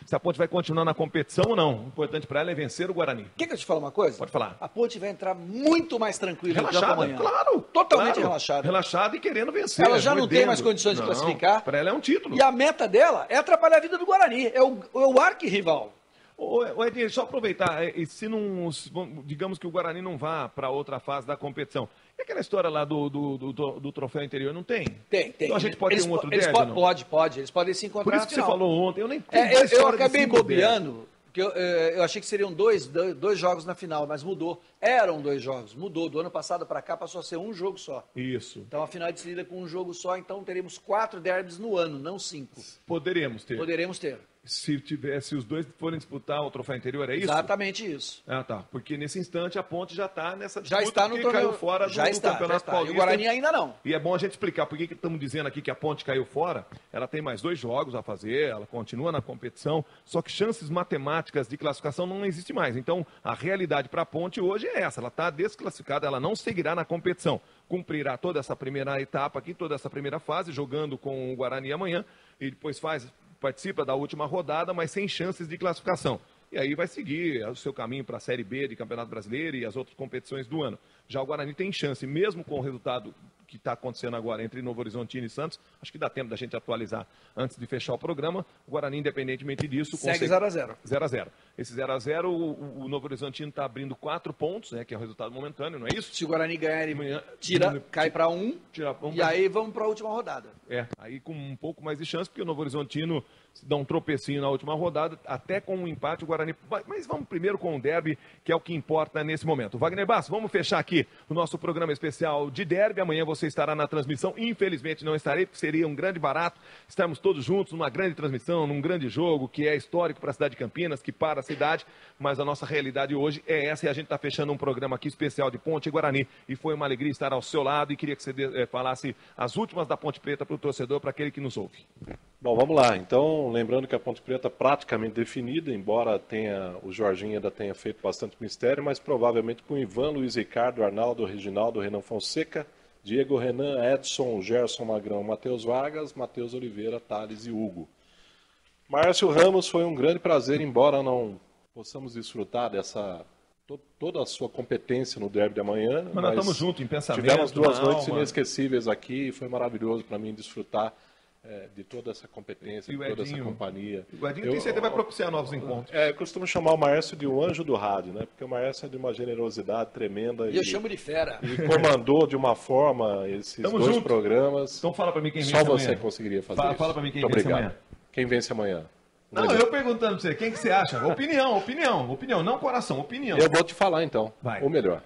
Se a Ponte vai continuar na competição ou não. O importante para ela é vencer o Guarani. Quer que eu te fale uma coisa? Pode falar. A Ponte vai entrar muito mais tranquila no campo Relaxada, amanhã. claro. Totalmente claro. relaxada. Relaxada e querendo vencer. Ela já não tem mais mordendo. condições de classificar. Para ela é um título. E a meta dela é atrapalhar a vida do Guarani. É o arquirrival. Ô Edinho, só aproveitar, e se não, digamos que o Guarani não vá para outra fase da competição, e aquela história lá do troféu interior, não tem? Tem. Então a gente pode ter um outro derby, não? Pode, eles podem se encontrar. Por isso que você falou ontem, eu nem eu acabei bobeando, porque eu achei que seriam dois jogos na final, mas mudou. Eram 2 jogos, mudou. Do ano passado para cá passou a ser um jogo só. Isso. Então a final é decidida com um jogo só, então teremos 4 derbys no ano, não 5. Poderemos ter. Se os dois forem disputar o troféu interior, é isso? Exatamente isso. Ah, tá. Porque nesse instante a Ponte já está nessa disputa, já está no torneio, caiu fora do Campeonato Paulista. E o Guarani ainda não. E é bom a gente explicar por que estamos dizendo aqui que a Ponte caiu fora. Ela tem mais 2 jogos a fazer, ela continua na competição, só que chances matemáticas de classificação não existe mais. Então, a realidade para a Ponte hoje é essa. Ela está desclassificada, ela não seguirá na competição. Cumprirá toda essa primeira etapa aqui, toda essa primeira fase, jogando com o Guarani amanhã, e depois participa da última rodada, mas sem chances de classificação. E aí vai seguir o seu caminho para a Série B de Campeonato Brasileiro e as outras competições do ano. Já o Guarani tem chance, mesmo com o resultado que está acontecendo agora entre Novo Horizontino e Santos, acho que dá tempo da gente atualizar antes de fechar o programa. O Guarani, independentemente disso... Segue 0-0. 0-0. Esse 0-0, o Novo Horizontino está abrindo 4 pontos, né, que é o resultado momentâneo, não é isso? Se o Guarani ganhar, ele cai para 1, e aí vamos para a última rodada. Aí com um pouco mais de chance, porque o Novo Horizontino se dá um tropecinho na última rodada, até com um empate o Guarani... Mas vamos primeiro com o derby, que é o que importa nesse momento. Wagner Basso, vamos fechar aqui o nosso programa especial de derby. Amanhã você estará na transmissão. Infelizmente não estarei, porque seria um grande barato estarmos todos juntos numa grande transmissão, num grande jogo, que é histórico para a cidade de Campinas, que para a cidade, mas a nossa realidade hoje é essa, e a gente está fechando um programa aqui especial de Ponte e Guarani, e foi uma alegria estar ao seu lado, e queria que você falasse as últimas da Ponte Preta para o torcedor, para aquele que nos ouve. Bom, vamos lá. Então, lembrando que a Ponte Preta praticamente definida, embora o Jorginho ainda tenha feito bastante mistério, mas provavelmente com Ivan, Luiz Ricardo, Arnaldo, Reginaldo, Renan Fonseca, Diego, Renan, Edson, Gerson Magrão, Matheus Vargas, Matheus Oliveira, Thales e Hugo. Márcio Ramos, foi um grande prazer, embora não possamos desfrutar toda a sua competência no derby de amanhã. Mas nós estamos juntos em pensamento. Tivemos 2 noites inesquecíveis aqui, e foi maravilhoso para mim desfrutar de toda essa competência, de toda essa companhia. O Edinho tem certeza vai propiciar novos encontros. Eu costumo chamar o Maércio de um anjo do rádio, né? Porque o Maércio é de uma generosidade tremenda. E eu chamo de fera. E comandou de uma forma esses 2 programas. Então fala para mim quem vence amanhã. Só você conseguiria fazer isso. Fala para mim quem vence amanhã. Quem vence amanhã? Não, eu perguntando para você, quem que você acha? Opinião, não coração, opinião. Eu vou te falar então, ou melhor.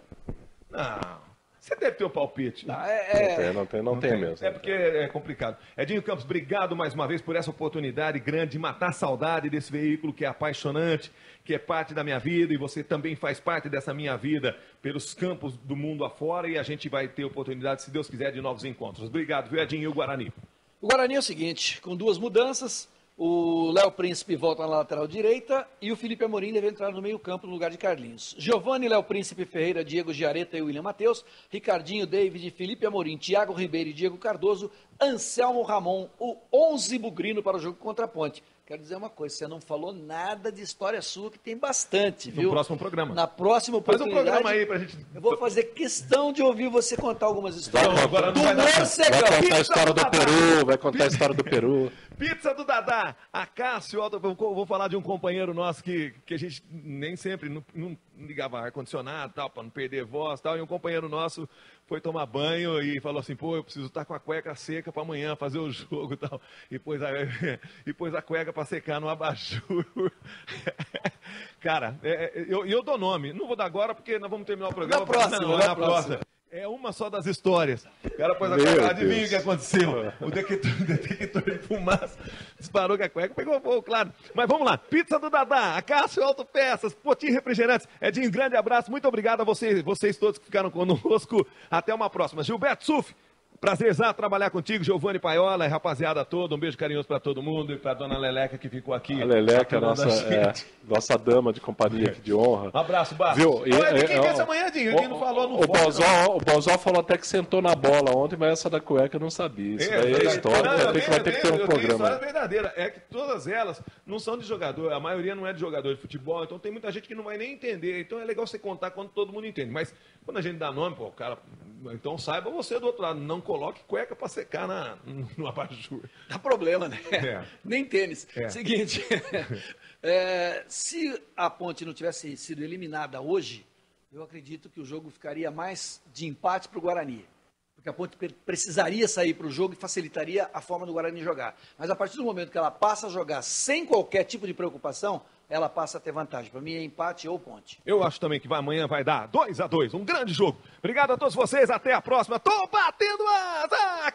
Não. Você deve ter um palpite. Não tem mesmo. É porque é complicado. Edinho Campos, obrigado mais uma vez por essa oportunidade grande de matar a saudade desse veículo que é apaixonante, que é parte da minha vida, e você também faz parte dessa minha vida pelos campos do mundo afora, e a gente vai ter oportunidade, se Deus quiser, de novos encontros. Obrigado, viu, Edinho, e o Guarani? O Guarani é o seguinte, com 2 mudanças, o Léo Príncipe volta na lateral direita e o Felipe Amorim deve entrar no meio campo no lugar de Carlinhos. Giovani, Léo Príncipe, Ferreira, Diego Giareta e William Matheus, Ricardinho, David, Felipe Amorim, Thiago Ribeiro e Diego Cardoso, Anselmo Ramon, o 11 bugrino para o jogo contra a Ponte. Quero dizer uma coisa, você não falou nada de história sua, que tem bastante, viu? No próximo programa. Na próxima oportunidade. Faz um programa aí pra gente... Eu vou fazer questão de ouvir você contar algumas histórias. Vai contar a história do Peru, vai contar a história do Peru. Pizza do Dadá, a Cássio, vou falar de um companheiro nosso que a gente nem sempre não ligava ar-condicionado, tal, para não perder voz, tal, e um companheiro nosso foi tomar banho e falou assim, pô, eu preciso estar com a cueca seca para amanhã fazer o jogo e tal, e pôs a cueca para secar no abajur. Cara, eu dou nome, não vou dar agora porque nós vamos terminar o programa. Na próxima. É uma só das histórias. O cara pôs a cueca, adivinha o que aconteceu? O detector de fumaça disparou com a cueca, pegou fogo, claro. Mas vamos lá, Pizza do Dadá, a Cássio Autopeças, Potim Refrigerantes. Edinho, grande abraço, muito obrigado a vocês todos que ficaram conosco. Até uma próxima. Gilberto Suf, Prazerzado trabalhar contigo, Giovanni Paiola, rapaziada toda. Um beijo carinhoso pra todo mundo e pra dona Leleca que ficou aqui. A Leleca, nossa dama de companhia aqui de honra. Um abraço, Barça. Viu? Quem é essa manhã, Dinho? Quem não falou, não o Bozó falou até que sentou na bola ontem, mas essa da cueca eu não sabia. Isso daí é história, vai ter que ter um programa. História verdadeira. É que todas elas não são de jogador, a maioria não é de jogador de futebol, então tem muita gente que não vai nem entender. Então é legal você contar quando todo mundo entende. Mas quando a gente dá nome, pô, o cara. Então saiba você do outro lado, não coloque cueca pra secar no abajur. Dá problema, né? Nem tênis. É. Seguinte, se a Ponte não tivesse sido eliminada hoje, eu acredito que o jogo ficaria mais de empate para o Guarani. Porque a Ponte precisaria sair para o jogo e facilitaria a forma do Guarani jogar. Mas a partir do momento que ela passa a jogar sem qualquer tipo de preocupação, ela passa a ter vantagem. Para mim é empate ou Ponte. Eu acho também que amanhã vai dar 2-2, um grande jogo. Obrigado a todos vocês, até a próxima. Tô batendo asa!